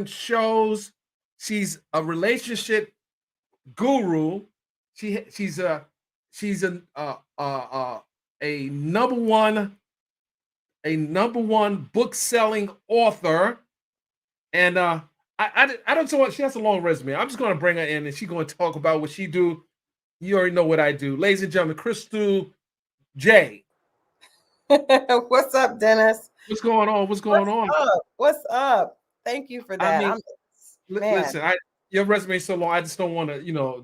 different shows. She's a relationship guru. She's a number one book selling author, and I don't know what she has a long resume. I'm just going to bring her in, and she's going to talk about what she do. You already know what I do, ladies and gentlemen. Crystal J. What's up, Dennis? What's going on? What's going on? What's up? Thank you for that. I mean, listen, your resume is so long. I just don't want to,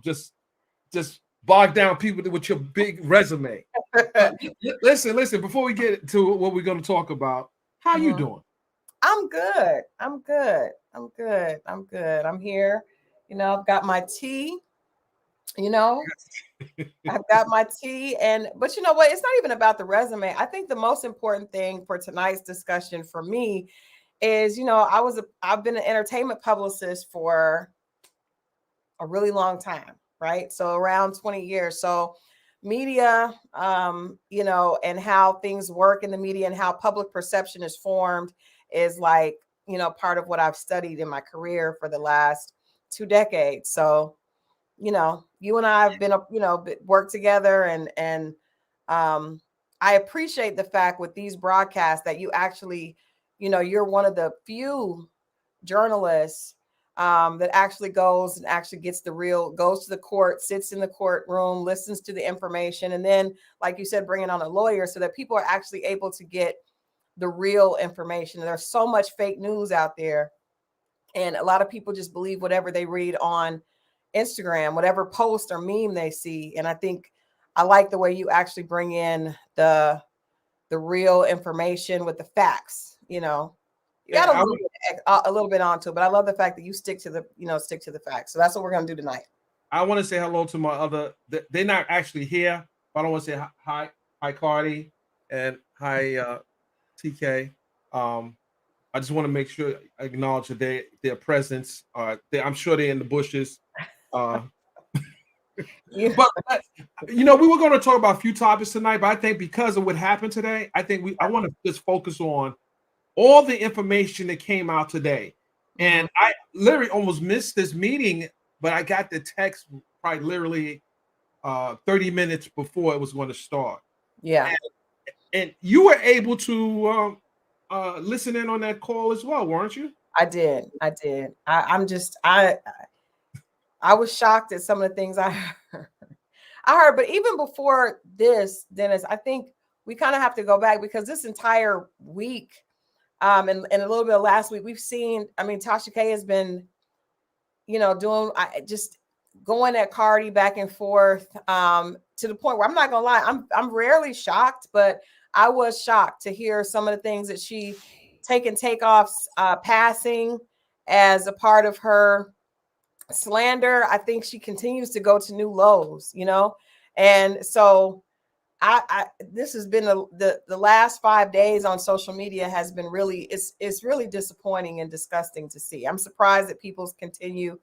just bog down people with your big resume. Listen. Before we get to what we're going to talk about, how you doing? I'm good. I'm here. I've got my tea. I've got my tea, but you know what? It's not even about the resume. I think the most important thing for tonight's discussion for me is, I've been an entertainment publicist for a really long time, right? So around 20 years. So media, and how things work in the media and how public perception is formed is like, part of what I've studied in my career for the last 2 decades. So, you and I have been, worked together and I appreciate the fact with these broadcasts that you actually, you're one of the few journalists that actually goes and actually goes to the court, sits in the courtroom, listens to the information. And then, like you said, bringing on a lawyer so that people are actually able to get the real information. There's so much fake news out there. And a lot of people just believe whatever they read on Instagram, whatever post or meme they see. And I think I like the way you actually bring in the real information with the facts, You got a little bit onto it, but I love the fact that you stick to the facts. So that's what we're going to do tonight. I want to say hello to my other, they're not actually here, but I want to say hi, Cardi, and hi, TK. I just want to make sure I acknowledge their presence. I'm sure they're in the bushes. But we were going to talk about a few topics tonight, but I think because of what happened today, I want to just focus on all the information that came out today. And I literally almost missed this meeting, but I got the text probably literally 30 minutes before it was going to start. Yeah. And you were able to listen in on that call as well, weren't you? I did. I was shocked at some of the things I heard. But even before this, Dennis, I think we kind of have to go back because this entire week, and a little bit of last week, we've seen. I mean, Tasha K has been, just going at Cardi back and forth to the point where I'm not gonna lie, I'm rarely shocked, but I was shocked to hear some of the things that she takeoffs passing as a part of her slander. I think she continues to go to new lows, and so this has been the last 5 days on social media has been really it's really disappointing and disgusting to see. I'm surprised that people continue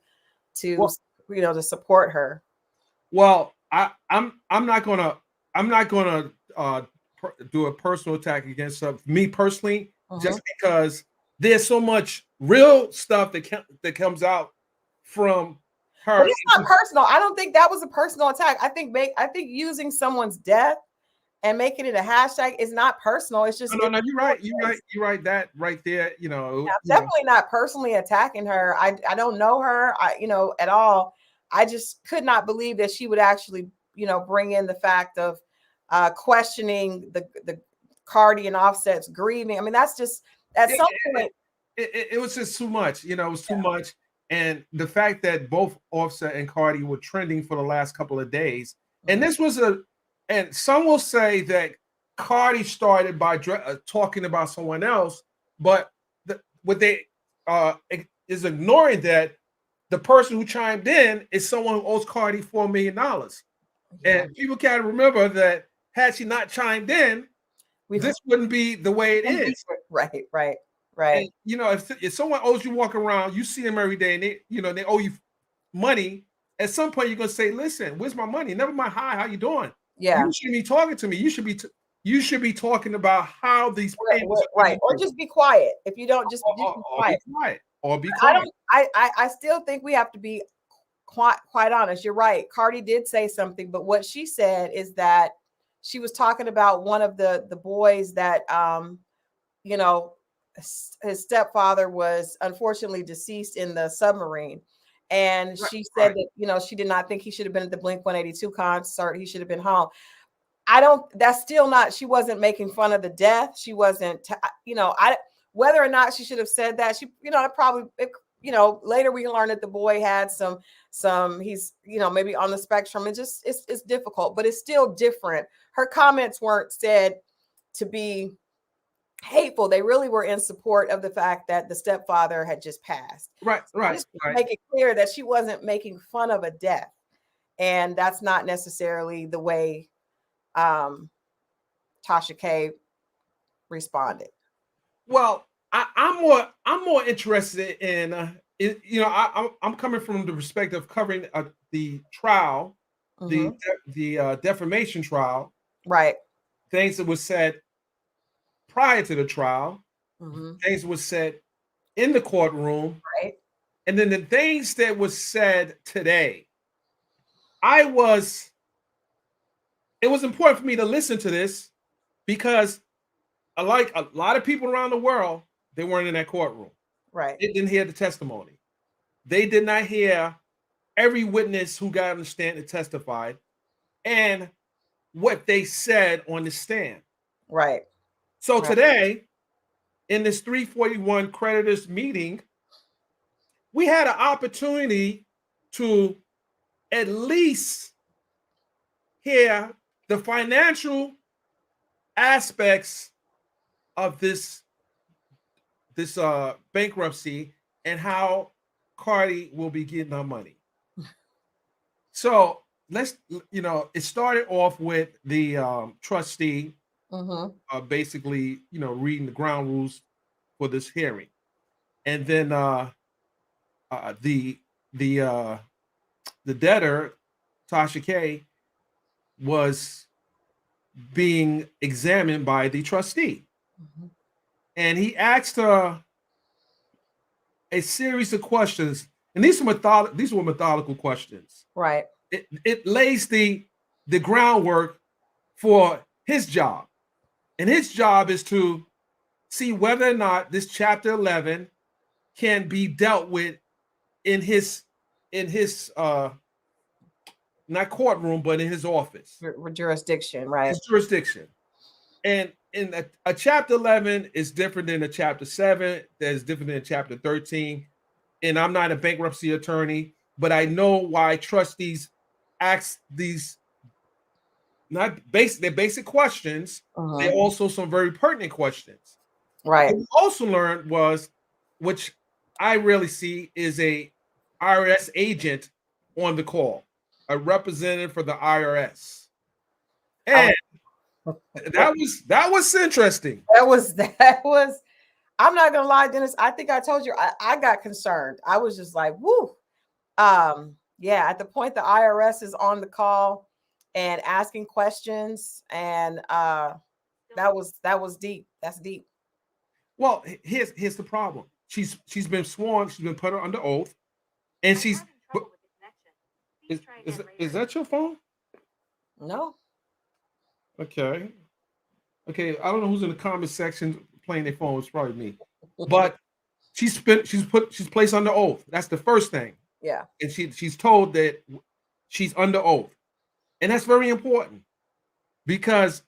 to to support her. Well, I'm not gonna do a personal attack against me personally, just because there's so much real stuff that comes out from her. But it's not personal. I don't think that was a personal attack. I think using someone's death and making it a hashtag is not personal. It's just no. You're right. That right there. Definitely not personally attacking her. I don't know her. At all. I just could not believe that she would actually bring in the fact of questioning the Cardi and Offset's grieving. I mean, that's just at some point. It was just too much. It was too much. And the fact that both Offset and Cardi were trending for the last couple of days, and this was and some will say that Cardi started by talking about someone else, but what they is ignoring that the person who chimed in is someone who owes Cardi $4 million. And people can't remember that had she not chimed in, this wouldn't be the way it is. Right. And, if someone owes you walking around, you see them every day, and they owe you money. At some point, you're gonna say, "Listen, where's my money? Never mind. Hi, how you doing? Yeah, you shouldn't be talking to me. You should be talking about how these payments right, or just be quiet. If you don't, just be quiet. or be I quiet. don't. I still think we have to be quite honest. You're right. Cardi did say something, but what she said is that she was talking about one of the boys that you know, his stepfather was unfortunately deceased in the submarine. And Right, she said right. that, you know, she did not think he should have been at the Blink 182 concert. He should have been home. I don't, that's still not, she wasn't making fun of the death. She wasn't, you know, whether or not she should have said that, she, you know, you know, later we can learn that the boy had he's, you know, maybe on the spectrum. It's difficult, but it's still different. Her comments weren't said to be hateful. They really were in support of the fact that the stepfather had just passed. Right, So I right, just right. make it clear that she wasn't making fun of a death. And that's not necessarily the way Tasha K responded. Well, I'm more interested in, you know, I'm coming from the perspective of covering the trial, Mhm. the defamation trial, Right. things that was said prior to the trial, Mhm. things that was said in the courtroom, Right. and then the things that was said today. I was It was important for me to listen to this because like a lot of people around the world, they weren't in that courtroom. Right. They didn't hear the testimony. They did not hear every witness who got on the stand and testified and what they said on the stand. Right. So Right. today, in this 341 creditors meeting, we had an opportunity to at least hear the financial aspects of this bankruptcy and how Cardi will be getting her money. So let's, you know, it started off with the trustee Mhm. basically, you know, reading the ground rules for this hearing, and then uh, the the uh, the debtor Tasha K was being examined by the trustee, Mhm. and he asked her a series of questions, and these were methodical questions. Right. It lays the groundwork for his job, and his job is to see whether or not this chapter 11 can be dealt with in his not courtroom but in his office, Jurisdiction. Right. his jurisdiction. And in a chapter 11 is different than a chapter 7, that is different than chapter 13. And I'm not a bankruptcy attorney, but I know why trustees ask these not basic, they're basic questions. They're Mhm. also some very pertinent questions. Right. What we also learned was, which I really see, is a IRS agent on the call, a representative for the IRS, I was, and that was interesting. that was I'm not gonna lie, Dennis. I think I told you I got concerned. I was just like, whoo. Yeah, at the point the IRS is on the call and asking questions, and that was deep. That's deep. Well, here's the problem. She's been sworn. She's been put under oath, and is that your phone? No. Okay, okay. I don't know who's in the comment section playing their phone. It's probably me, but she's placed under oath. That's the first thing, Yeah. and she's told that she's under oath, and that's very important because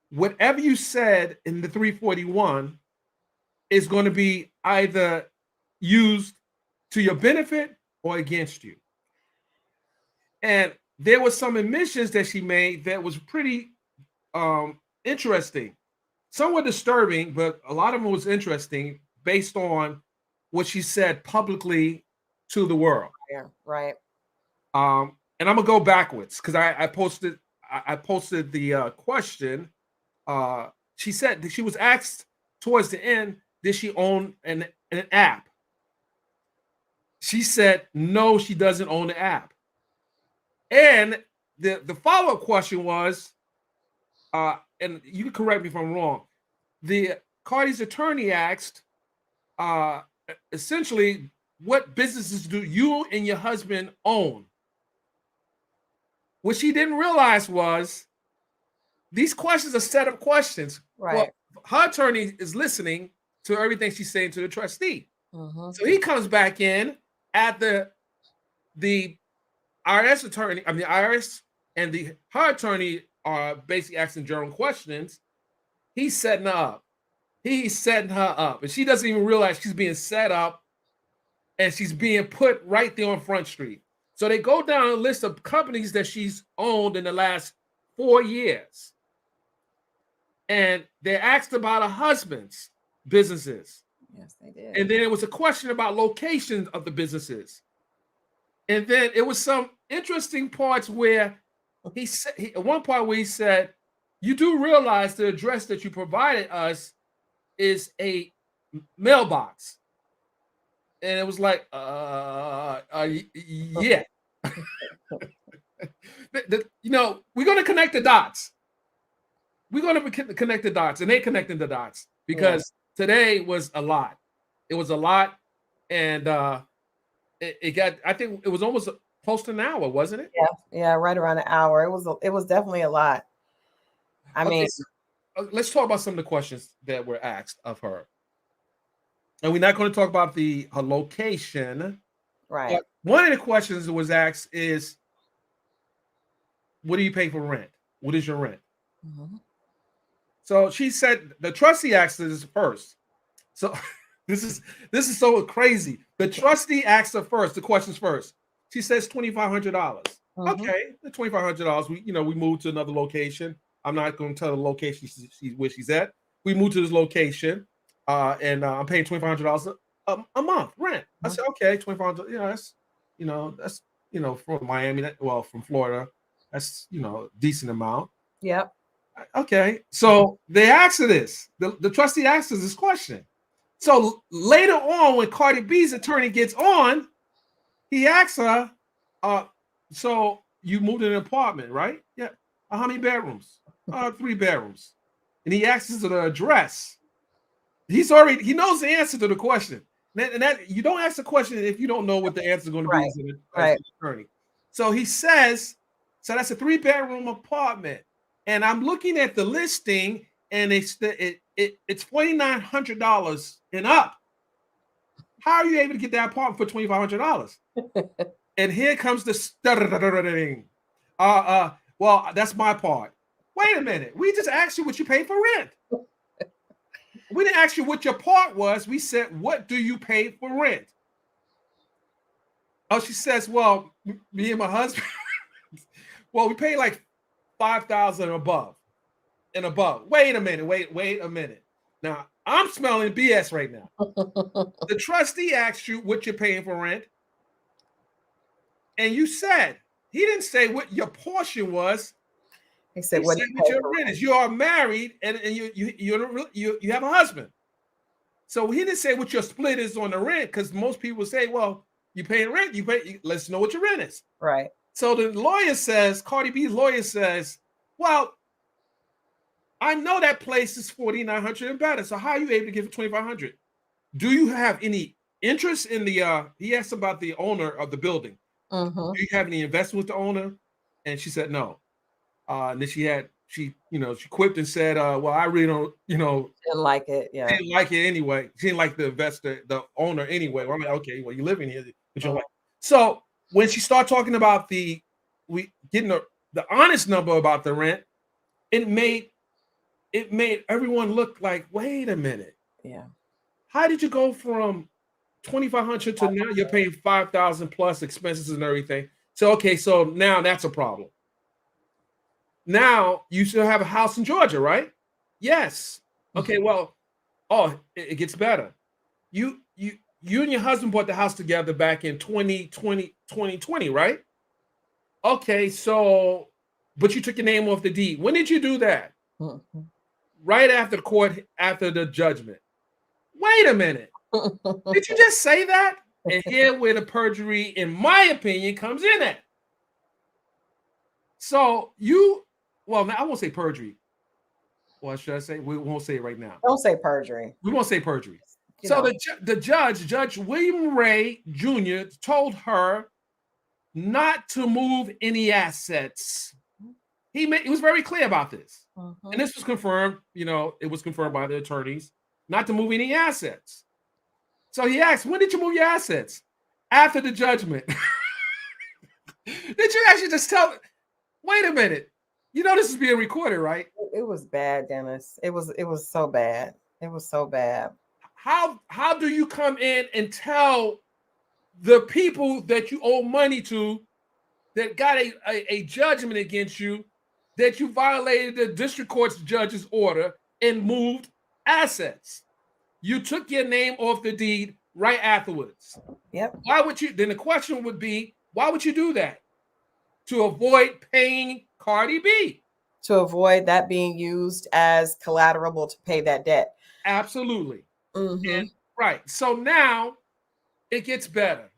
whatever you said in the 341 is going to be either used to your benefit or against you. And there was some admissions that she made that was pretty interesting, somewhat disturbing, but a lot of them was interesting based on what she said publicly to the world. Yeah. Right. And I'm gonna go backwards because I posted the question. She said that she was asked towards the end, did she own an app? She said no, she doesn't own the app. And the follow up question was, and you can correct me if I'm wrong. The Cardi's attorney asked, essentially, what businesses do you and your husband own? What she didn't realize was these questions are set up questions. Right. Well, her attorney is listening to everything she's saying to the trustee. Mm-hmm. So he comes back in at the IRS attorney, the IRS and her attorney are basically asking general questions. He's setting her up. He's setting her up. And she doesn't even realize she's being set up and she's being put right there on Front Street. So they go down a list of companies that she's owned in the last 4 years. And they asked about her husband's businesses. Yes, they did. And then it was a question about locations of the businesses. And then it was some interesting parts where he said, at one part where he said, you do realize the address that you provided us is a mailbox. And it was like, yeah. We're going to connect the dots. We're going to connect the dots, and they connected the dots because today was a lot. It was a lot, and it got. I think it was almost close to an hour, wasn't it? Yeah, right around an hour. It was definitely a lot. I mean, so, let's talk about some of the questions that were asked of her, and we're not going to talk about her location, right? But one of the questions that was asked is, "What do you pay for rent? What is your rent?" Mm-hmm. So she said the trustee asked this first. So this is so crazy. The trustee asked her first, the questions first. She says $2,500. Mm-hmm. Okay, the $2,500. We moved to another location. I'm not going to tell the location where she's at. We moved to this location, and I'm paying $2,500 a month rent. Mm-hmm. I said, okay, $2,500. That's from Miami. From Florida. That's decent amount. Yep. Okay, so they asked her this. The trustee asked us this question. So later on, when Cardi B's attorney gets on, he asks her, so you moved in an apartment, right? Yeah. How many bedrooms? 3 bedrooms. And he asks her the address. He knows the answer to the question. And that you don't ask the question if you don't know what the answer is going to be as an attorney. So he says, so that's a 3-bedroom apartment. And I'm looking at the listing, and it's $4,900 and up. How are you able to get that apartment for $2,500? And here comes the stuttering. Well, that's my part. Wait a minute. We just asked you what you pay for rent. We didn't ask you what your part was. We said, what do you pay for rent? Oh, she says, well, me and my husband, well, we pay like $5,000 and above. Wait a minute. Wait a minute. Now, I'm smelling BS right now. The trustee asked you what you're paying for rent. And you said, he didn't say what your portion was. He said what your rent is. You are married and you have a husband. So he didn't say what your split is on the rent, because most people say, well, you pay rent, let's know what your rent is. Right. So the lawyer says, Cardi B's lawyer says, well, I know that place is $4,900 and better. So how are you able to give it $2,500? Do you have any interest in he asked about the owner of the building. Mm-hmm. Do you have any investment with the owner? And she said no. And then she quipped and said, well, I really don't, didn't like it. Yeah. Didn't like it anyway. She didn't like the investor, the owner anyway. Well, I'm like, okay, well, you live in here, but you like. So when she started talking about getting the honest number about the rent, it made everyone look like, wait a minute. Yeah. How did you go from $2,500 to now you're paying $5,000 plus expenses and everything? So okay, so now that's a problem. Now you still have a house in Georgia, right? Yes. Okay, well, it gets better. You and your husband bought the house together back in 2020, right? Okay, so but you took your name off the deed. When did you do that? Mm-hmm. Right after the court, after the judgment. Wait a minute. Did you just say that? And here where the perjury, in my opinion, comes in at. So now I won't say perjury. What should I say? We won't say it right now. Don't say perjury. We won't say perjury. So the judge, Judge William Ray Jr., told her not to move any assets. He was very clear about this. And this was confirmed, it was confirmed by the attorneys, not to move any assets. So he asked, when did you move your assets? After the judgment. Did you actually just tell? Wait a minute. This is being recorded, right? It was bad, Dennis. It was so bad. It was so bad. How do you come in and tell the people that you owe money to that got a judgment against you that you violated the district court's judge's order and moved assets? You took your name off the deed right afterwards. Yep. Why would you? Then the question would be, why would you do that? To avoid paying Cardi B. To avoid that being used as collateral to pay that debt. Absolutely. And, right. So now it gets better.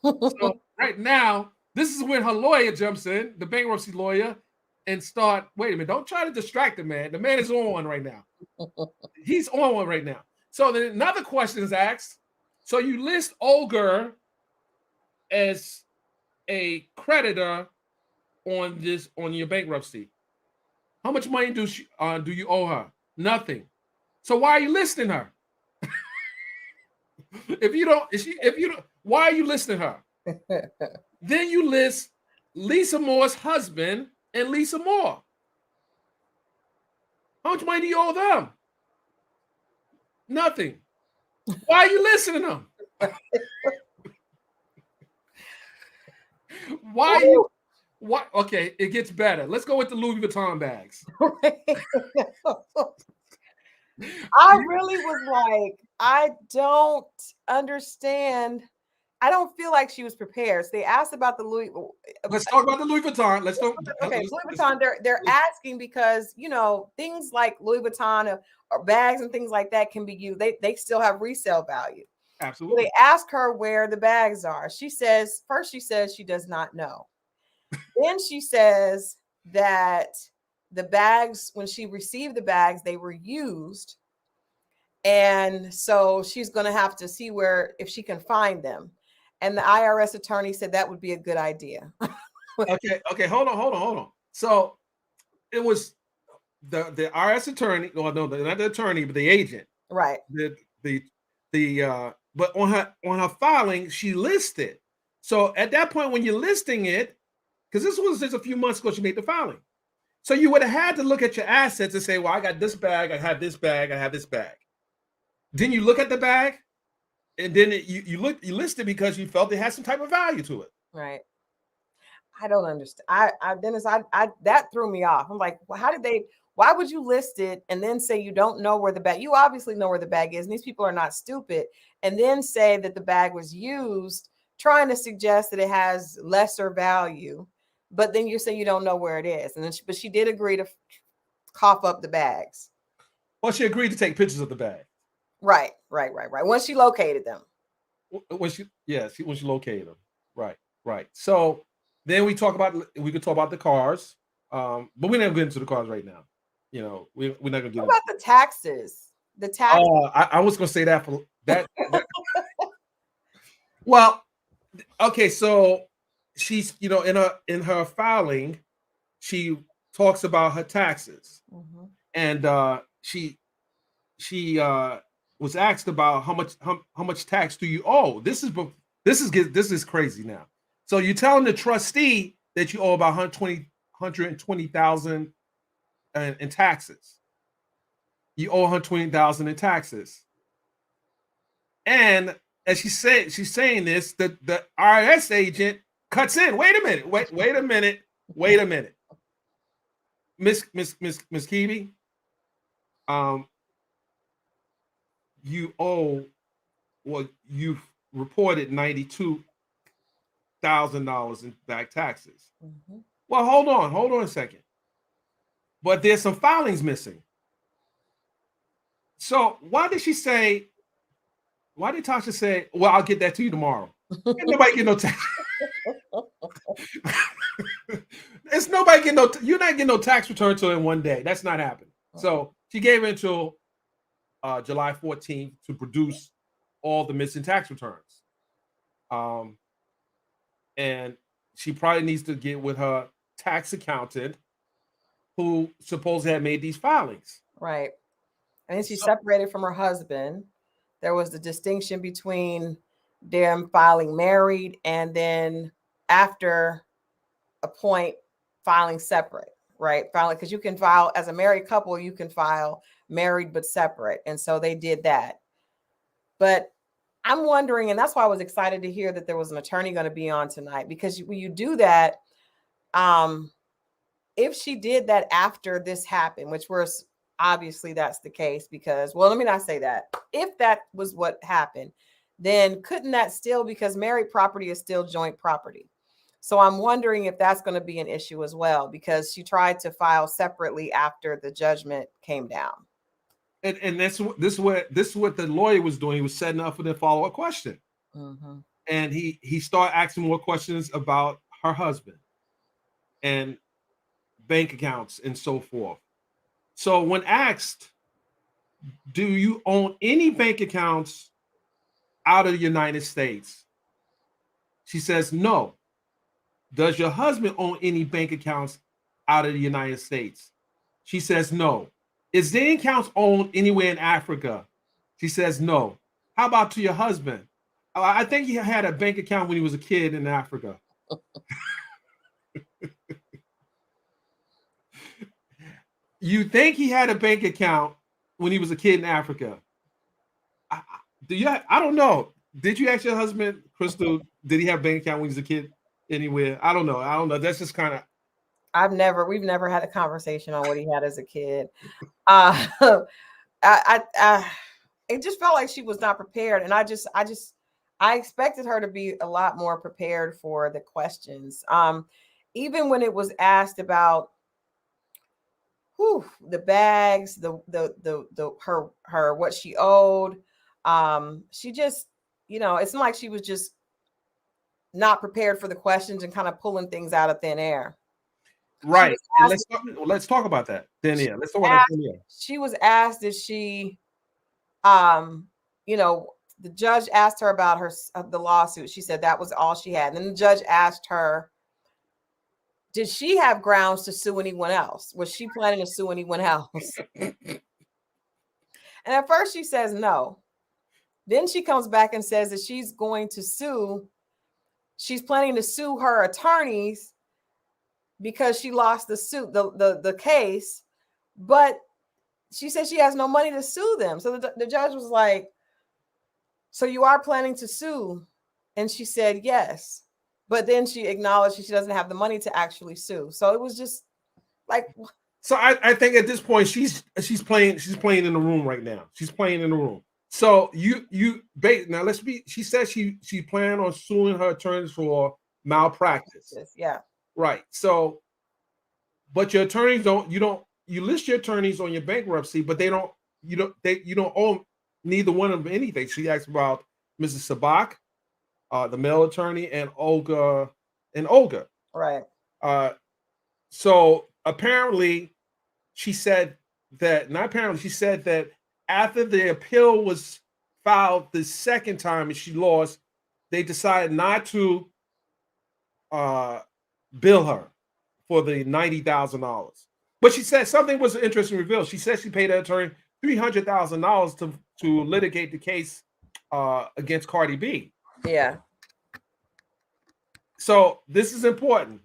So right now, this is when her lawyer jumps in, the bankruptcy lawyer, and wait a minute, don't try to distract the man. The man is on one right now. He's on one right now. So then another question is asked. So you list Olga as a creditor on your bankruptcy. How much money do you owe her? Nothing. So why are you listing her? If you don't, why are you listing her? Then you list Lisa Moore's husband and Lisa Moore. How much money do you owe them? Nothing. Why are you listing them? Why? Okay, it gets better. Let's go with the Louis Vuitton bags. I really was like, I don't understand. I don't feel like she was prepared. So they asked about the Louis. Let's talk about the Louis Vuitton. Okay, Louis Vuitton. They're asking because things like Louis Vuitton or bags and things like that can be used. They still have resale value. Absolutely. So they ask her where the bags are. She says she does not know. Then she says that the bags, when she received the bags, they were used. And so she's going to have to see if she can find them. And the IRS attorney said that would be a good idea. Okay. Hold on. So it was the IRS attorney, well, no, not the attorney, but the agent. Right. But on her filing, she listed. So at that point, when you're listing it, because this was just a few months ago, she made the filing. So you would have had to look at your assets and say, well, I got this bag, I have this bag, I have this bag. Then you look at the bag, and then you list it because you felt it had some type of value to it. Right. I don't understand. Dennis, that threw me off. I'm like, well, why would you list it and then say you don't know where the bag, you obviously know where the bag is, and these people are not stupid, and then say that the bag was used, trying to suggest that it has lesser value, but then you say you don't know where it is. And then but she did agree to cough up the bags. Well, she agreed to take pictures of the bag. Right. Once she located them. When she located them. Right. So then we could talk about the cars. But we're not getting into the cars right now. We're not gonna get what about the taxes? I was gonna say that for that. Well, okay, so she's in her filing, she talks about her taxes. And she was asked about how much tax do you owe. This is crazy now. So you're telling the trustee that you owe about $120,000 in taxes. You owe $120,000 in taxes. And as she's saying this, the IRS agent cuts in. Wait a minute. Miss Keeby, you owe, well, you've reported $92,000 in back taxes. Well, hold on a second. But there's some filings missing. So why did Tasha say, well, I'll get that to you tomorrow? Ain't nobody get no tax. You're not getting no tax return till in one day. That's not happening. So she gave it until July 14th to produce all the missing tax returns. And she probably needs to get with her tax accountant who supposedly had made these filings. Right. And then she separated from her husband. There was the distinction between them filing married and then after a point filing separate, right? Filing, because you can file as a married couple, you can file married but separate. And so they did that. But I'm wondering, and that's why I was excited to hear that there was an attorney going to be on tonight, because when you do that, if she did that after this happened, which was obviously that's the case, because, well, let me not say that. If that was what happened, then couldn't that still, because married property is still joint property. So I'm wondering if that's going to be an issue as well, because she tried to file separately after the judgment came down. And this is what the lawyer was doing. He was setting up for the follow-up question. Mm-hmm. And he started asking more questions about her husband and bank accounts and so forth. So when asked, do you own any bank accounts out of the United States? She says no. Does your husband own any bank accounts out of the United States? She says no. Is there any accounts owned anywhere in Africa? She says no. How about to your husband? I think he had a bank account when he was a kid in Africa. You think he had a bank account when he was a kid in Africa? I don't know. Did you ask your husband, Crystal, did he have a bank account when he was a kid anywhere? I don't know. That's just kind of. We've never had a conversation on what he had as a kid. It just felt like she was not prepared. And I expected her to be a lot more prepared for the questions. Even when it was asked about the bags, her what she owed. She just, it's not like she was just not prepared for the questions and kind of pulling things out of thin air. Right. And let's talk about that. Thin air. Let's talk about that thin air. She was asked if she, the judge asked her about the lawsuit. She said that was all she had. And then the judge asked her, did she have grounds to sue anyone else? Was she planning to sue anyone else? And at first she says no. Then she comes back and says that she's going to sue. She's planning to sue her attorneys because she lost the suit, the case. But she said she has no money to sue them. So the judge was like, so you are planning to sue? And she said yes. But then she acknowledged she doesn't have the money to actually sue. So it was just like. So I think at this point she's playing in the room right now. She's playing in the room. So now she says she planned on suing her attorneys for malpractice. Yeah. Right. So, but your attorneys you list your attorneys on your bankruptcy, but you don't own neither one of them anything. She asked about Mrs. Sabak, the male attorney, and Olga. Right. So apparently she said that after the appeal was filed the second time and she lost, they decided not to bill her for the $90,000. But she said something was an interesting reveal. She said she paid her attorney $300,000 to litigate the case against Cardi B. Yeah. So this is important.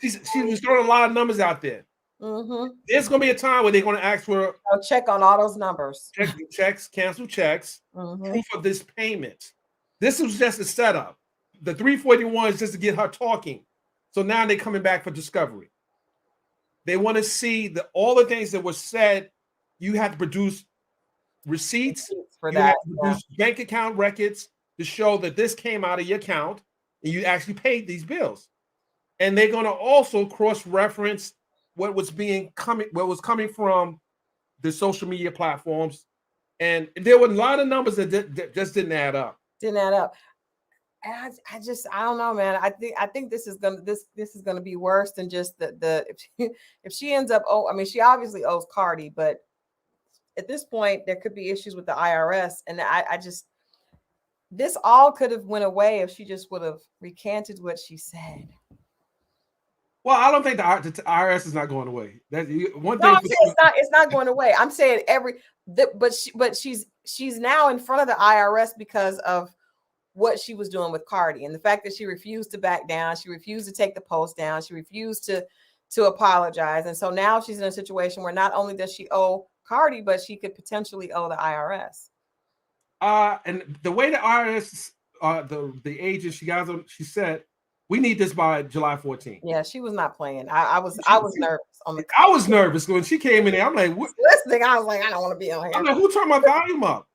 She was throwing a lot of numbers out there. Mm-hmm. There's going to be a time where they're going to ask for a check on all those numbers. Checks, cancel checks, proof of this payment. This was just a setup. The 341 is just to get her talking. So now they're coming back for discovery. They want to see all the things that were said. You have to produce receipts for you that. Have to produce bank account records to show that this came out of your account and you actually paid these bills. And they're going to also cross-reference what was coming from the social media platforms. And there were a lot of numbers that just didn't add up. And I don't know, man. I think this is gonna be worse than just if she ends up. She obviously owes Cardi, but at this point, there could be issues with the IRS. And I just, this all could have went away if she just would have recanted what she said. Well, I don't think the IRS is not going away. That's one No, thing. I'm saying it's not going away. I'm saying but she's now in front of the IRS because of what she was doing with Cardi and the fact that she refused to back down. She refused to take the post down. She refused to apologize. And so now she's in a situation where not only does she owe Cardi, but she could potentially owe the IRS. And the way the IRS, the agent, she said, we need this by July 14th. Yeah, she was not playing. I was nervous on the. I was nervous when she came in there. I'm like, what? Listening, I was like, I don't want to be on here. I'm like, who turned my volume up?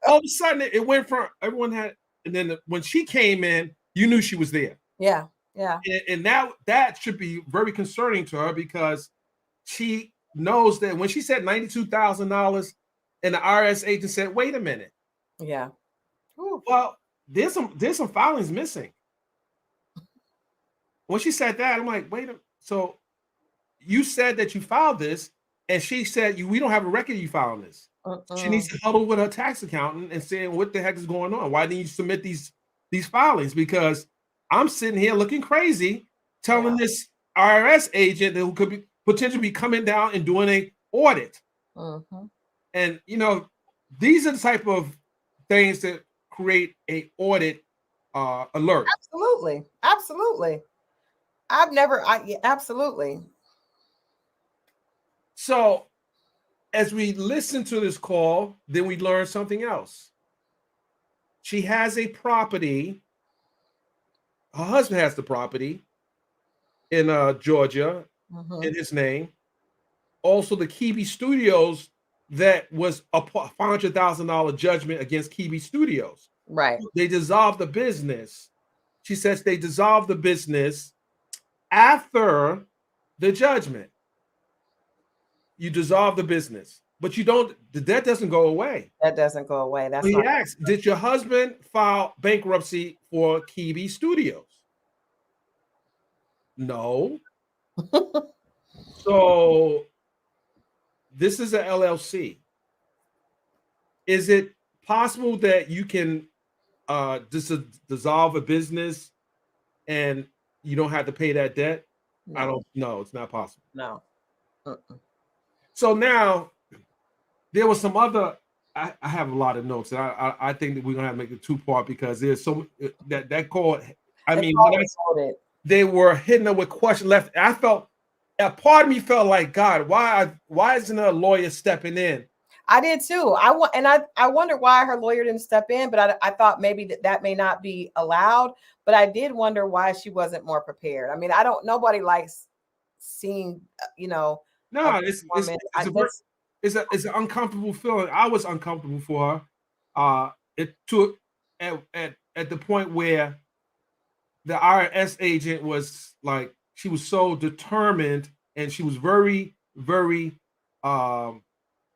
All of a sudden, it went from everyone had, and then when she came in, you knew she was there. Yeah, yeah. And now that should be very concerning to her because she knows that when she said $92,000, and the IRS agent said, "Wait a minute." Yeah. Ooh. Well, there's some filings missing. When she said that, I'm like, wait a minute. So you said that you filed this, and she said we don't have a record of you filing this. She needs to huddle with her tax accountant and saying, what the heck is going on? Why didn't you submit these filings? Because I'm sitting here looking crazy, telling this IRS agent who could be potentially be coming down and doing an audit. And these are the type of things that create a audit alert. Absolutely. Absolutely. So as we listen to this call, then we learn something else. She has a property. Her husband has the property in Georgia in his name. Also, the Kiwi Studios, that was a $500,000 judgment against Kiwi Studios. Right. They dissolved the business. She says they dissolved the business after the judgment. You dissolve the business, but you don't. The debt doesn't go away. That doesn't go away. That's he asked, did your husband file bankruptcy for Kiwi Studios? No. So this is an LLC. Is it possible that you can dissolve a business and you don't have to pay that debt? No. I don't know. It's not possible. No. So now there was some other. I have a lot of notes, and I think that we're gonna have to make it two-part because there's so that call. I mean, they were hitting her with questions left. I felt a part of me felt like, God, why isn't a lawyer stepping in? I did too. I wondered why her lawyer didn't step in, but I thought maybe that may not be allowed. But I did wonder why she wasn't more prepared. I mean, nobody likes seeing, No, it's an uncomfortable feeling. I was uncomfortable for her. It took at the point where the IRS agent was like, she was so determined and she was very, very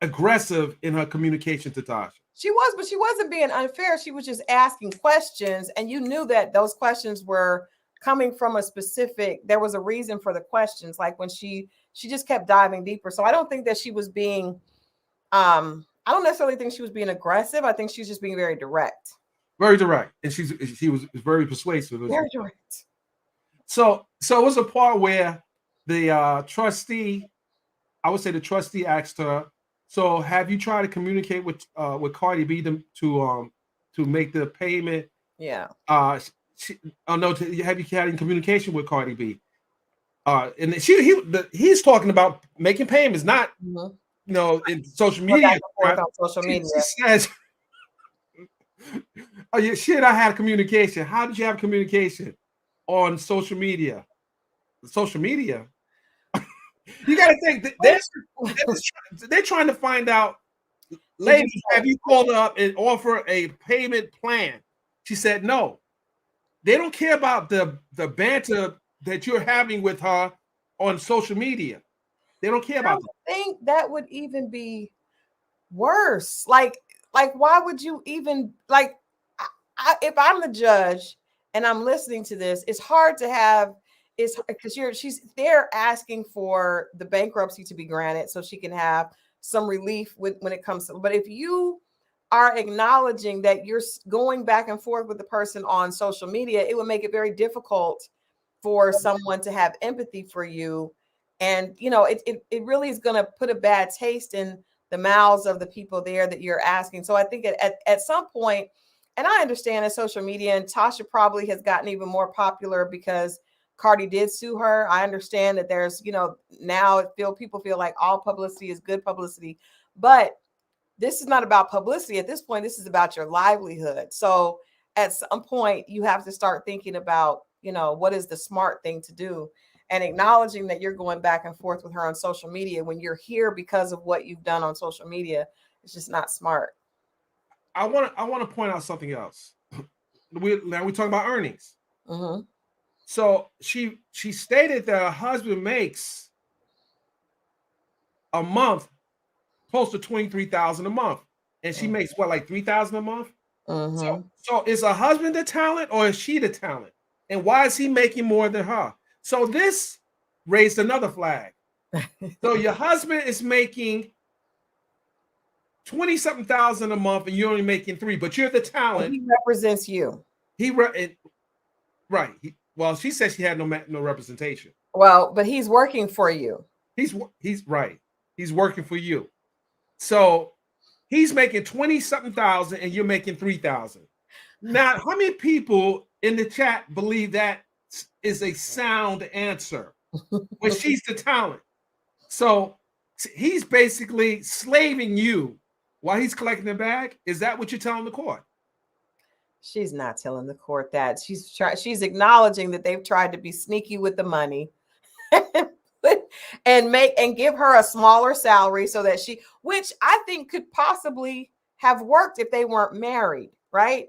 aggressive in her communication to Tasha. She was, but she wasn't being unfair. She was just asking questions, and you knew that those questions were coming from there was a reason for the questions. Like when she just kept diving deeper. So I don't think that she was being, I don't necessarily think she was being aggressive. I think she's just being very direct. Very direct. And she was very persuasive. Very direct. So it was a part where the trustee, I would say the trustee asked her, so have you tried to communicate with Cardi B to make the payment? Yeah. Have you had any communication with Cardi B? And he's talking about making payments, not in social media. On social media. She says, "Oh yeah, shit! I had communication. How did you have communication on social media? Social media? You got to think they're trying to find out. Ladies, have you called up and offer a payment plan?" She said no. They don't care about the banter that you're having with her on social media. They don't care about that. I think that would even be worse. Like why would you even if I'm the judge and I'm listening to this, it's hard to have because they're asking for the bankruptcy to be granted so she can have some relief when it comes to. But if you are acknowledging that you're going back and forth with the person on social media, it would make it very difficult for someone to have empathy for you. And, it really is going to put a bad taste in the mouths of the people there that you're asking. So I think at some point, and I understand that social media, and Tasha probably has gotten even more popular because Cardi did sue her. I understand that there's, now people feel like all publicity is good publicity, but this is not about publicity. At this point, this is about your livelihood. So at some point, you have to start thinking about, what is the smart thing to do, and acknowledging that you're going back and forth with her on social media when you're here because of what you've done on social media. It's just not smart. I want to point out something else. Now we're talking about earnings. Mm-hmm. So she stated that her husband makes a month close to $23,000 a month, and she makes what, like $3,000 a month? Mm-hmm. So is her husband the talent, or is she the talent? And why is he making more than her? So this raised another flag. So your husband is making 20-something thousand a month, and you're only making $3,000, but you're the talent. He represents you. Right. Well, she said she had no representation. Well, but he's working for you. He's right. He's working for you. So he's making 20-something thousand, and you're making 3,000. Now, how many people in the chat believe that is a sound answer? When she's the talent. So he's basically slaving you while he's collecting the bag. Is that what you're telling the court? She's not telling the court that. She's acknowledging that they've tried to be sneaky with the money and give her a smaller salary so that which I think could possibly have worked if they weren't married, right?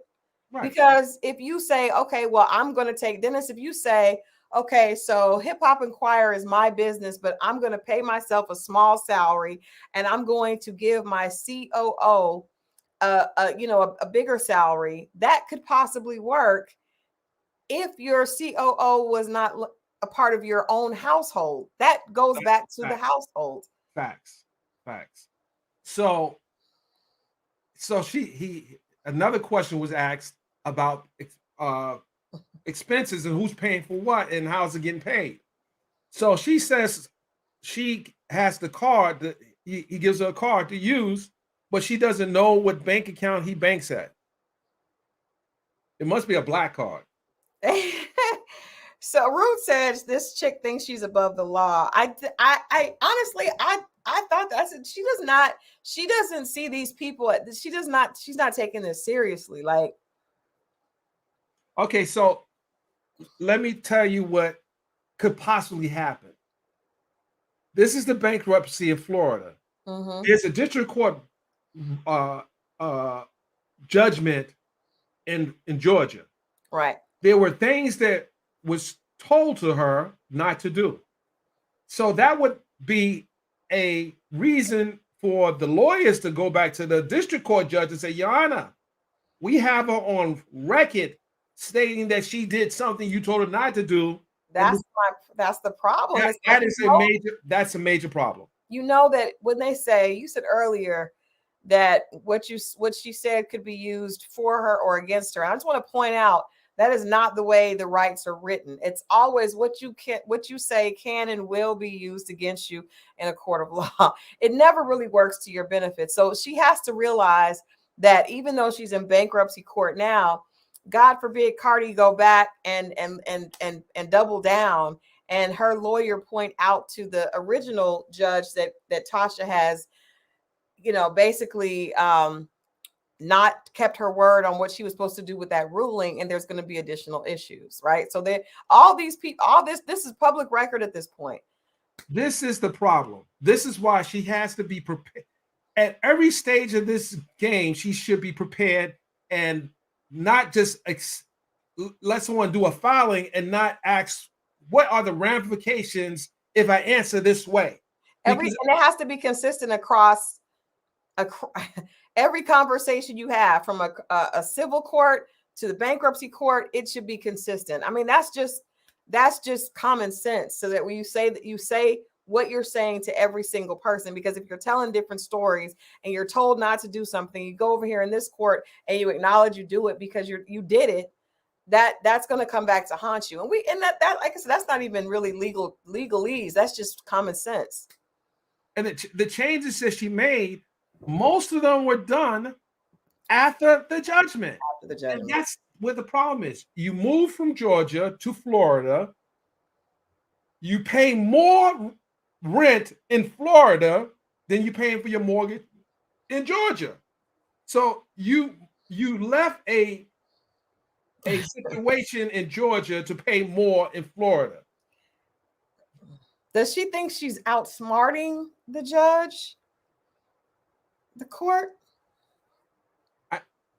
Because if you say, okay, well, I'm going to take Dennis, if you say, okay, so Hip Hop Inquirer is my business, but I'm going to pay myself a small salary, and I'm going to give my COO a bigger salary, that could possibly work if your COO was not a part of your own household. That goes back to the household. Facts. So another question was asked about expenses and who's paying for what and how's it getting paid. So she says she has the card that he gives her a card to use, but she doesn't know what bank account he banks at. It must be a black card. So Ruth says this chick thinks she's above the law. I honestly, I thought she doesn't see these people. She's not taking this seriously. Like, okay, so let me tell you what could possibly happen. This is the bankruptcy in Florida. Mm-hmm. There's a district court judgment in Georgia. Right. There were things that was told to her not to do. So that would be a reason for the lawyers to go back to the district court judge and say, Your Honor, we have her on record stating that she did something you told her not to do. That's the problem. That's a major problem. You know that when they say, you said earlier that what she said could be used for her or against her. I just want to point out that is not the way the rights are written. It's always what you say can and will be used against you in a court of law. It never really works to your benefit. So she has to realize that even though she's in bankruptcy court now, God forbid Cardi go back and double down, and her lawyer point out to the original judge that Tasha has, basically not kept her word on what she was supposed to do with that ruling, and there's going to be additional issues, right? So that all these people, this is public record at this point. This is the problem. This is why she has to be prepared. At every stage of this game, she should be prepared and not just let someone do a filing and not ask, what are the ramifications if I answer this way? And it has to be consistent across every conversation you have, from a civil court to the bankruptcy court. It should be consistent. I mean, that's just common sense, so that when you say what you're saying to every single person, because if you're telling different stories and you're told not to do something, you go over here in this court and you acknowledge you do it because you did it, that's going to come back to haunt you. And that like I said, that's not even really legalese. That's just common sense. And the changes that she made, most of them were done after the judgment. And that's where the problem is. You move from Georgia to Florida, you pay more rent in Florida than you're paying for your mortgage in Georgia. So you left a situation in Georgia to pay more in Florida. Does she think she's outsmarting the judge, the court?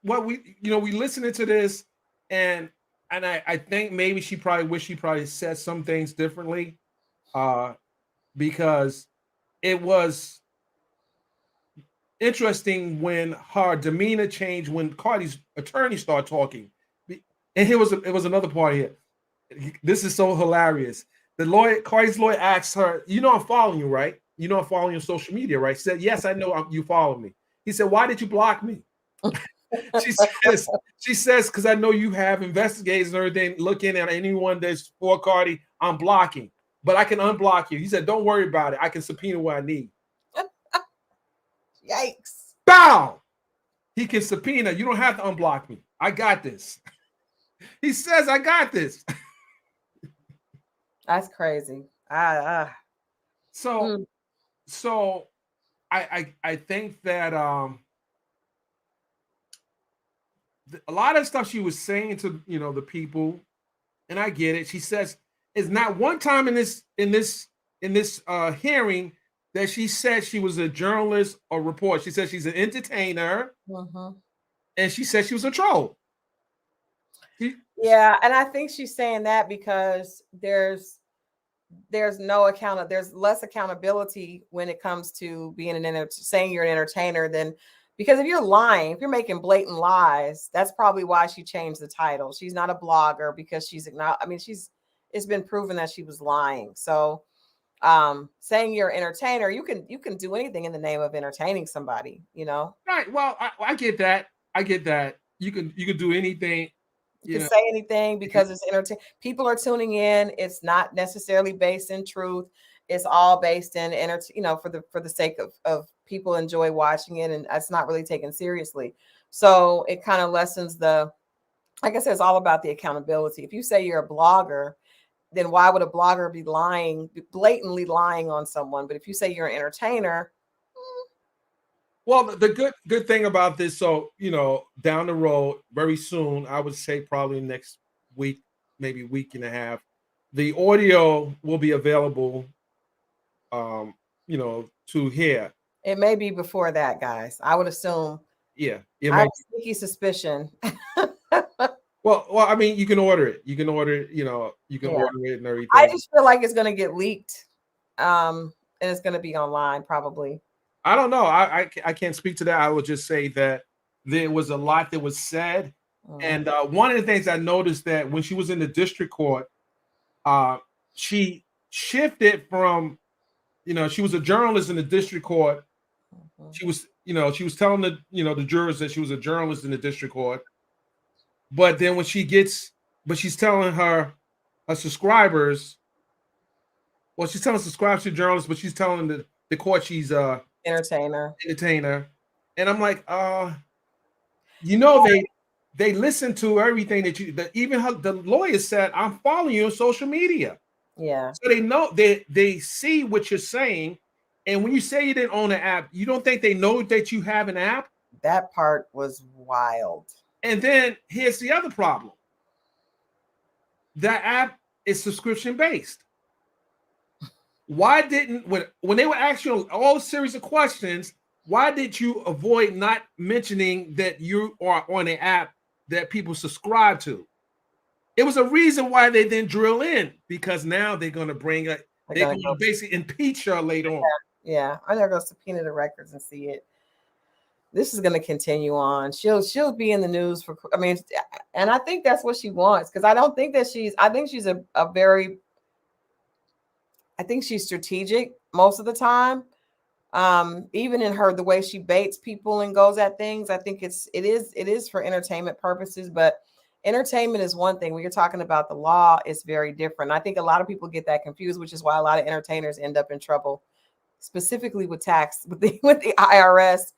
We listening to this, and I think maybe she probably wish she probably said some things differently, because it was interesting when her demeanor changed when Cardi's attorney started talking. And it was another part here. This is so hilarious. Cardi's lawyer asked her, I'm following you, right? I'm following you on social media, right? She said, yes, I know you follow me. He said, why did you block me? She says, because I know you have investigators and everything looking at anyone that's for Cardi, I'm blocking, but I can unblock you. He said, don't worry about it. I can subpoena what I need. Yikes. Bow. He can subpoena. You don't have to unblock me. I got this. He says, I got this. That's crazy. So I think that a lot of stuff she was saying to the people, and I get it. She says it's not one time in this hearing that she said she was a journalist or reporter. She said she's an entertainer, and she said she was a troll. Yeah, and I think she's saying that because there's less accountability when it comes to being saying you're an entertainer than, because if you're lying, if you're making blatant lies, that's probably why she changed the title. She's not a blogger because it's been proven that she was lying. So saying you're an entertainer, you can do anything in the name of entertaining somebody, Right. Well, I get that. You can do anything. You can say anything because it's entertaining. People are tuning in. It's not necessarily based in truth. It's all based in for the sake of people enjoy watching it, and it's not really taken seriously. So it kind of lessens like I said, it's all about the accountability. If you say you're a blogger, then why would a blogger be blatantly lying on someone? But if you say you're an entertainer, well, the good thing about this, so down the road, very soon, I would say probably next week, maybe week and a half, the audio will be available, to hear. It may be before that, guys. I would assume. Yeah, I have a sneaky suspicion. Well, I mean, you can order it. You can order it. You can order it and everything. I just feel like it's going to get leaked, and it's going to be online probably. I don't know. I can't speak to that. I would just say that there was a lot that was said, and one of the things I noticed that when she was in the district court, she shifted from, she was a journalist in the district court. She was telling the jurors that she was a journalist in the district court. But then when she's telling her subscribers, well, she's telling subscribers to journalists, but she's telling the court she's entertainer. And I'm like, they listen to everything that even the lawyer said, I'm following you on social media. Yeah. So they know they see what you're saying. And when you say you didn't own an app, you don't think they know that you have an app? That part was wild. And then here's the other problem. That app is subscription based. Why didn't, when they were asking you all a series of questions, why did you avoid not mentioning that you are on an app that people subscribe to? It was a reason why they didn't drill in, because now they're going to they're going to basically impeach her later on. Yeah, I'm going to subpoena the records and see it. This is going to continue on. She'll be in the news and I think that's what she wants, because I think she's strategic. most of the time. Even in the way she baits people and goes at things, I think it is for entertainment purposes, but entertainment is one thing. When you're talking about the law, it's very different. I think a lot of people get that confused, which is why a lot of entertainers end up in trouble, specifically with tax, with the IRS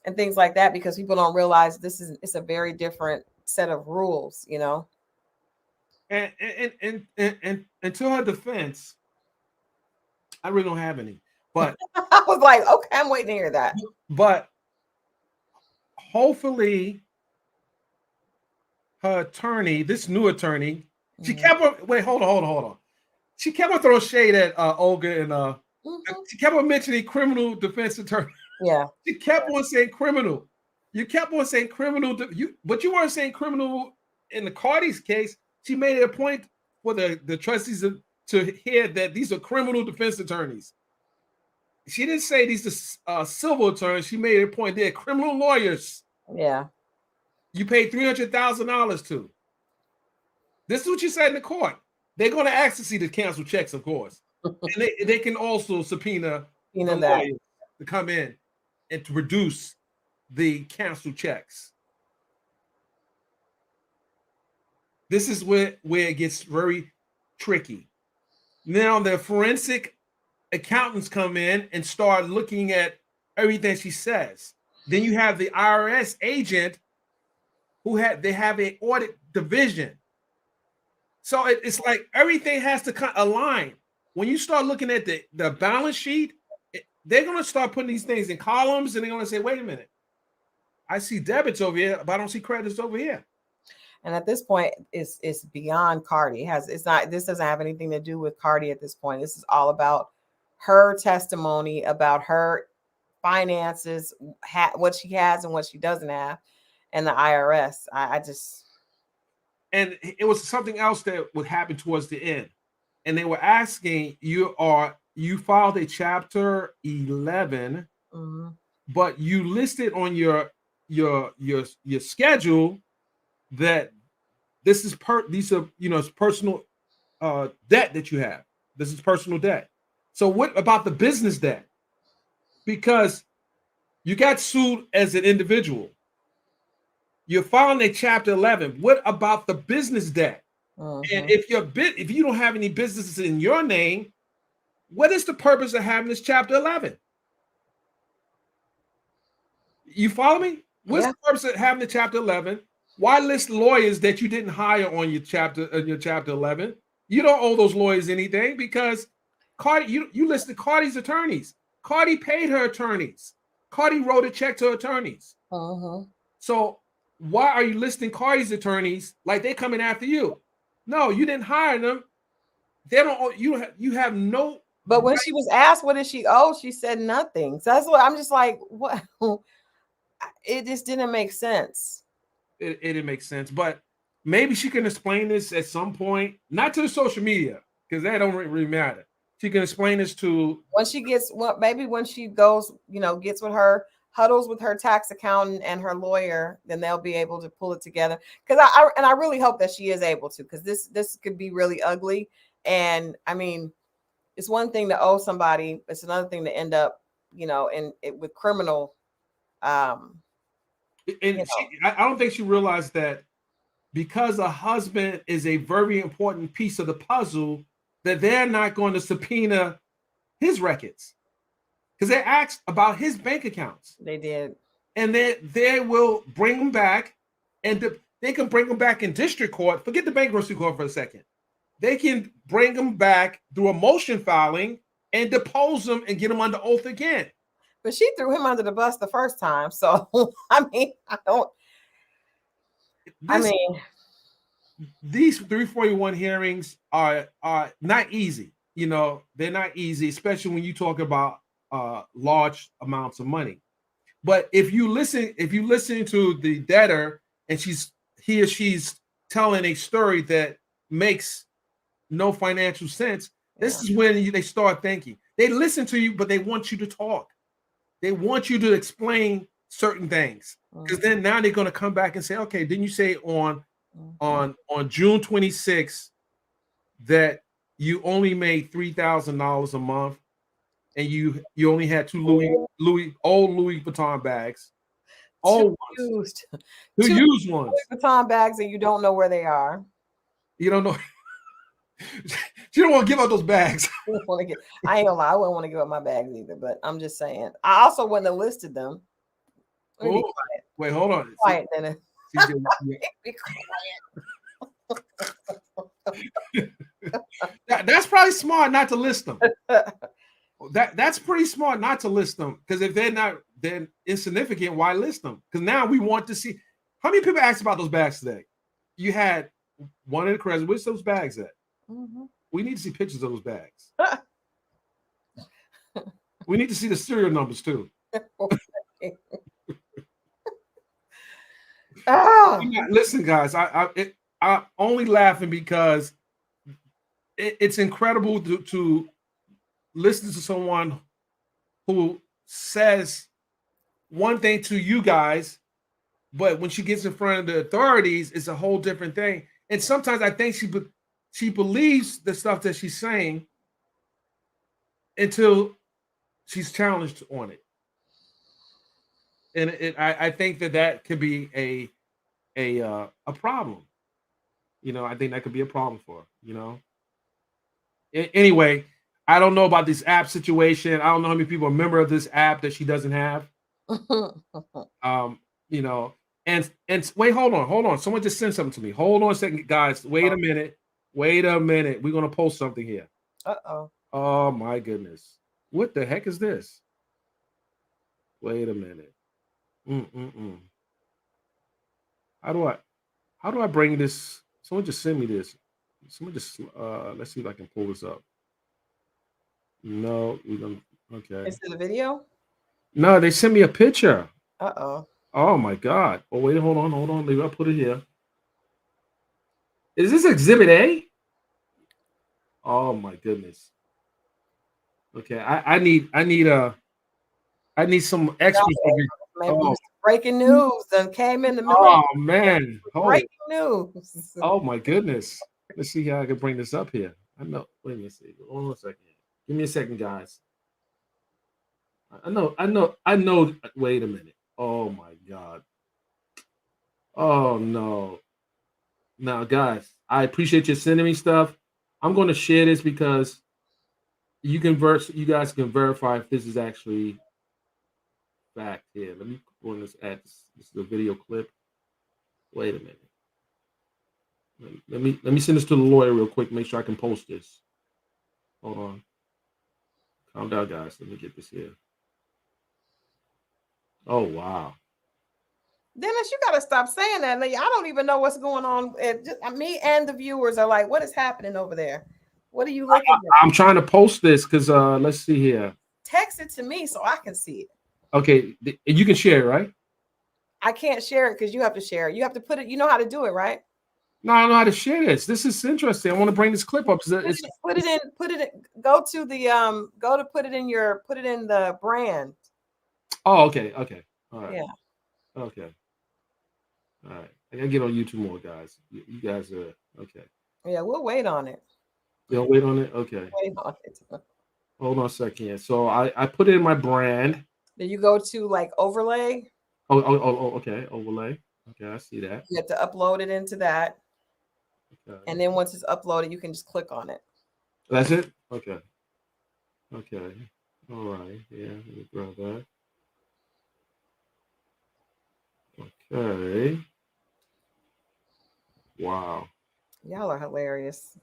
and things like that, because people don't realize it's a very different set of rules, you know. And to her defense, I really don't have any. But I was like, okay, I'm waiting to hear that. But hopefully her attorney, this new attorney, she kept on hold on. She kept on throwing shade at Olga, and she kept on mentioning criminal defense attorney. Yeah. She kept on saying criminal. You kept on saying criminal, but you weren't saying criminal in the Cardi's case. She made it a point for the trustees to hear that these are criminal defense attorneys. She didn't say these are civil attorneys. She made it a point they're criminal lawyers. Yeah. You paid $300,000 to. This is what you said in the court. They're going to ask to see the cancel checks, of course. And they can also subpoena the lawyers to come in and to produce the cancel checks. This is where it gets very tricky. Now the forensic accountants come in and start looking at everything she says. Then you have the IRS agent they have an audit division. So it's like everything has to align. When you start looking at the balance sheet, they're going to start putting these things in columns, and they're going to say, wait a minute, I see debits over here, but I don't see credits over here. And at this point, it's beyond Cardi. This doesn't have anything to do with Cardi at this point. This is all about her testimony, about her finances, what she has and what she doesn't have, and the IRS. And it was something else that would happen towards the end. And they were asking, you filed a Chapter 11, but you listed on your schedule that these are personal debt that you have. This is personal debt. So what about the business debt? Because you got sued as an individual. You're filing a Chapter 11. What about the business debt? And if you don't have any businesses in your name, what is the purpose of having this Chapter 11? You follow me? What's the purpose of having the Chapter 11? Why list lawyers that you didn't hire on your Chapter 11? You don't owe those lawyers anything because Cardi, you listed Cardi's attorneys. Cardi paid her attorneys. Cardi wrote a check to her attorneys. So why are you listing Cardi's attorneys like they're coming after you? No, you didn't hire them. They don't. You have no. But when she was asked what did she owe, she said nothing. So that's what I'm just like, what? It just didn't make sense. It didn't make sense, but maybe she can explain this at some point, not to the social media because that don't really matter. She can explain this to when she gets maybe when she goes, gets with her. Huddles with her tax accountant and her lawyer, then they'll be able to pull it together. Because I really hope that she is able to, because this could be really ugly. And I mean, it's one thing to owe somebody; it's another thing to end up, with criminal. I don't think she realized that because a husband is a very important piece of the puzzle, that they're not going to subpoena his records. Because they asked about his bank accounts. They did. And they will bring them back, and they can bring them back in district court. Forget the bankruptcy court for a second. They can bring them back through a motion filing and depose them and get them under oath again. But she threw him under the bus the first time. So, these 341 hearings are not easy. They're not easy, especially when you talk about large amounts of money. But if you listen to the debtor and she's telling a story that makes no financial sense, this is when they start thinking. They listen to you, but they want you to talk. They want you to explain certain things, because then now they're going to come back and say, okay, didn't you say on June 26th that you only made $3,000 a month? and you only had two old Louis Vuitton bags, old ones, two used ones, Louis Vuitton bags, and you don't know where they are. You don't know. She don't want to give up those bags. I ain't gonna lie, I wouldn't want to give up my bags either, but I'm just saying. I also wouldn't have listed them. Oh, wait, hold on. Quiet, Dennis. Be quiet. That's probably smart not to list them. That's pretty smart not to list them, because if they're not then insignificant, why list them? Because now we want to see. How many people asked about those bags today? You had one in the credit. Where's those bags at? Mm-hmm. We need to see pictures of those bags. We need to see the serial numbers too. Listen, guys, I'm only laughing because it's incredible to listen to someone who says one thing to you guys, but when she gets in front of the authorities, it's a whole different thing. And sometimes I think she believes the stuff that she's saying until she's challenged on it. And I think that could be a problem. I think that could be a problem for her. Anyway, I don't know about this app situation. I don't know how many people are a member of this app that she doesn't have. And wait, hold on. Someone just sent something to me. Hold on a second, guys. Wait a minute. We're gonna post something here. Oh my goodness. What the heck is this? Wait a minute. How do I bring this? Someone just send me this. Let's see if I can pull this up. No, we don't. Okay. Is it a video? No, they sent me a picture. Oh my God. Oh, wait, hold on. Maybe I'll put it here. Is this Exhibit A? Oh my goodness. Okay, I need some extras. Breaking news that came in the middle. Oh man. Breaking news. Oh my goodness. Let's see how I can bring this up here. I know. Wait a minute. Hold on a second. Give me a second, guys. I know. Wait a minute. Oh my God. Oh no. Now, guys, I appreciate you sending me stuff. I'm going to share this because you guys can verify if this is actually fact here. Let me go on this ad. This is a video clip. Wait a minute. Let me send this to the lawyer real quick. Make sure I can post this. Hold on. Calm down, guys. Let me get this here. Oh wow. Dennis, you gotta stop saying that. I don't even know what's going on. Me and the viewers are like, what is happening over there? What are you looking at? I'm trying to post this because let's see here. Text it to me so I can see it. Okay, you can share it, right? I can't share it because you have to share it. You have to put it. You know how to do it, right? No, I know how to share this. This is interesting. I want to bring this clip up. Put it in. Go to the put it in the brand. Oh, okay. All right. Yeah. Okay. All right. I gotta get on YouTube more, guys. You guys are okay. Yeah, we'll wait on it. You'll wait on it? Okay. Wait on it. Hold on a second. So I put it in my brand. Then you go to like overlay. Oh, okay. Overlay. Okay, I see that. You have to upload it into that. Okay. And then once it's uploaded, you can just click on it. That's it? Okay. All right. Yeah, let me grab that. Okay. Wow. Y'all are hilarious.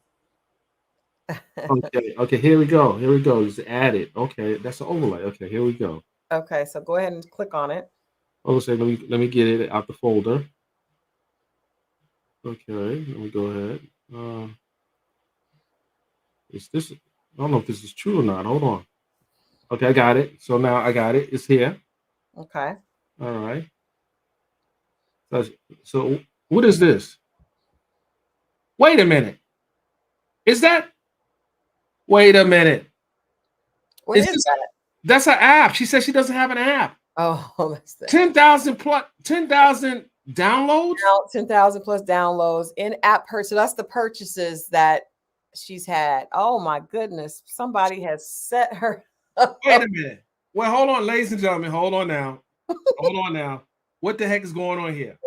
Okay. Here we go. Just add it. Okay, that's an overlay. Okay, here we go. Okay, so go ahead and click on it. Oh, so let me get it out the folder. Okay, let me go ahead. Is this? I don't know if this is true or not. Hold on. Okay, I got it. So now I got it. It's here. Okay. All right. So what is this? Wait a minute. Is that? Wait a minute. What is that? That's an app. She says she doesn't have an app. Oh, that's 10,000 downloads. 10,000 plus downloads in app purchase. So that's the purchases that she's had. Oh my goodness! Somebody has set her. Wait a minute. Well, hold on, ladies and gentlemen. Hold on now. Hold on now. What the heck is going on here?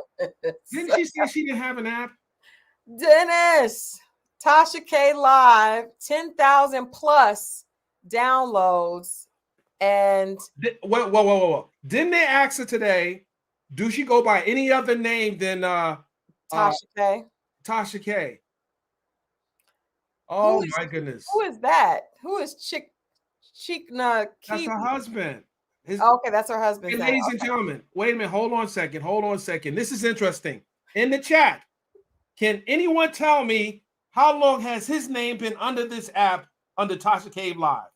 Didn't she say she didn't have an app? Dennis, Tasha K Live, 10,000 plus downloads. And Whoa. Didn't they ask her today, do she go by any other name than Tasha K? Tasha K. Oh my goodness. Who is that? Who is Chikna Key? That's her husband. Okay, that's her husband. And ladies and gentlemen, wait a minute. Hold on a second. This is interesting. In the chat, can anyone tell me how long has his name been under this app under Tasha K Live?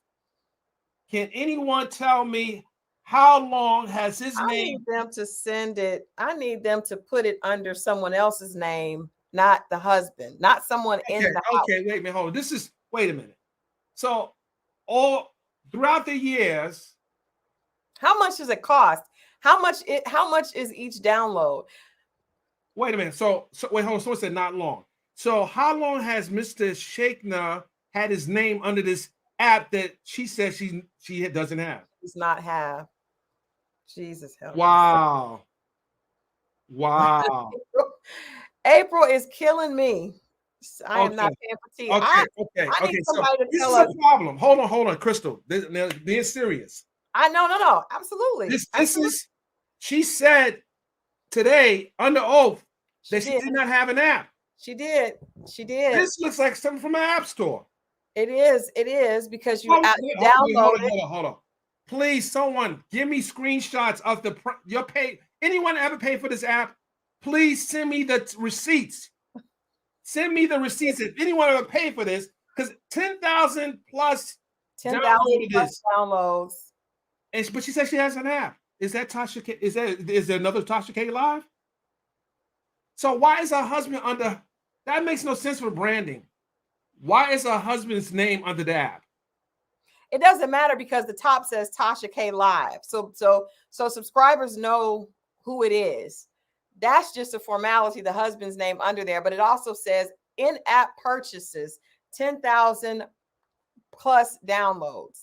Can anyone tell me how long has his name? I need them to send it. I need them to put it under someone else's name, not the husband, not someone in the house. Okay, wait a minute. Hold on. Wait a minute. So all throughout the years, how much does it cost? How much is each download? Wait a minute. So wait, hold on. Someone said not long. So how long has Mr. Shakna had his name under this app that she says she doesn't have? Does not have. Jesus help. Wow. April is killing me. I am not paying for tea. I need somebody to tell us. This is a problem. Hold on, Crystal. Being serious. No, absolutely. She said today under oath that she did not have an app. She did. This looks like something from an app store. It is because you download it. Hold on. Please, someone give me screenshots of your pay. Anyone ever pay for this app? Please send me the receipts. Send me the receipts if anyone ever paid for this, because 10,000 plus 10,000 plus downloads. But she said she has an app. Is that Tasha K? Is there another Tasha K Live? So why is her husband under? That makes no sense for branding. Why is her husband's name under the app? It doesn't matter because the top says Tasha K Live. So subscribers know who it is. That's just a formality, the husband's name under there. But it also says in-app purchases, 10,000 plus downloads.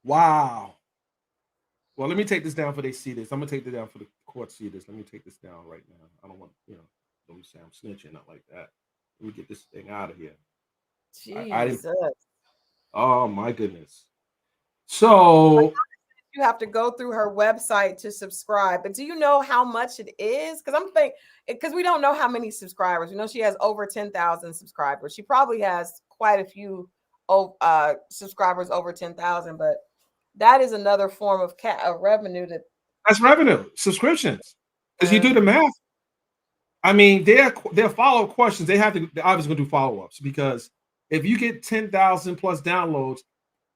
Wow. Well, let me take this down for they see this. I'm going to take this down for the court see this. Let me take this down right now. I don't want, don't say I'm snitching, not like that. Let me get this thing out of here. Jesus. Oh, my goodness. So you have to go through her website to subscribe. But do you know how much it is? Because we don't know how many subscribers. We know she has over 10,000 subscribers. She probably has quite a few subscribers over 10,000, but that is another form of revenue. That's revenue, subscriptions. Because you do the math. I mean, their follow-up questions, they're obviously going to do follow-ups, because if you get 10,000 plus downloads,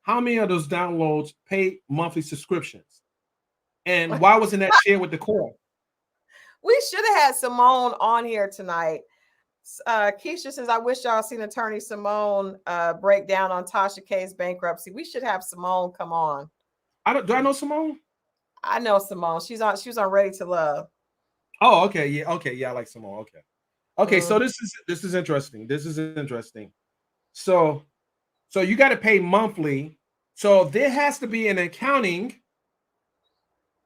how many of those downloads pay monthly subscriptions? And why wasn't that shared with the court? We should have had Simone on here tonight. Keisha says, I wish y'all seen attorney Simone break down on Tasha K's bankruptcy. We should have Simone come on. Do I know Simone? I know Simone. She was on Ready to Love. Oh, okay. Yeah. Okay. Yeah. I like Simone. Okay. So this is interesting. So you got to pay monthly. So there has to be an accounting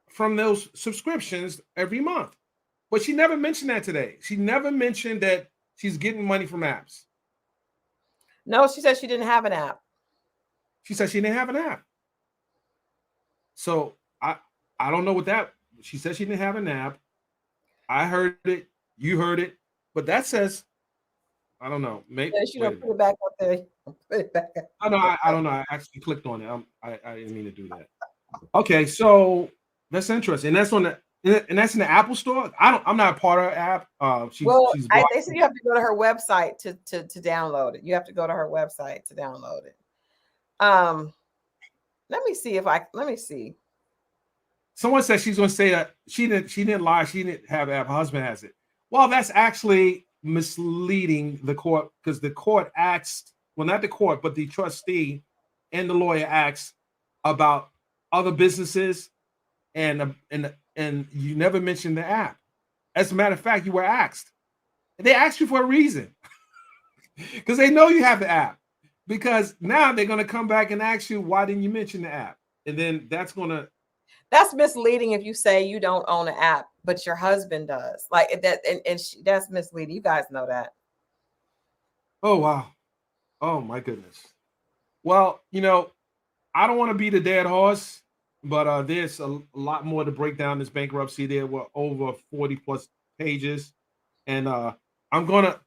from those subscriptions every month. But she never mentioned that today. She never mentioned that she's getting money from apps. No, she said she didn't have an app. She said she didn't have an app. So I don't know what that. She said she didn't have an app. I heard it. You heard it. But that says, I don't know. Maybe she don't put it back up there. Put it back up. I don't know. I actually clicked on it. I didn't mean to do that. Okay, so that's interesting. And that's that's in the Apple Store. I'm not a part of her app. They said you have to go to her website to download it. You have to go to her website to download it. Let me see. Someone said she's going to say that she didn't lie. She didn't have an app. Her husband has it. Well, that's actually misleading the court, because the court asked, well, not the court, but the trustee and the lawyer asked about other businesses, and you never mentioned the app. As a matter of fact, you were asked. And they asked you for a reason, because they know you have the app. because now they're gonna come back and ask you why didn't you mention the app, and then that's misleading if you say you don't own an app, but your husband does. Like that, and that's misleading. You guys know that. oh wow, oh my goodness. Well, I don't want to be the dead horse, but there's a lot more to break down this bankruptcy. There were over 40 plus pages, and I'm gonna.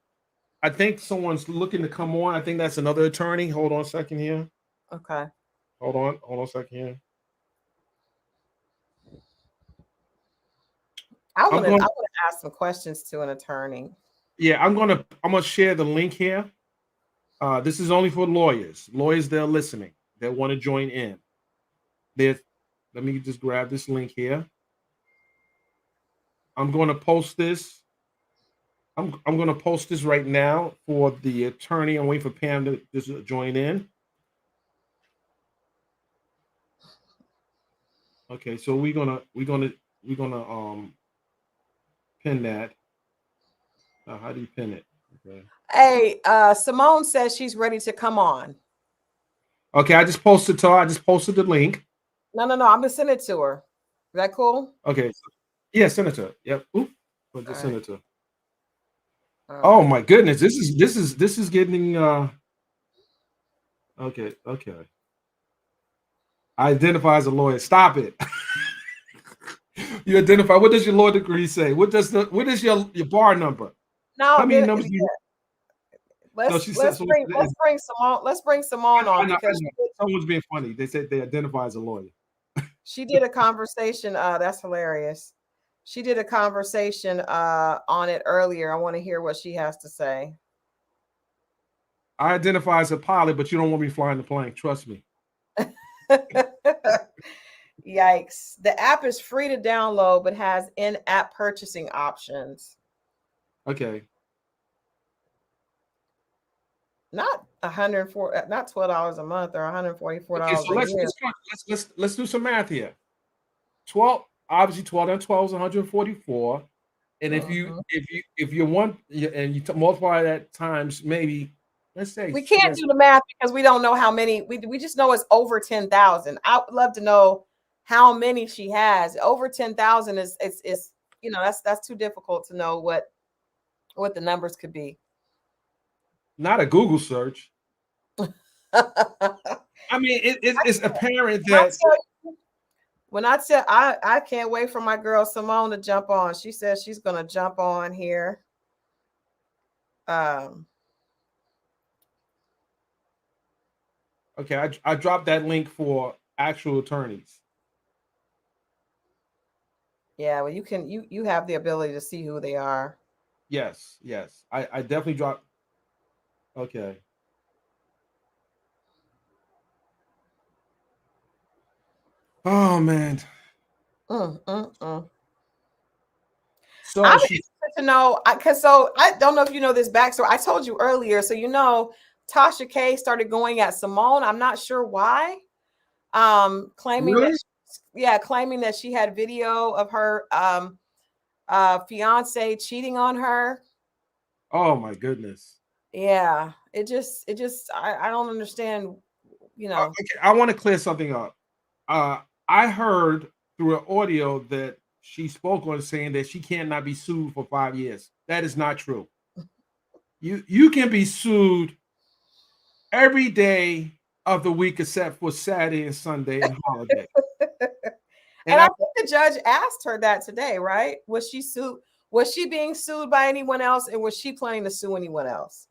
I think someone's looking to come on. I think that's another attorney. Hold on a second here. Okay. Hold on a second here. I want to ask some questions to an attorney. Yeah, I'm gonna share the link here. This is only for lawyers. Lawyers that are listening that want to join in. Let me just grab this link here. I'm going to post this. I'm going to post this right now for the attorney. I'm waiting for Pam to just join in. Okay, so we're gonna pin that. How do you pin it? Okay. Hey, Simone says she's ready to come on. Okay, I just posted the link. No, I'm gonna send it to her. Is that cool? Okay. Yeah, send it to her. Yep. Oop. Just send it to her. Oh my goodness, this is getting okay. I identify as a lawyer. Stop it. You identify. What does your law degree say? What is your bar number? No, how many numbers do you let's bring Simone on because someone's being funny. They said they identify as a lawyer. She did a conversation. That's hilarious. She did a conversation on it earlier. I want to hear what she has to say. I identify as a pilot, but you don't want me flying the plane. Trust me. Yikes. The app is free to download, but has in-app purchasing options. Okay. Not not $12 a month or $144 so a year. Let's do some math here. 12, obviously 12 and 12 is 144. And if you want and you multiply that times maybe, let's say we can't do the math because we don't know how many. We just know it's over 10,000. I would love to know how many she has. Over 10,000 is that's too difficult to know what the numbers could be. Not a Google search. I mean, it's apparent that when I tell I can't wait for my girl Simone to jump on. She says she's gonna jump on here. Okay, I dropped that link for actual attorneys. Yeah, well, you have the ability to see who they are. Yes. I definitely dropped. Okay. Oh man. So I'm interested to know because I don't know if you know this backstory. I told you earlier, so Tasha K started going at Simone. I'm not sure why. Claiming really? claiming that she had video of her fiance cheating on her. Oh my goodness. Yeah, it just I don't understand, Okay, I want to clear something up. I heard through an audio that she spoke on saying that she cannot be sued for 5 years. That is not true. You can be sued every day of the week except for Saturday and Sunday and holiday. And I think the judge asked her that today, right? Was she being sued by anyone else, and was she planning to sue anyone else?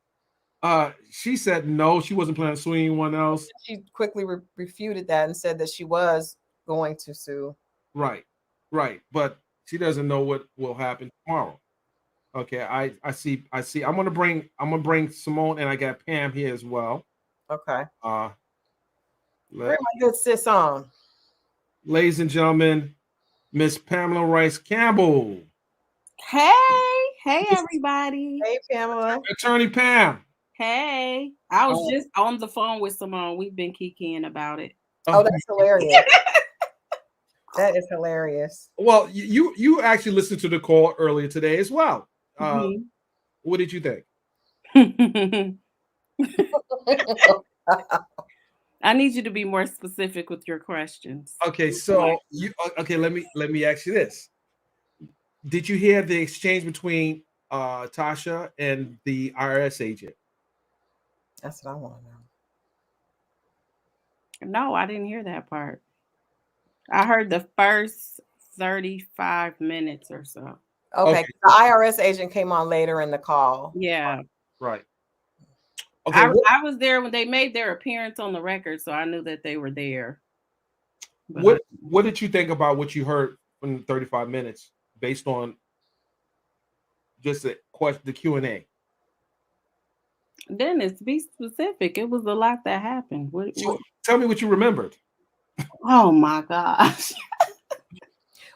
She said no, she wasn't planning to sue anyone else. She quickly refuted that and said that she was going to sue. Right. But she doesn't know what will happen tomorrow. Okay, I see. I'm gonna bring Simone, and I got Pam here as well. Okay. Bring my good sis on. Ladies and gentlemen, Miss Pamela Rice Campbell. Hey everybody. Hey Pamela. Attorney Pam. Hey. I was just on the phone with Simone. We've been kikiing about it. Oh, that's hilarious. That is hilarious. Well, you actually listened to the call earlier today as well. What did you think? I need you to be more specific with your questions. Okay, so okay, let me ask you this. Did you hear the exchange between Tasha and the IRS agent? That's what I want to know. No, I didn't hear that part. I heard the first 35 minutes or so. Okay, Okay. the IRS agent came on later in the call. Yeah. Right. Okay. I was there when they made their appearance on the record, so I knew that they were there. What did you think about what you heard in the 35 minutes based on just the question, the Q&A? Dennis, be specific. It was a lot that happened. So tell me what you remembered. Oh my gosh.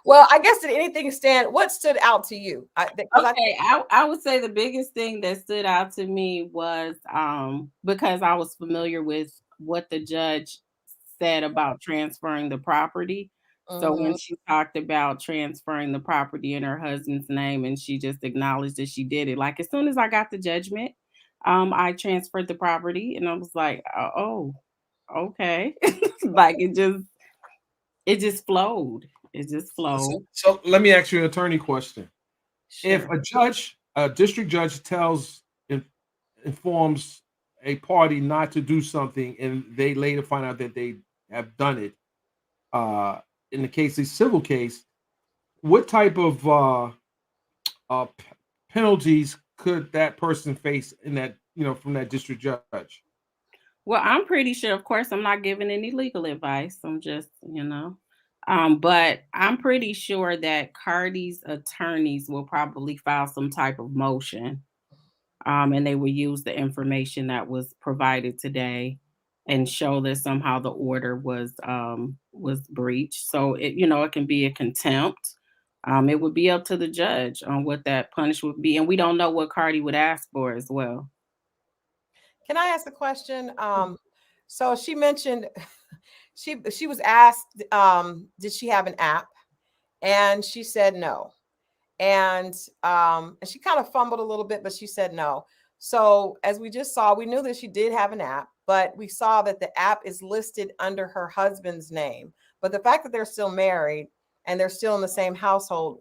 Well, I guess did anything stand? What stood out to you? I would say the biggest thing that stood out to me was because I was familiar with what the judge said about transferring the property. So when she talked about transferring the property in her husband's name and she just acknowledged that she did it, like as soon as I got the judgment, I transferred the property and I was like, oh, okay. Like it just flowed. It just flowed. So let me ask you an attorney question. Sure. If a district judge informs a party not to do something and they later find out that they have done it, in the case, a civil case, what type of penalties could that person face in that, from that district judge? Well, I'm pretty sure, of course, I'm not giving any legal advice. I'm just, but I'm pretty sure that Cardi's attorneys will probably file some type of motion, and they will use the information that was provided today and show that somehow the order was breached. So it can be a contempt. It would be up to the judge on what that punishment would be, and we don't know what Cardi would ask for as well. Can I ask a question? So she mentioned she was asked, did she have an app? And she said no. And she kind of fumbled a little bit, but she said no. So as we just saw, we knew that she did have an app, but we saw that the app is listed under her husband's name. But the fact that they're still married and they're still in the same household,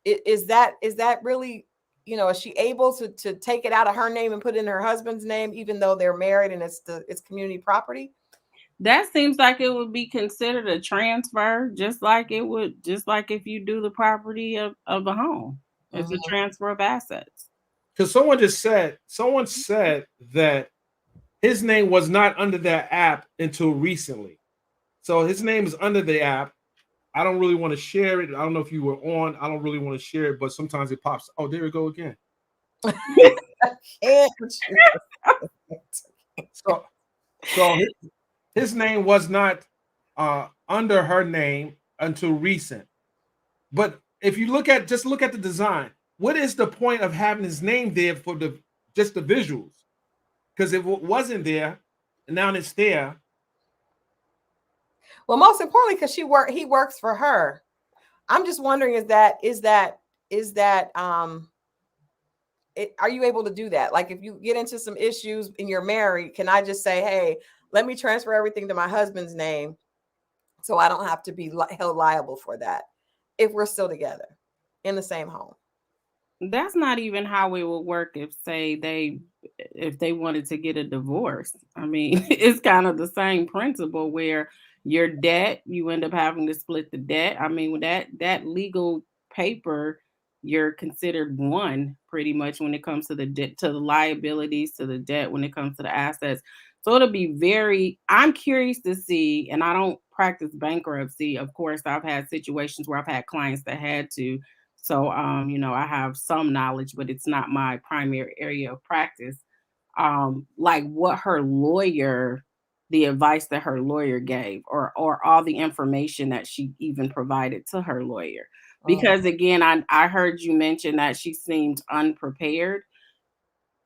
is that really, is she able to take it out of her name and put it in her husband's name, even though they're married and it's community property? That seems like it would be considered a transfer, just like if you do the property of a home. It's a transfer of assets. Because someone said that his name was not under that app until recently. So his name is under the app. I don't really want to share it. I don't know if you were on. I don't really want to share it, but sometimes it pops. Oh, there we go again. So his name was not under her name until recent. But if you look at the design, what is the point of having his name there for just the visuals? Because if it wasn't there, and now it's there. Well, most importantly, because he works for her. I'm just wondering, are you able to do that? Like if you get into some issues and you're married, can I just say, hey, let me transfer everything to my husband's name so I don't have to be held liable for that if we're still together in the same home? That's not even how it would work if they wanted to get a divorce. I mean, it's kind of the same principle where your debt, you end up having to split the debt. I mean, with that legal paper, you're considered one pretty much when it comes to the debt, to the liabilities, to the debt, when it comes to the assets. So it'll be I'm curious to see, and I don't practice bankruptcy. Of course, I've had situations where I've had clients that had to. So, I have some knowledge, but it's not my primary area of practice. Like the advice that her lawyer gave, or all the information that she even provided to her lawyer. Because again, I heard you mention that she seemed unprepared.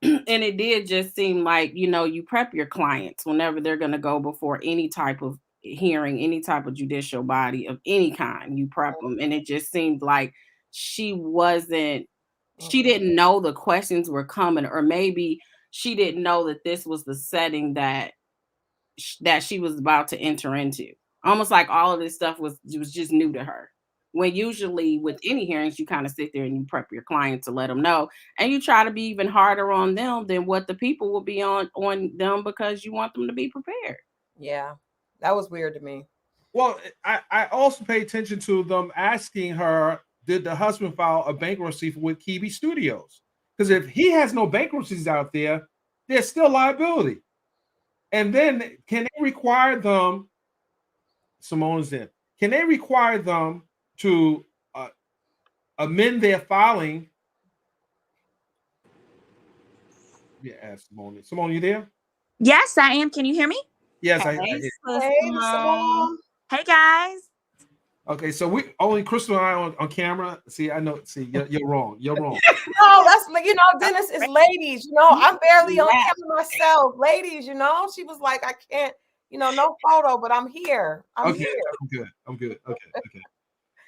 And it did just seem like, you prep your clients whenever they're going to go before any type of hearing, any type of judicial body of any kind, you prep them. And it just seemed like she didn't know the questions were coming, or maybe she didn't know that this was the setting that she was about to enter into. Almost like all of this stuff was just new to her. When usually with any hearings, you kind of sit there and you prep your client to let them know, and you try to be even harder on them than what the people will be on them, because you want them to be prepared. Yeah, that was weird to me. Well, I also pay attention to them asking her, did the husband file a bankruptcy with Kiwi Studios? Because if he has no bankruptcies out there, there's still liability. And then can they require them, Simone's in, can they require them to amend their filing? Yeah, ask Simone. Simone, you there? Yes, I am. Can you hear me? Yes, I Hey, hear. Hey, Simone. Hey, guys. Okay, so we only Crystal and I on camera. See, I know. See, you're wrong. You're wrong. No, that's Dennis is ladies. I'm barely on camera myself. Ladies, she was like, I can't, no photo, but I'm here. I'm here. I'm good. Okay.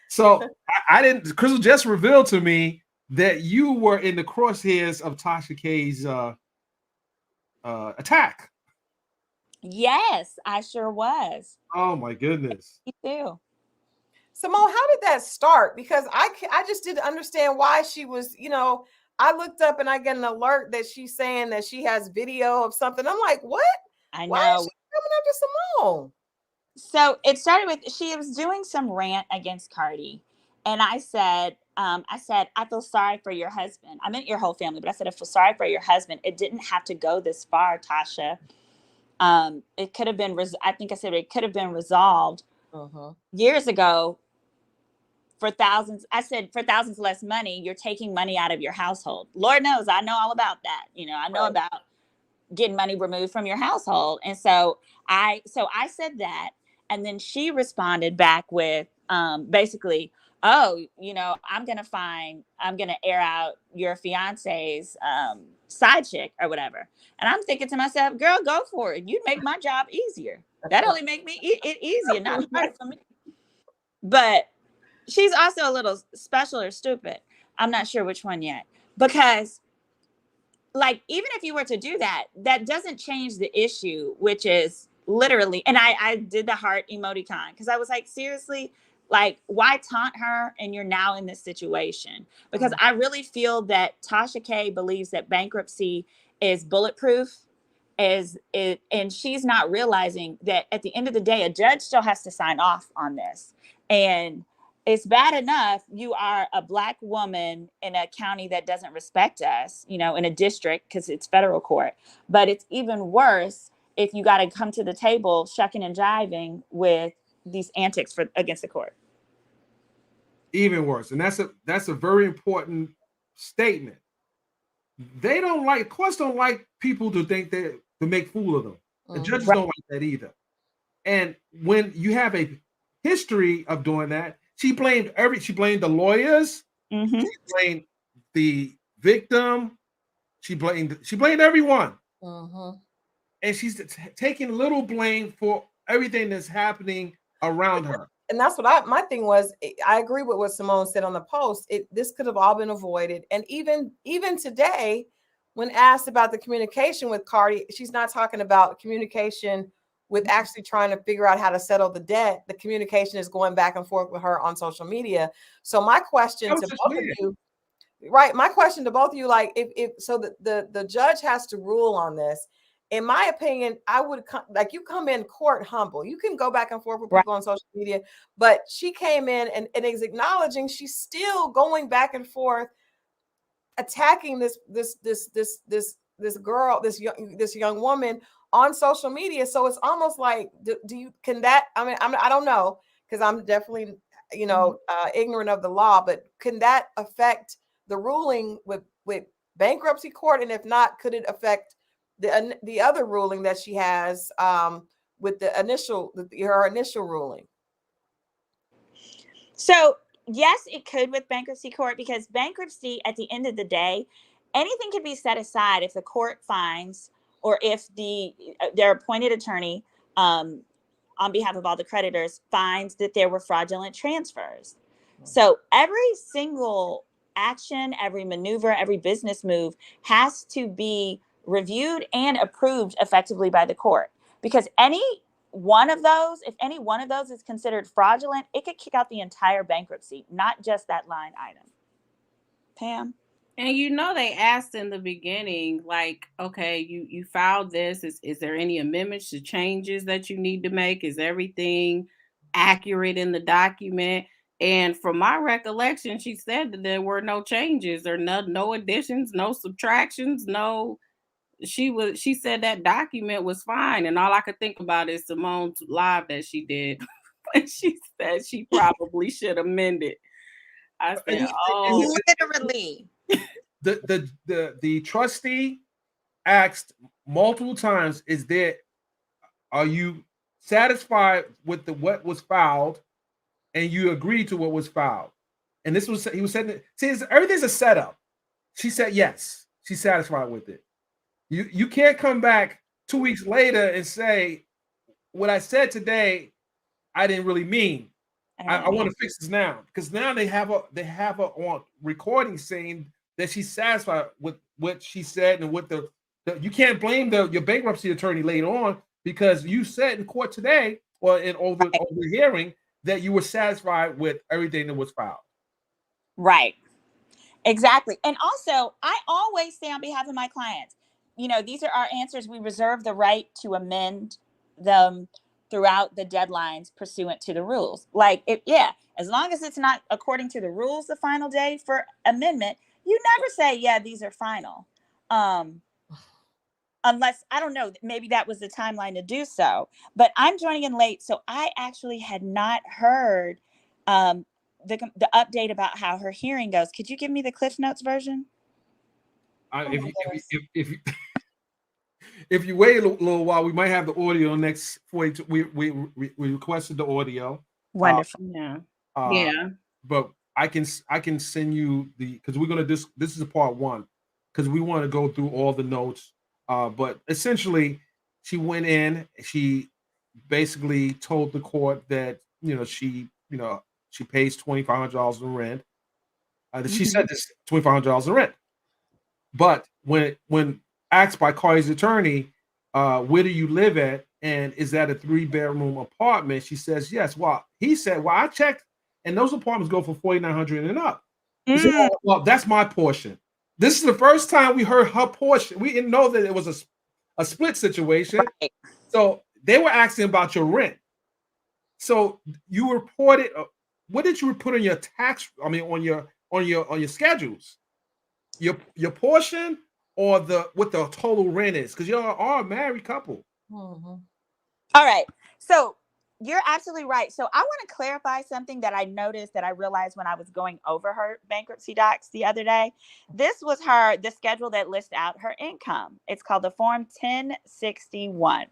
So I didn't. Crystal just revealed to me that you were in the crosshairs of Tasha K's attack. Yes, I sure was. Oh my goodness. Me too. Simone, how did that start? Because I just didn't understand why she was, I looked up and I get an alert that she's saying that she has video of something. I'm like, what? I know. Why is she coming after Simone? So it started with, she was doing some rant against Cardi. And I said, I feel sorry for your husband. I meant your whole family, but I said, I feel sorry for your husband. It didn't have to go this far, Tasha. It could have been, I think I said it could have been resolved years ago for thousands. I said, for thousands less money, you're taking money out of your household. Lord knows, I know all about that. I know about getting money removed from your household. And so I said that. And then she responded back with basically, oh, I'm going to air out your fiance's side chick or whatever. And I'm thinking to myself, girl, go for it. You'd make my job easier. That only make me it easier, not harder for me. But she's also a little special or stupid. I'm not sure which one yet. Because like, even if you were to do that, that doesn't change the issue, which is literally, and I did the heart emoticon because I was like, seriously, like, why taunt her? And you're now in this situation, because I really feel that Tasha K believes that bankruptcy is bulletproof, and she's not realizing that at the end of the day, a judge still has to sign off on this. And it's bad enough you are a Black woman in a county that doesn't respect us, in a district, because it's federal court. But it's even worse if you got to come to the table shucking and jiving with these antics against the court. Even worse. And that's a very important statement. They don't like, courts don't like people to think that to make fool of them. The judges don't like that either. And when you have a history of doing that, she blamed the lawyers, she blamed the victim, she blamed everyone. And she's taking little blame for everything that's happening around her. And that's what my thing was. I agree with what Simone said on the post. This could have all been avoided. And even today, when asked about the communication with Cardi, she's not talking about communication with actually trying to figure out how to settle the debt. The communication is going back and forth with her on social media. So my question to both of you, my question to both of you, like, if so the judge has to rule on this. In my opinion, I would you come in court humble. You can go back and forth with people on social media, but she came in and is acknowledging she's still going back and forth, attacking this girl, this young woman on social media. So it's almost like, I don't know, because I'm definitely, ignorant of the law, but can that affect the ruling with bankruptcy court? And if not, could it affect the other ruling that she has with her initial ruling? So yes, it could with bankruptcy court, because bankruptcy, at the end of the day, anything can be set aside if the court finds, or if their appointed attorney on behalf of all the creditors finds that there were fraudulent transfers. So every single action, every maneuver, every business move has to be reviewed and approved effectively by the court. Because any one of those, if any one of those is considered fraudulent, it could kick out the entire bankruptcy, not just that line item. Pam? And they asked in the beginning, like, okay, you filed this. Is there any amendments to changes that you need to make? Is everything accurate in the document? And from my recollection, she said that there were no changes or no additions, no subtractions, no. She said that document was fine. And all I could think about is Simone's live that she did. And she said she probably should amend it. I said, oh. Literally. The trustee asked multiple times, are you satisfied with what was filed, and you agreed to what was filed? And he was saying, see, everything's a setup. She said yes, she's satisfied with it. You can't come back 2 weeks later and say, what I said today, I didn't really mean. I want to fix this now, because now they have her on recording saying that she's satisfied with what she said, and with you can't blame your bankruptcy attorney later on, because you said in court today or over the hearing that you were satisfied with everything that was filed. Right. Exactly. And also, I always say on behalf of my clients, these are our answers. We reserve the right to amend them throughout the deadlines pursuant to the rules. As long as it's not according to the rules, the final day for amendment, you never say, yeah, these are final. Unless, I don't know, maybe that was the timeline to do so. But I'm joining in late, so I actually had not heard the update about how her hearing goes. Could you give me the Cliff Notes version? If you wait a little while, we might have the audio next 42. We requested the audio. Wonderful. Yeah. But I can send you because we're gonna this is a part one, because we want to go through all the notes. But essentially, she went in. She basically told the court that she pays $2,500 in rent. She said this $2,500 in rent. But when asked by Cardi's attorney, where do you live at, and is that a 3-bedroom apartment? She says yes. Well, he said, well, I checked, and those apartments go for $4,900 and up. He said, oh, well, that's my portion. This is the first time we heard her portion. We didn't know that it was a split situation. Right. So they were asking about your rent. So you reported. What did you put on your tax? I mean, on your schedules, your portion, or what the total rent is, because you are a married couple. Mm-hmm. All right. So you're absolutely right. So I want to clarify something that I noticed, that I realized when I was going over her bankruptcy docs the other day. This was the schedule that lists out her income. It's called the Form 1061.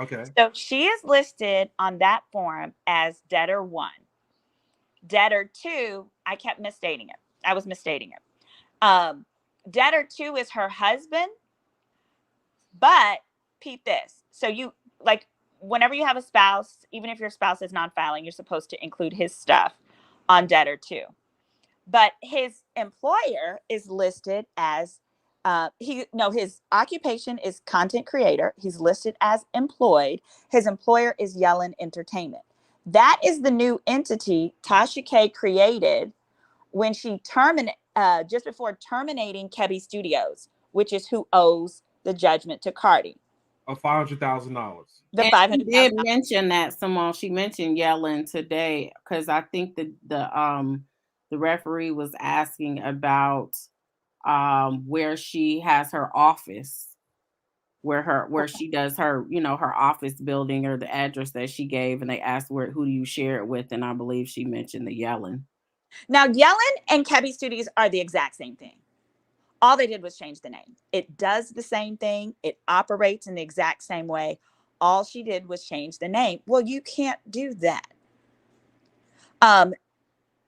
Okay. So she is listed on that form as debtor 1. Debtor 2, I kept misstating it. I was misstating it. Debtor 2 is her husband, but peep this. So whenever you have a spouse, even if your spouse is non-filing, you're supposed to include his stuff on debtor 2. But his employer is listed as his occupation is content creator. He's listed as employed. His employer is Yellen Entertainment. That is the new entity Tasha K created when she just before terminating Kebby Studios, which is who owes the judgment to Cardi. Of $500,000. The $500,000. She did mention that, Simone. She mentioned Yellen today, because I think the referee was asking about where she has her office, where she does her her office building, or the address that she gave, and they asked who do you share it with, and I believe she mentioned the Yellen. Now, Yellen and Kebby Studios are the exact same thing. All they did was change the name. It does the same thing. It operates in the exact same way. All she did was change the name. Well, you can't do that.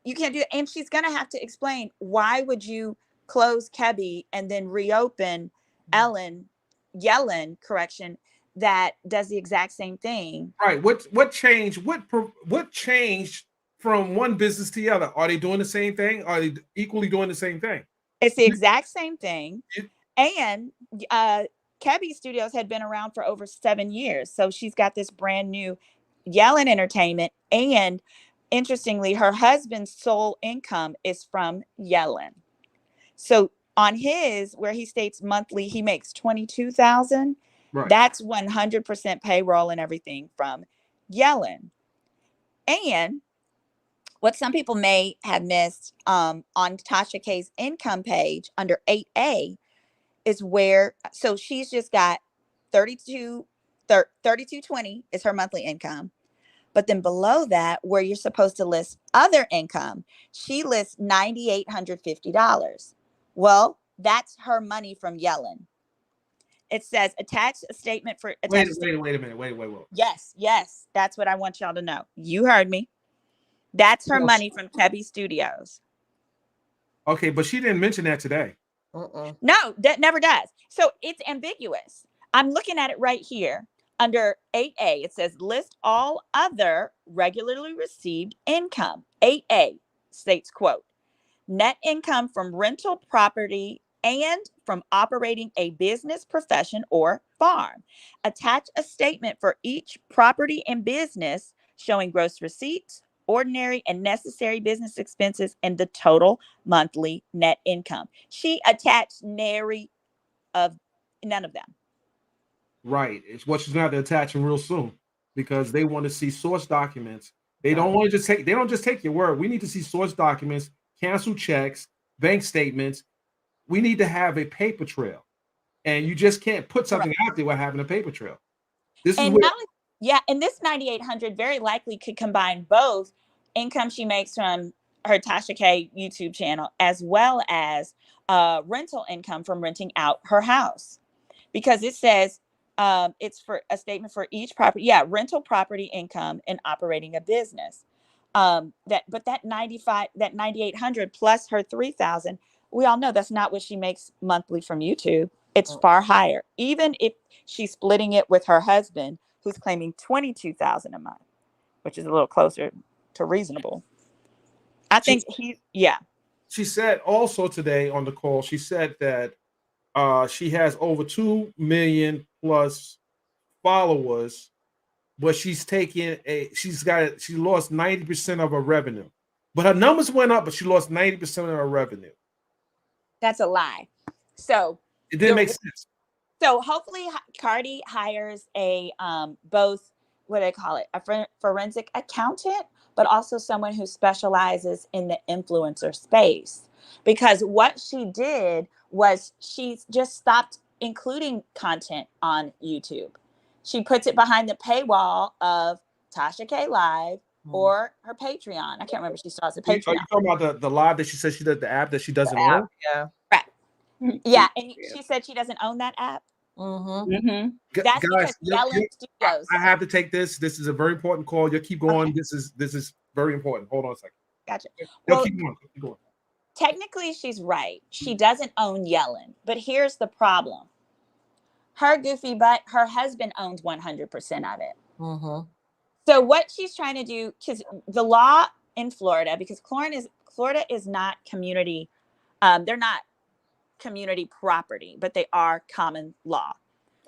You can't do it. And she's going to have to explain, why would you close Kebby and then reopen Yellen, that does the exact same thing? Right. What changed? What changed from one business to the other? Are they doing the same thing? Are they equally doing the same thing? It's the exact same thing. And Kebby Studios had been around for over 7 years. So she's got this brand new Yellen Entertainment. And interestingly, her husband's sole income is from Yellen. So on his, where he states monthly, he makes $22,000. Right. That's 100% payroll and everything from Yellen. And what some people may have missed on Tasha K's income page under 8A is where, so she's just got 3220 is her monthly income. But then below that, where you're supposed to list other income, she lists $9,850. Well, that's her money from Yellen. It says attach a statement for Wait a minute. Wait. Yes, that's what I want y'all to know. You heard me. That's her money from Kebby Studios. Okay, but she didn't mention that today. No, that never does. So it's ambiguous. I'm looking at it right here. Under 8A, it says list all other regularly received income. 8A states, quote, net income from rental property and from operating a business, profession, or farm. Attach a statement for each property and business showing gross receipts, ordinary and necessary business expenses, and the total monthly net income. She attached nary of none of them. Right. It's what she's gonna have to attach them real soon because they want to see source documents. They don't want to just take, they don't just take your word. We need to see source documents, cancel checks, bank statements. We need to have a paper trail. And you just can't put something out there without having a paper trail. This is where, and this 9,800 very likely could combine both income she makes from her Tasha K YouTube channel as well as rental income from renting out her house, because it says it's for a statement for each property. Yeah, rental property income and operating a business. That 9,800 plus her 3,000. We all know that's not what she makes monthly from YouTube. It's far higher, even if she's splitting it with her husband, who's claiming 22,000 a month, which is a little closer to reasonable. I think She said also today on the call, she said that she has over 2 million plus followers, but she lost 90% of her revenue. But her numbers went up, but she lost 90% of her revenue. That's a lie. So it didn't make sense. So hopefully Cardi hires a both, what do they call it, a forensic accountant, but also someone who specializes in the influencer space. Because what she did was she just stopped including content on YouTube. She puts it behind the paywall of Tasha K Live or her Patreon. I can't remember if she starts a Patreon. Are you talking about the live that she says she does, the app that she doesn't own? Yeah. Right. Yeah. And she said she doesn't own that app. That's Guys, because Studios. I have to take this. This is a very important call. You'll keep going. Okay. This is very important. Hold on a second. Gotcha. Well, keep going. Technically, she's right. She doesn't own Yellen, but here's the problem. Her goofy butt, her husband owns 100% of it. So what she's trying to do, because the law in Florida, because Florida is not community, they're not community property, but they are common law.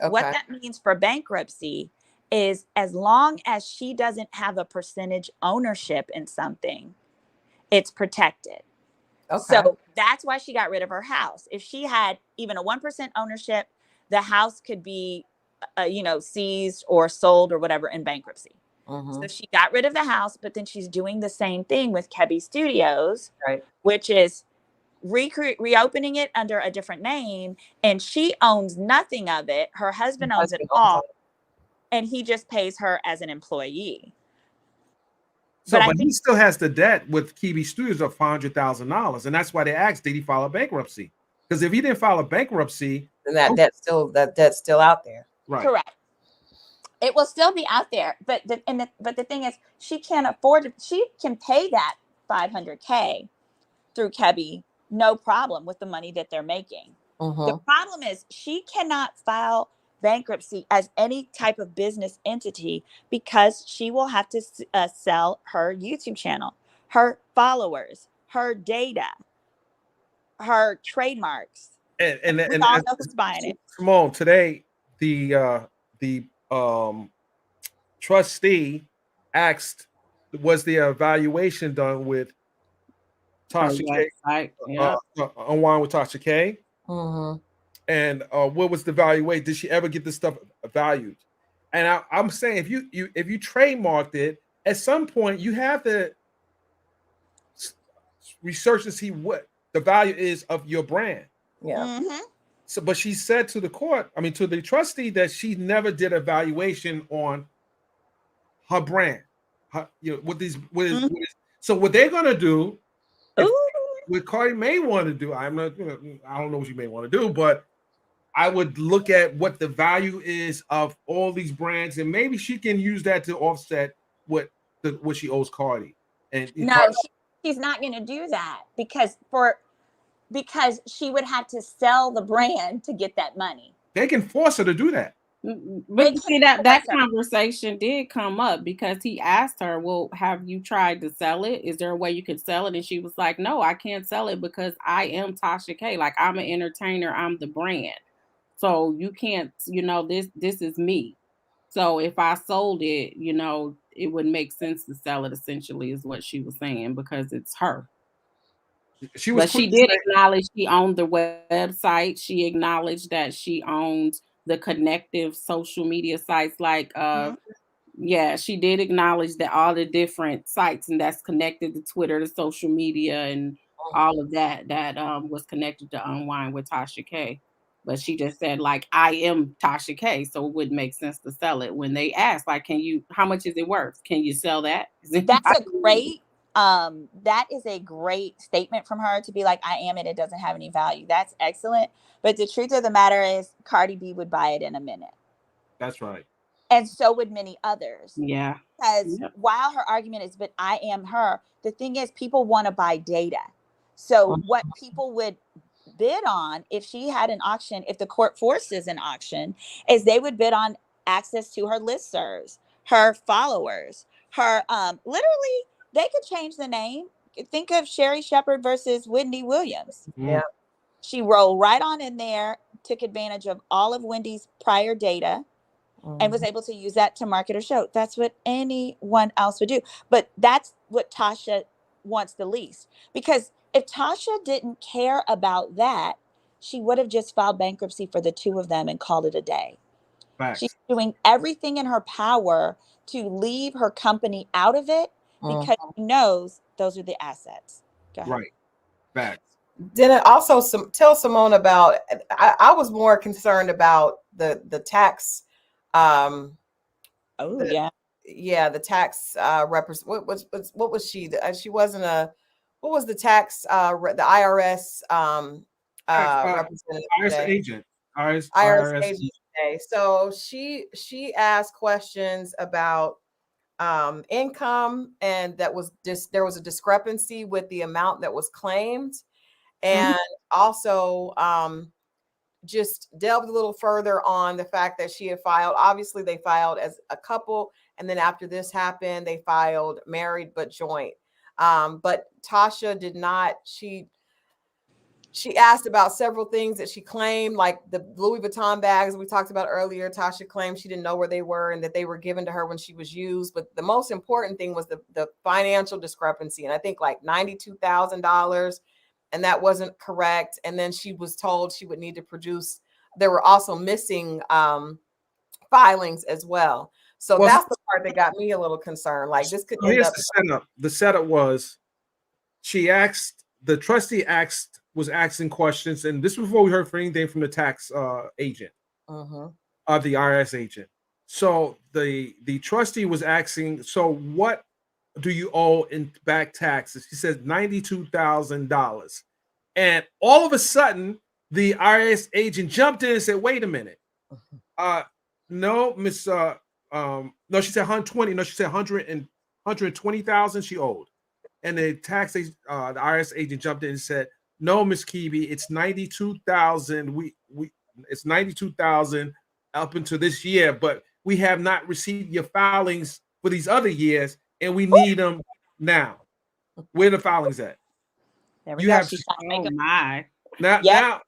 Okay. What that means for bankruptcy is as long as she doesn't have a percentage ownership in something, it's protected. Okay. So that's why she got rid of her house. If she had even a 1% ownership, the house could be, seized or sold or whatever in bankruptcy. So she got rid of the house, but then she's doing the same thing with Kebby Studios, right? Which is reopening it under a different name, and she owns nothing of it. Her husband owns it all, and he just pays her as an employee. So, but he still has the debt with Kebby Studios of $500,000, and that's why they asked, did he file a bankruptcy? Because if he didn't file a bankruptcy, then that debt's still out there. Right. Correct. It will still be out there, but the thing is, she can't afford it. She can pay that $500K through Kebby, no problem, with the money that they're making. The problem is she cannot file bankruptcy as any type of business entity because she will have to sell her YouTube channel, her followers, her data, her trademarks, and We all know who's buying it. Simone, today the trustee asked, was the evaluation done with Tasha K? Yeah. Unwind with Tasha K. Mhm. And what was the valuation? Did she ever get this stuff valued? And I'm saying if you trademarked it, at some point you have to research to see what the value is of your brand. Yeah. So, but she said to the court, I mean to the trustee, that she never did a valuation on her brand. So what they're gonna do, what Cardi may want to do, I don't know what she may want to do, but I would look at what the value is of all these brands, and maybe she can use that to offset what she owes Cardi. And no, she's not going to do that because she would have to sell the brand to get that money. They can force her to do that. But see, that conversation did come up because he asked her, well, have you tried to sell it? Is there a way you could sell it? And she was like, no, I can't sell it because I am Tasha K. Like, I'm an entertainer. I'm the brand. So you can't, this is me. So if I sold it, it would make sense to sell it, essentially, is what she was saying, because it's her. But she did acknowledge she owned the website. She acknowledged that she owned the connective social media sites, like she did acknowledge that all the different sites, and that's connected to Twitter, to social media, and all of that was connected to Unwind with Tasha K. But she just said, like, I am Tasha K, so it wouldn't make sense to sell it. When they asked, like, how much is it worth? Can you sell that? That is a great statement from her, to be like, I am, and it doesn't have any value. That's excellent. But the truth of the matter is, Cardi B would buy it in a minute. That's right. And so would many others. Yeah. Because while her argument is, but I am her, the thing is, people want to buy data. So what people would bid on, if she had an auction, if the court forces an auction, is they would bid on access to her listservs, her followers, her literally, they could change the name. Think of Sherry Shepherd versus Wendy Williams. Yeah. She rolled right on in there, took advantage of all of Wendy's prior data, and was able to use that to market her show. That's what anyone else would do. But that's what Tasha wants the least. Because if Tasha didn't care about that, she would have just filed bankruptcy for the two of them and called it a day. Facts. She's doing everything in her power to leave her company out of it because she knows those are the assets. Go ahead. Right. Facts. Then it also tell Simone about, I was more concerned about the tax. The tax what was she? She wasn't what was the tax? The IRS representative. IRS agent. IRS agent today. So she asked questions about income, and there was a discrepancy with the amount that was claimed, and also just delved a little further on the fact that she had filed. Obviously, they filed as a couple, and then after this happened, they filed married but joint. But Tasha did not. She asked about several things that she claimed, like the Louis Vuitton bags we talked about earlier. Tasha claimed she didn't know where they were and that they were given to her when she was used. But the most important thing was the financial discrepancy, and I think like $92,000. And that wasn't correct. And then she was told she would need to produce. There were also missing filings as well. So that's the part that got me a little concerned. Like this could end up. The setup was the trustee was asking questions, and this was before we heard from anything from the tax agent of the IRS agent. So the trustee was asking, so what do you owe in back taxes? He says $92,000. And all of a sudden, the IRS agent jumped in and said, wait a minute. No, Miss no, she said 120. No, she said 120,000 she owed. And the the IRS agent jumped in and said, no, Miss Keeby, it's 92,000. It's 92,000 up until this year, but we have not received your filings for these other years, and we need them now. Where the filings at? There we go. She's my. Now, Yep. now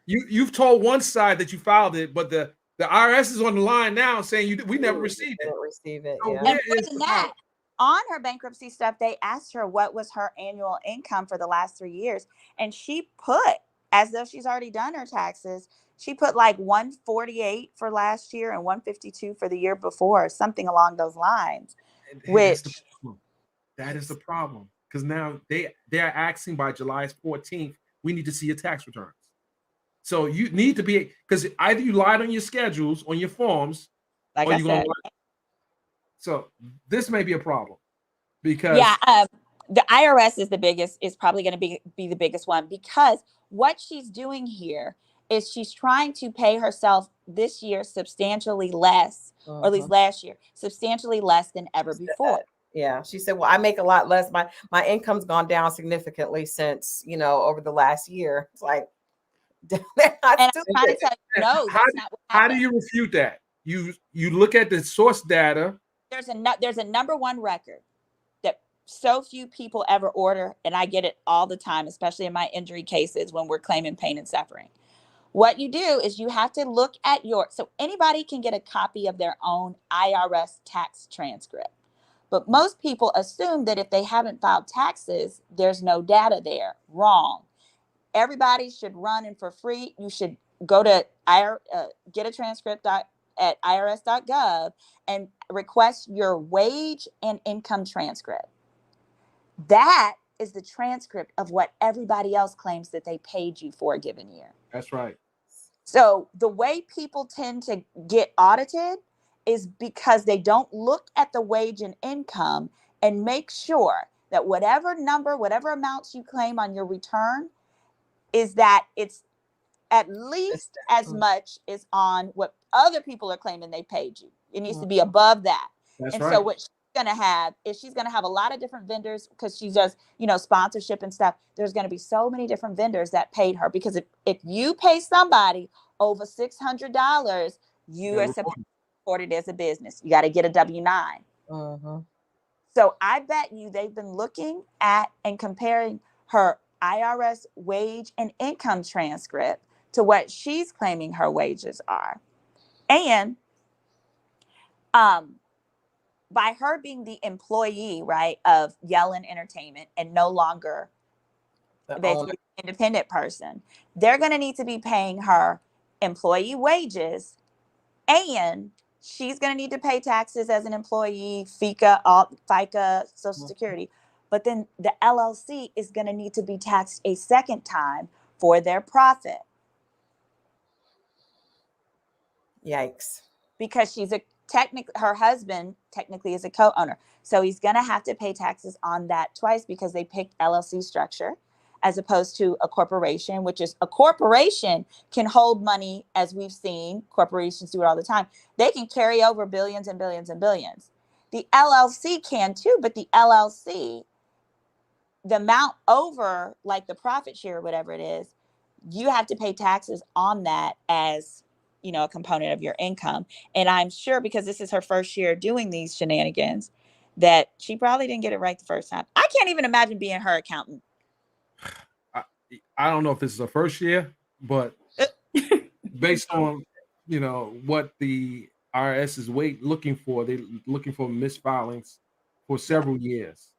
you've told one side that you filed it, but the IRS is on the line now saying we never received it. Didn't receive it. So Yeah. And where more is than the that, problem? on her bankruptcy stuff, they asked her what was her annual income for the last 3 years. And she put, as though she's already done her taxes, she put like 148 for last year and 152 for the year before, something along those lines. And that's the Which, problem. That is the problem. Because now they're asking by July 14th, we need to see your tax returns. So you need to be, because either you lied on your schedules, on your forms, like or I you're going said, to lie. So this may be a problem because yeah, the IRS is probably going to be the biggest one, because what she's doing here is she's trying to pay herself this year substantially less, or at least last year, substantially less than ever before. Yeah, she said, well, I make a lot less. My income's gone down significantly since, over the last year. It's like, they're not And still I'm trying to tell you, no, that's not what how happened. do you refute that? You look at the source data. There's a number one record that so few people ever order, and I get it all the time, especially in my injury cases when we're claiming pain and suffering. What you do is you have to look at so anybody can get a copy of their own IRS tax transcript. But most people assume that if they haven't filed taxes, there's no data there. Wrong. Everybody should run, and for free, you should go to get a transcript at irs.gov and request your wage and income transcript. That is the transcript of what everybody else claims that they paid you for a given year. That's right. So the way people tend to get audited is because they don't look at the wage and income and make sure that whatever amounts you claim on your return is that it's at least as much as on what other people are claiming they paid you. It needs to be above that. That's and right. So what she's going to have is she's going to have a lot of different vendors, because she does, sponsorship and stuff. There's going to be so many different vendors that paid her, because if you pay somebody over $600, you are supposed to report it as a business. You got to get a W-9. So I bet you they've been looking at and comparing her IRS wage and income transcript to what she's claiming her wages are. And by her being the employee, right, of Yellen Entertainment and no longer basically an independent person, they're going to need to be paying her employee wages, and she's going to need to pay taxes as an employee, FICA, Social Security. But then the LLC is going to need to be taxed a second time for their profit. Yikes. Because her husband technically is a co-owner. So he's going to have to pay taxes on that twice, because they picked LLC structure as opposed to a corporation, which is a corporation can hold money, as we've seen corporations do it all the time. They can carry over billions and billions and billions. The LLC can too, but the LLC, the amount over, like the profit share or whatever it is, you have to pay taxes on that as, a component of your income. And I'm sure, because this is her first year doing these shenanigans, that she probably didn't get it right the first time. I can't even imagine being her accountant. I don't know if this is her first year, but based on what the IRS is looking for, they're looking for misfilings for several years,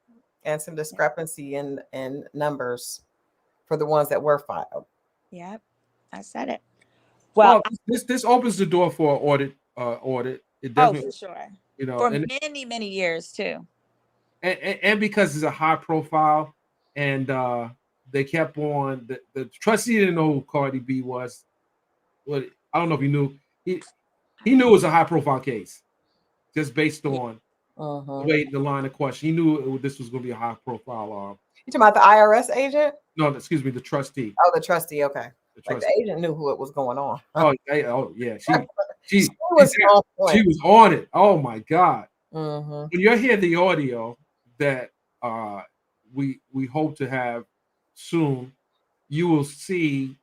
and some discrepancy in numbers for the ones that were filed. Yep, I said it. Well, this opens the door for audit. It definitely, for sure. For many, many years too. And because it's a high profile, and they kept on the trustee didn't know who Cardi B was. Well, I don't know if he knew. He knew it was a high profile case, just based on the line of question. He knew this was going to be a high profile. You talking about the IRS agent? No, excuse me, the trustee. Oh, the trustee. Okay. The agent knew who it was going on. Oh yeah, she was on it. Oh my God. When you hear the audio that we hope to have soon, you will see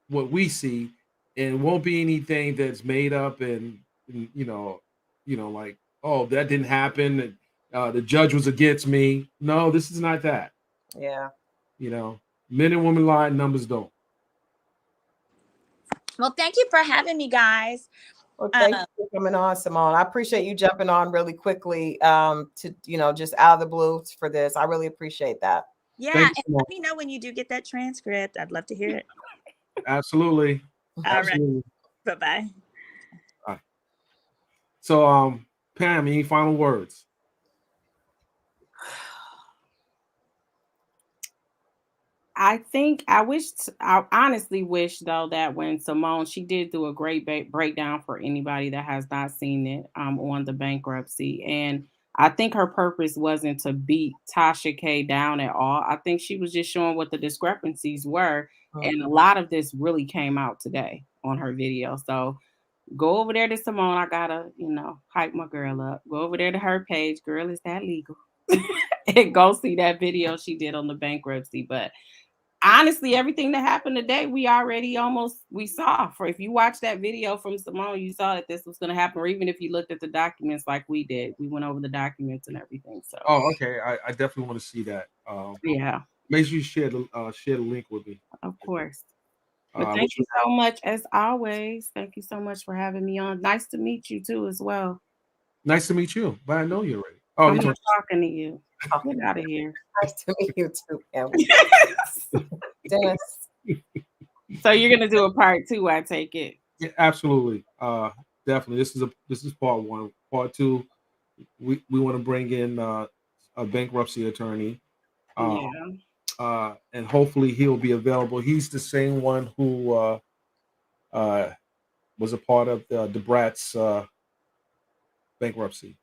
what we see, and it won't be anything that's made up and like, oh, that didn't happen, and the judge was against me. No, this is not that. Yeah. Men and women lie, numbers don't. Well, thank you for having me, guys. Well, thank you for coming on, Simone. I appreciate you jumping on really quickly to, just out of the blue for this. I really appreciate that. Yeah, and let me know when you do get that transcript. I'd love to hear it. Absolutely. All Absolutely. right. Bye-bye. All right. So, Pam, any final words? I honestly wish though that when Simone, she did do a great breakdown for anybody that has not seen it on the bankruptcy. And I think her purpose wasn't to beat Tasha K down at all. I think she was just showing what the discrepancies were. And a lot of this really came out today on her video. So go over there to Simone. I gotta, hype my girl up. Go over there to her page. Girl, is that legal? And go see that video she did on the bankruptcy. But honestly, everything that happened today, we saw. For if you watch that video from Simone, you saw that this was going to happen. Or even if you looked at the documents like we did, we went over the documents and everything. So, okay, I definitely want to see that. Yeah, make sure you share the link with me. Of course. But thank you so much, as always. Thank you so much for having me on. Nice to meet you too, as well. Nice to meet you, but I know you already. I'm not talking to you. Get out of here. Nice to meet you too, Pam. Dennis. So you're gonna do a part 2, I take it. Yeah, absolutely. Definitely. This is part 1. Part 2, we want to bring in a bankruptcy attorney. And hopefully he'll be available. He's the same one who was a part of the Brat's bankruptcy.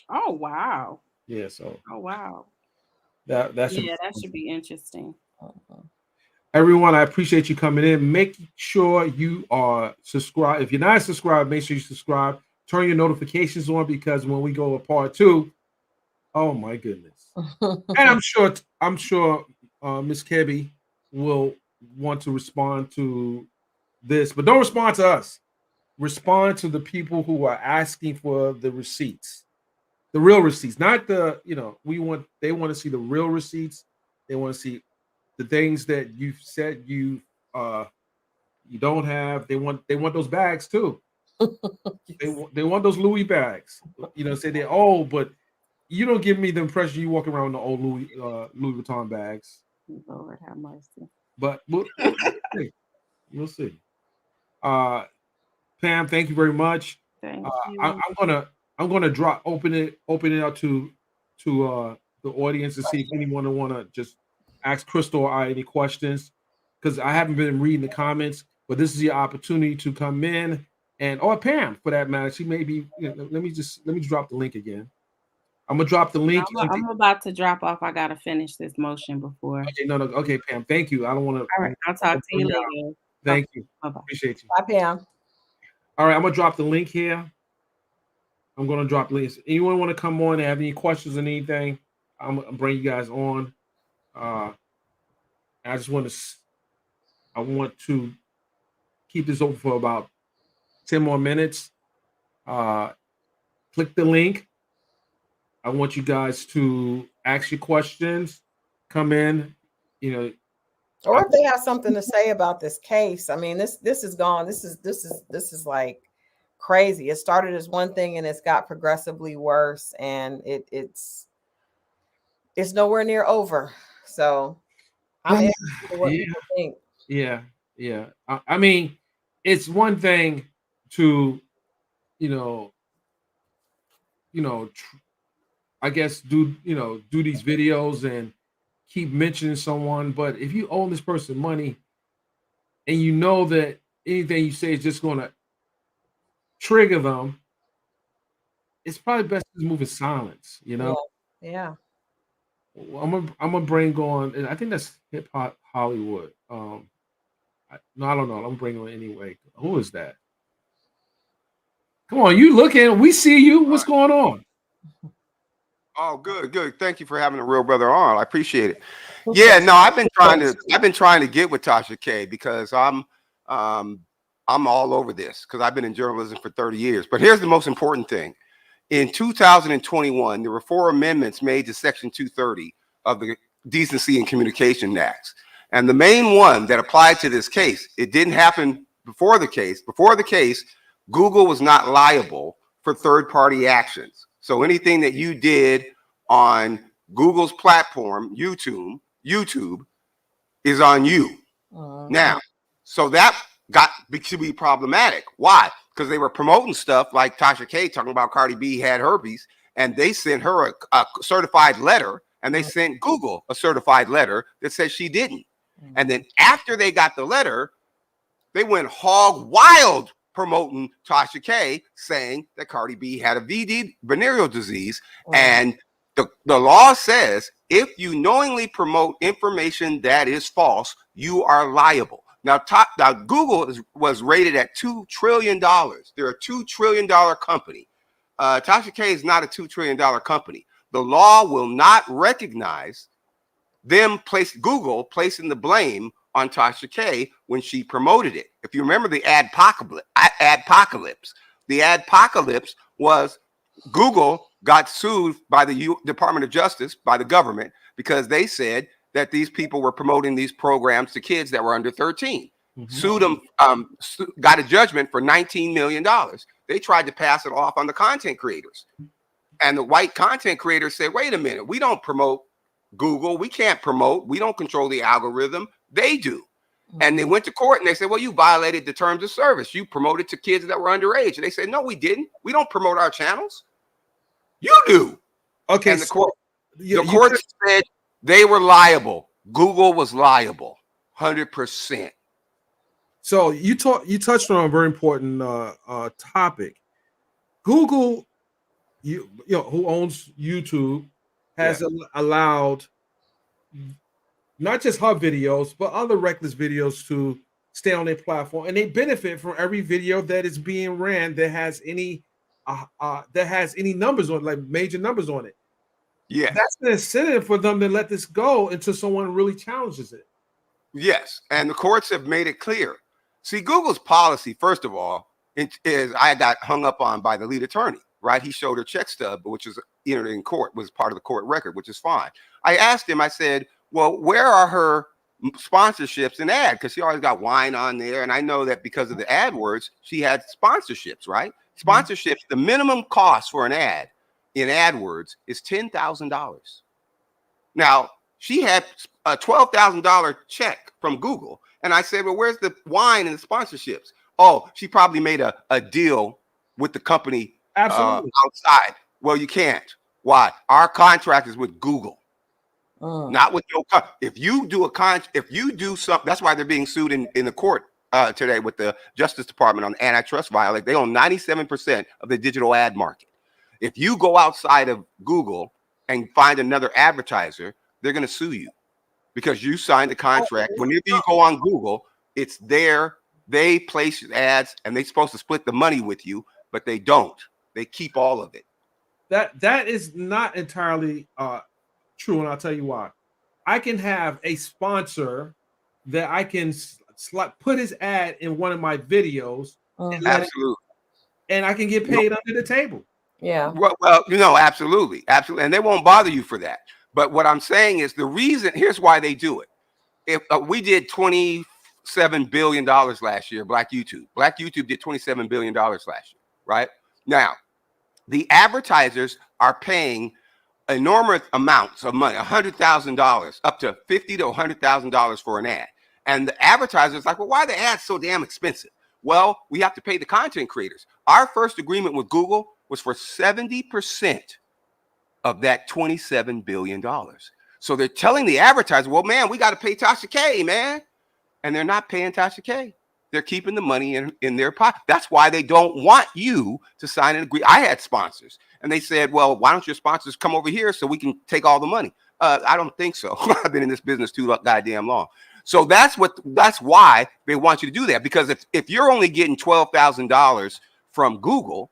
Oh wow. Yeah, so oh wow. That should be interesting. Everyone, I appreciate you coming in. Make sure you are subscribed. If you're not subscribed, make sure you subscribe. Turn your notifications on, because when we go to part 2, oh my goodness. And I'm sure Miss Kebby will want to respond to this, but don't respond to us. Respond to the people who are asking for the receipts, the real receipts, not the, they want to see the real receipts. They want to see the things that you've said you don't have. They want those bags too. They want those Louis bags. Say they're old, but you don't give me the impression you walk around with the old Louis Vuitton bags. Lord have mercy. But we'll see. Pam, thank you very much. Thank you. I'm gonna open it out to the audience to see if anyone want to just ask Crystal or I any questions, because I haven't been reading the comments. But this is your opportunity to come in, or Pam for that matter. She may be. Let me drop the link again. I'm gonna drop the link. I'm about to drop off. I gotta finish this motion before. Okay, no. Okay, Pam. Thank you. I don't want to. All right, I'll talk to you later. Thank you. Bye-bye. Appreciate you. Bye, Pam. All right, I'm gonna drop the link here. I'm gonna drop links. Anyone want to come on and have any questions or anything? I'm gonna bring you guys on. I want to keep this open for about 10 more minutes. Click the link. I want you guys to ask your questions, come in, or if they have something to say about this case. I mean, this is gone. This is like crazy. It started as one thing and it's got progressively worse, and it's nowhere near over. So I'm interested in what people think. Yeah. I mean, it's one thing to, I guess do these videos and keep mentioning someone, but if you owe this person money and you know that anything you say is just going to trigger them, it's probably best to move in silence. Yeah. I'm gonna bring on. I think that's Hip Hop Hollywood. I don't know. I'm bringing on anyway. Who is that? Come on, you looking? We see you. What's going on? Oh, good. Thank you for having a real brother on. I appreciate it. Yeah, no, I've been trying to get with Tasha K, because I'm all over this, because I've been in journalism for 30 years. But here's the most important thing. In 2021, there were 4 amendments made to Section 230 of the Decency and Communication Act. And the main one that applied to this case, it didn't happen before the case, Google was not liable for third-party actions. So anything that you did on Google's platform, YouTube is on you. Now, so that got to be problematic. Why? Because they were promoting stuff like Tasha K talking about Cardi B had herpes, and they sent her a certified letter, and they sent Google a certified letter that says she didn't. And then after they got the letter, they went hog wild promoting Tasha K, saying that Cardi B had a venereal disease. And the law says if you knowingly promote information that is false, you are liable. Now, Google was rated at $2 trillion. They're a $2 trillion company. Tasha K is not a $2 trillion company. The law will not recognize Google placing the blame on Tasha K when she promoted it. If you remember the adpocalypse was Google got sued by the Department of Justice, by the government, because they said that these people were promoting these programs to kids that were under 13. Sued them, got a judgment for $19 million. They tried to pass it off on the content creators. And the white content creators said, wait a minute, we don't promote Google. We can't promote. We don't control the algorithm. They do. And they went to court and they said, well, you violated the terms of service. You promoted to kids that were underage. And they said, no, we didn't. We don't promote our channels. You do. Okay. And the court said they were liable. Google was liable. 100%. So you touched on a very important topic. Google, you know, who owns YouTube, has allowed not just her videos, but other reckless videos to stay on their platform, and they benefit from every video that is being ran that has any numbers on, like major numbers on it. Yeah, that's an incentive for them to let this go until someone really challenges it. Yes, and the courts have made it clear. See, Google's policy, first of all, is I got hung up on by the lead attorney, right? He showed her check stub, which is entered in court, was part of the court record, which is fine. I asked him, I said, well, where are her sponsorships and ad? Because she always got wine on there. And I know that because of the AdWords, she had sponsorships, right? Sponsorships, the minimum cost for an ad in AdWords is $10,000. Now, she had a $12,000 check from Google. And I said, well, where's the wine and the sponsorships? Oh, she probably made a deal with the company outside. Well, you can't. Why? Our contract is with Google, not with your company. If you do something, that's why they're being sued in the court today with the Justice Department on antitrust violation. They own 97% of the digital ad market. If you go outside of Google and find another advertiser, they're going to sue you because you signed a contract. Whenever you go on Google, it's there. They place ads and they're supposed to split the money with you, but they don't. They keep all of it. That is not entirely true, and I'll tell you why. I can have a sponsor that I can put his ad in one of my videos, and I can get paid under the table. Yeah. Well, you know, absolutely, and they won't bother you for that. But what I'm saying is the reason. Here's why they do it. If we did $27 billion last year, Black YouTube did $27 billion last year, right? Now, the advertisers are paying enormous amounts of money, $100,000 up to $50,000 to $100,000 for an ad. And the advertisers like, well, why are the ads so damn expensive? Well, we have to pay the content creators. Our first agreement with Google was for 70% of that $27 billion. So they're telling the advertiser, well, man, we got to pay Tasha K, man. And they're not paying Tasha K. They're keeping the money in their pocket. That's why they don't want you to sign an agreement. I had sponsors, and they said, well, why don't your sponsors come over here so we can take all the money? I don't think so. I've been in this business too goddamn long. So that's why they want you to do that. Because if you're only getting $12,000 from Google,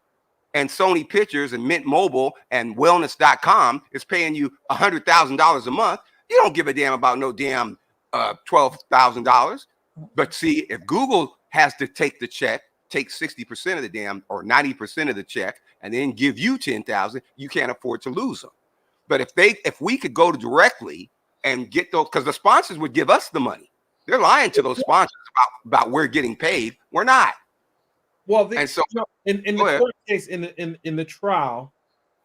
and Sony Pictures and Mint Mobile and Wellness.com is paying you $100,000 a month, you don't give a damn about no damn $12,000. But see, if Google has to take the check, take 60% of the damn or 90% of the check, and then give you $10,000, you can't afford to lose them. But if we could go directly and get those, because the sponsors would give us the money. They're lying to those sponsors about we're getting paid. We're not. Well, And so in go the ahead. court case, in the trial,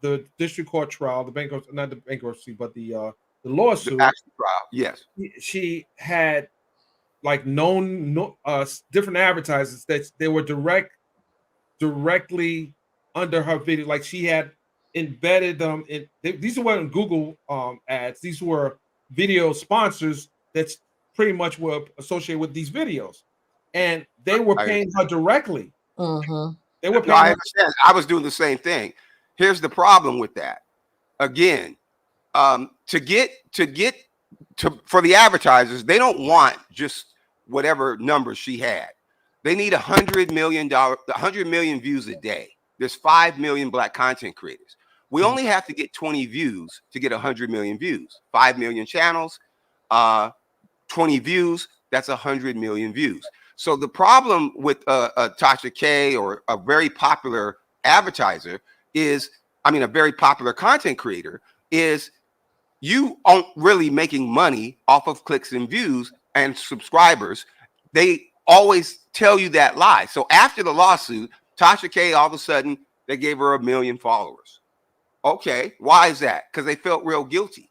the district court trial, the bankruptcy, not the bankruptcy, but the The lawsuit, actual trial, yes. she had like different advertisers that they were directly under her video. Like she had embedded them these weren't Google ads, these were video sponsors that pretty much were associated with these videos, and they were paying her directly. They were No, I paying her. understand. I was doing the same thing. Here's the problem with that. Again, for the advertisers, they don't want just whatever numbers she had. They need $100 million views a day. There's 5 million Black content creators. We only have to get 20 views to get 100 million views. 5 million channels, 20 views, that's 100 million views. So the problem with Tasha K or a very popular advertiser is, a very popular content creator is, you aren't really making money off of clicks and views and subscribers. They always tell you that lie. So after the lawsuit, Tasha K, all of a sudden, they gave her 1 million followers. Okay, why is that? Because they felt real guilty.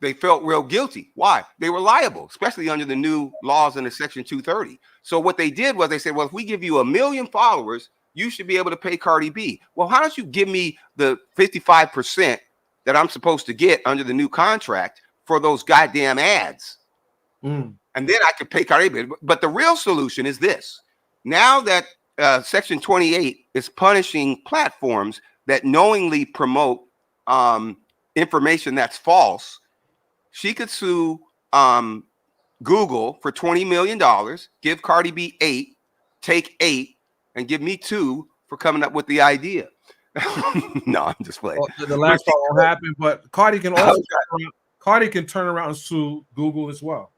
They felt real guilty. Why? They were liable, especially under the new laws in the Section 230. So what they did was they said, well, if we give you 1 million followers, you should be able to pay Cardi B. Well, how don't you give me the 55% that I'm supposed to get under the new contract for those goddamn ads? And then I could pay Cardi B. But the real solution is this. Now that Section 28 is punishing platforms that knowingly promote information that's false, she could sue Google for $20 million, give Cardi B 8, take 8, and give me 2 for coming up with the idea. No, I'm just playing. Well, the last part won't happen, but Cardi can also Cardi can turn around and sue Google as well.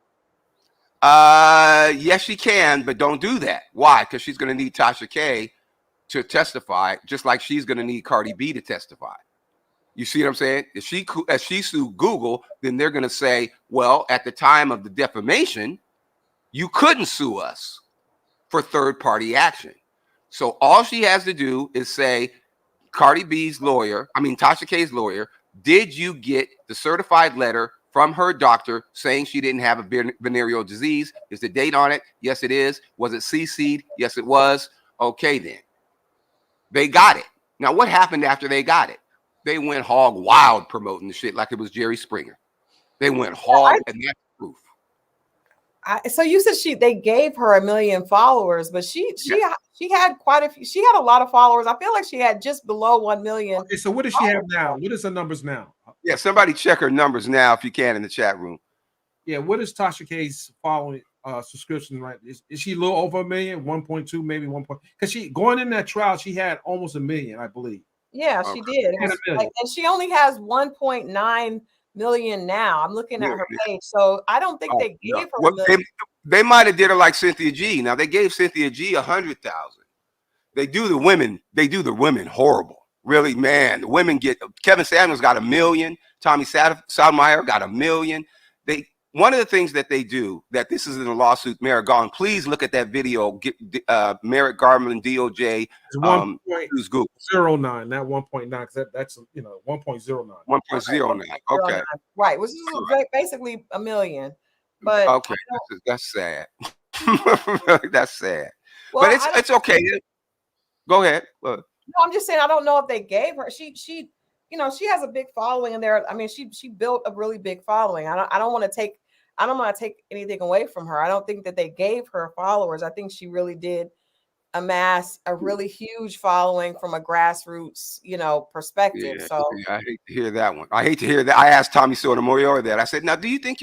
Yes, she can, but don't do that. Why? Because she's going to need Tasha K to testify, just like she's going to need Cardi B to testify. You see what I'm saying? If she sued Google, then they're going to say, well, at the time of the defamation, you couldn't sue us for third-party action. So all she has to do is say, Tasha K's lawyer, did you get the certified letter from her doctor saying she didn't have a venereal disease? Is the date on it? Yes, it is. Was it CC'd? Yes, it was. Okay, then. They got it. Now, what happened after they got it? They went hog wild promoting the shit like it was Jerry Springer. They went hog, and that's proof. So you said they gave her 1 million followers, but she had quite a few. She had a lot of followers. I feel like she had just below 1 million. Okay, so what does she have now? What is her numbers now? Yeah, somebody check her numbers now if you can in the chat room. Yeah, what is Tasha K's following subscription right? Is she a little over 1 million, 1.2, maybe 1. Because she going in that trial, she had almost 1 million, I believe. Yeah, she did. And she only has 1.9 million now. I'm looking at her page, so I don't think they gave her. Well, they might have did her like Cynthia G. Now they gave Cynthia G 100,000. They do the women horrible. Really, man. The women get. Kevin Samuels got 1 million. Tommy Sotomayor got 1 million. One of the things that they do, that this is in the lawsuit, Merrick Garland, please look at that video. Merrick Garland, DOJ, who's Google. 0.09, not 1.9, because that's 1.09. 1.09. Okay. Right, which is basically 1 million. But okay, that's sad. That's sad. Well, but it's okay. Go ahead. No, I'm just saying I don't know if they gave her. She has a big following in there. I mean, she built a really big following. I don't want to take anything away from her. I don't think that they gave her followers. I think she really did amass a really huge following from a grassroots, perspective. Yeah, so I hate to hear that one. I hate to hear that. I asked Tommy Sotomayor that. I said, now, do you think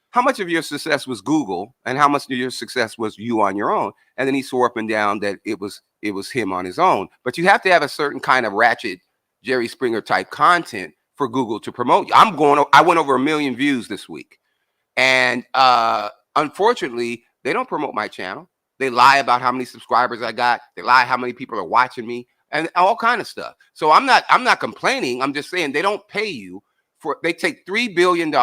how much of your success was Google and how much of your success was you on your own? And then he swore up and down that it was him on his own. But you have to have a certain kind of ratchet Jerry Springer type content for Google to promote you. I went over 1 million views this week. And unfortunately, they don't promote my channel. They lie about how many subscribers I got. They lie how many people are watching me and all kind of stuff. So I'm not complaining. I'm just saying they don't pay you they take $3 billion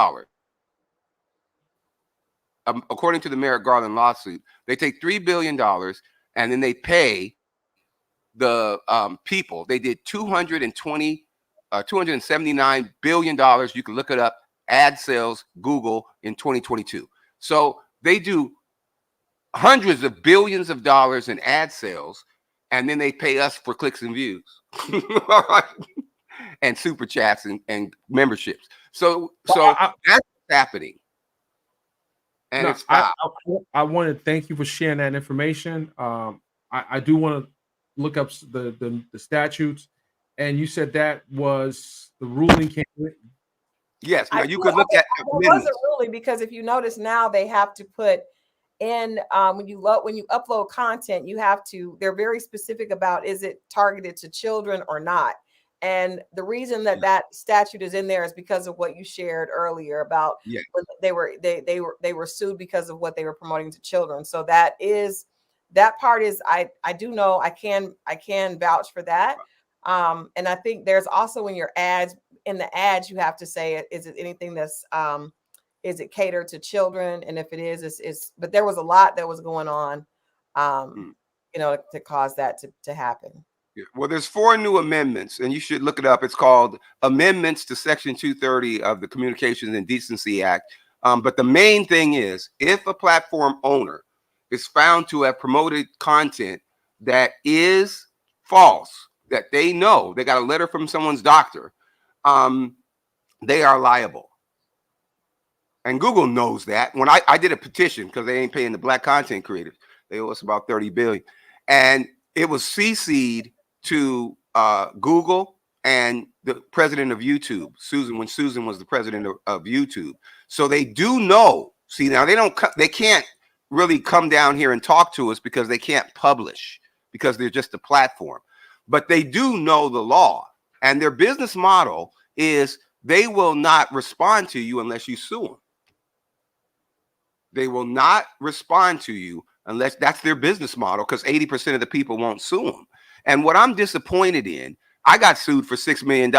according to the Merrick Garland lawsuit, they take $3 billion and then they pay the people. They did $279 billion. You can look it up. Ad sales, Google in 2022. So they do hundreds of billions of dollars in ad sales, and then they pay us for clicks and views. All right. And super chats and memberships. So that's what's happening. And no, it's foul. I want to thank you for sharing that information. I do want to look up the statutes, and you said that was the ruling came. Yes, now I you feel- could look okay, at it wasn't really, because if you notice now they have to put in when you upload content, you have to, they're very specific about, is it targeted to children or not? And the reason that that statute is in there is because of what you shared earlier about Yes. when they were sued because of what they were promoting to children. So that part is, I do know, I can vouch for that. And I think there's also in the ads you have to say, is it anything that's is it catered to children? And if it is, but there was a lot that was going on, you know, to cause that to happen. Yeah. Well, there's 4 new amendments, and you should look it up. It's called Amendments to Section 230 of the Communications and Decency Act. But the main thing is, if a platform owner is found to have promoted content that is false, that they know, they got a letter from someone's doctor, they are liable. And Google knows that. When I did a petition, because they ain't paying the black content creators, they owe us about $30 billion, and it was CC'd to Google and the president of YouTube, Susan, when Susan was the president of YouTube. So they do know. See, now they can't really come down here and talk to us because they can't publish, because they're just a platform. But they do know the law, and their business model is they will not respond to you unless you sue them. They will not respond to you unless that's their business model, because 80% of the people won't sue them. And what I'm disappointed in, I got sued for $6 million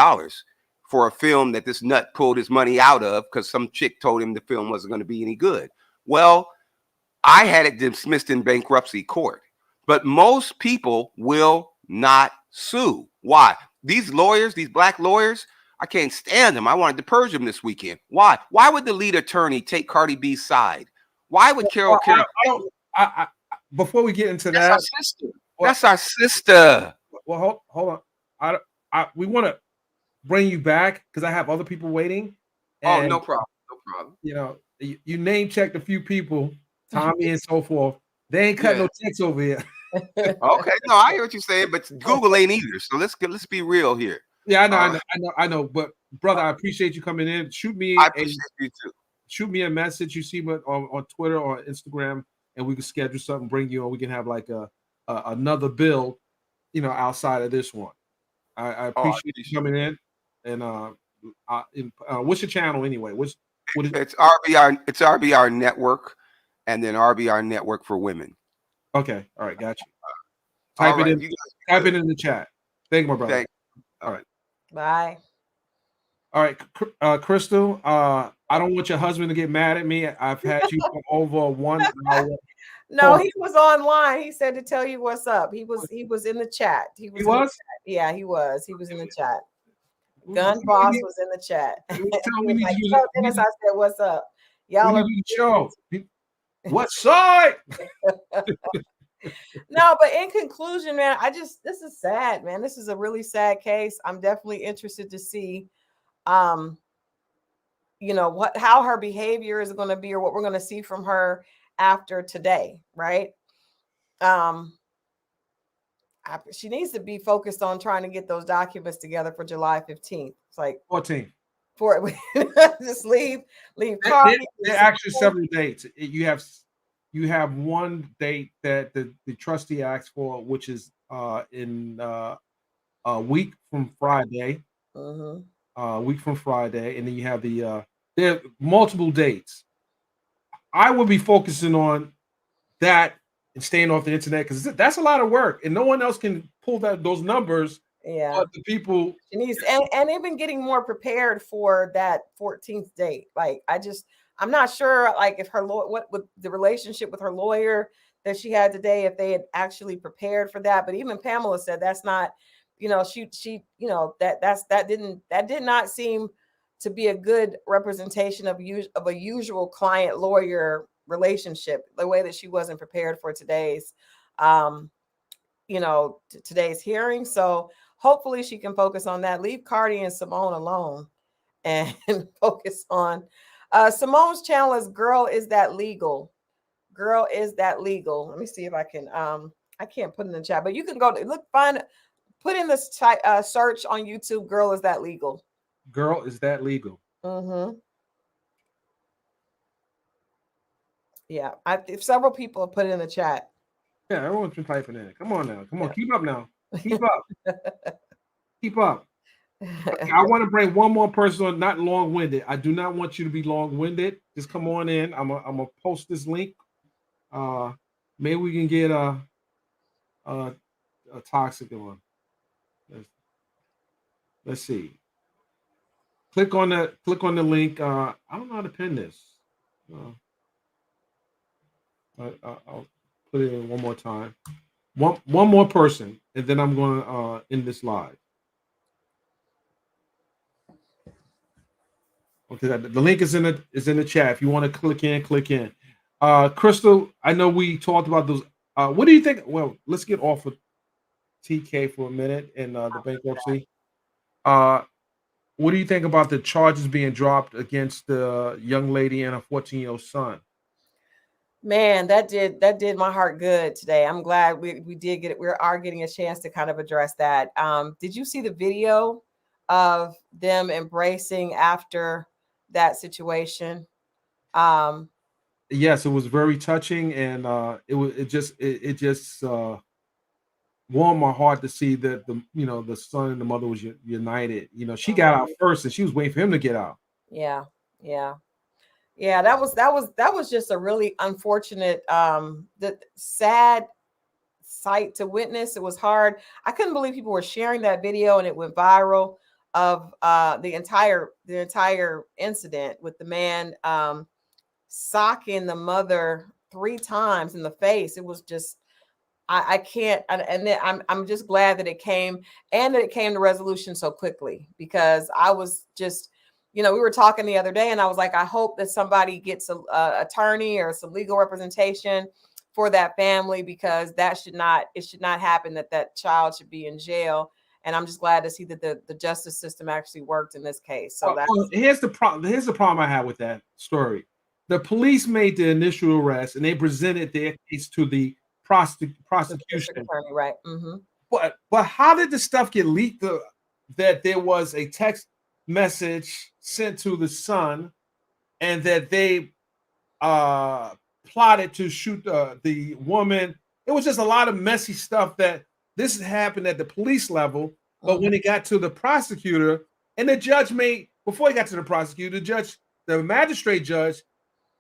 for a film that this nut pulled his money out of because some chick told him the film wasn't going to be any good. Well, I had it dismissed in bankruptcy court, but most people will not sue. Why? These lawyers, these black lawyers, I can't stand them. I wanted to purge them this weekend. Why? Why would the lead attorney take Cardi B's side? Why would Carol? Before we get into That's that, our sister. That's our sister. Well, hold on. We want to bring you back because I have other people waiting. Oh, no problem. No problem. You know, you name checked a few people, Tommy and so forth. They ain't cut no checks over here. Okay, no, I hear what you're saying, but Google ain't either. So let's be real here. Yeah, I know. But brother, I appreciate you coming in. I appreciate you too. Shoot me a message. You see me on Twitter or Instagram, and we can schedule something, bring you on. We can have like another build, you know, outside of this one. I appreciate you coming in. And what's your channel anyway? It's RBR. It's RBR Network, and then RBR Network for Women. Okay, all right, got you. Type it in the chat. Thank you, my brother. All right. Bye. All right, Crystal. I don't want your husband to get mad at me. I've had you for over 1 hour. No, he was online. He said to tell you what's up. He was in the chat. He was? Yeah, he was. He was in the chat. Gun Boss was in the chat. Dennis, I said, what's up? Y'all are show. What side? No, but in conclusion, man, this is sad, man. This is a really sad case. I'm definitely interested to see you know, how her behavior is going to be, or what we're going to see from her after today, right? She needs to be focused on trying to get those documents together for July 15th. It's like 14th. Just leave. There are actually several dates. You have one date that the trustee asked for, which is in a week from Friday. Week from Friday, and then you have there are multiple dates. I would be focusing on that and staying off the internet, because that's a lot of work, and no one else can pull those numbers. Yeah, the people she needs, and even getting more prepared for that 14th date. Like, I'm not sure, like, if her what with the relationship with her lawyer that she had today, if they had actually prepared for that. But even Pamela said that's not, she, that did not seem to be a good representation of a usual client lawyer relationship, the way that she wasn't prepared for today's today's hearing. So hopefully she can focus on that. Leave Cardi and Simone alone and focus on Simone's channel is Girl Is That Legal. Girl Is That Legal. Let me see if I can I can't put it in the chat, but you can go to put in this search on YouTube, Girl Is That Legal. Girl Is That Legal. Mm-hmm. Yeah, if several people have put it in the chat. Yeah, everyone's been typing in. Come on now. Come on. Keep up now. Keep up. Keep up. I want to bring one more person on, not long-winded. I do not want you to be long-winded. Just come on in. I'm gonna post this link. Maybe we can get a toxic one. Let's see. Click on the link. I don't know how to pin this. I'll put it in one more time. One more person, and then I'm going to end this live. Okay, the link is in the chat. If you want to click in. Crystal, I know we talked about those. What do you think? Well, let's get off of TK for a minute and the bankruptcy. What do you think about the charges being dropped against the young lady and a 14-year-old son? Man, that did my heart good today. I'm glad we did get it. We are getting a chance to kind of address that. Did you see the video of them embracing after that situation? Yes, it was very touching, and it just warmed my heart to see that the son and the mother was united. She got out first, and she was waiting for him to get out. Yeah. That was just a really unfortunate, sad sight to witness. It was hard. I couldn't believe people were sharing that video, and it went viral of the entire incident with the man socking the mother 3 times in the face. It was just I can't, and then I'm just glad that it came to resolution so quickly, because I was just, we were talking the other day, and I was like, I hope that somebody gets a attorney or some legal representation for that family, because it should not happen that child should be in jail. And I'm just glad to see that the justice system actually worked in this case. So here's the problem. Here's the problem I have with that story. The police made the initial arrest, and they presented their case to the prosecution. Attorney, right? Mm-hmm. But how did the stuff get leaked? That there was a text message sent to the son, and that they plotted to shoot the woman. It was just a lot of messy stuff that this happened at the police level. But when it got to the prosecutor, and the judge before he got to the prosecutor, the magistrate judge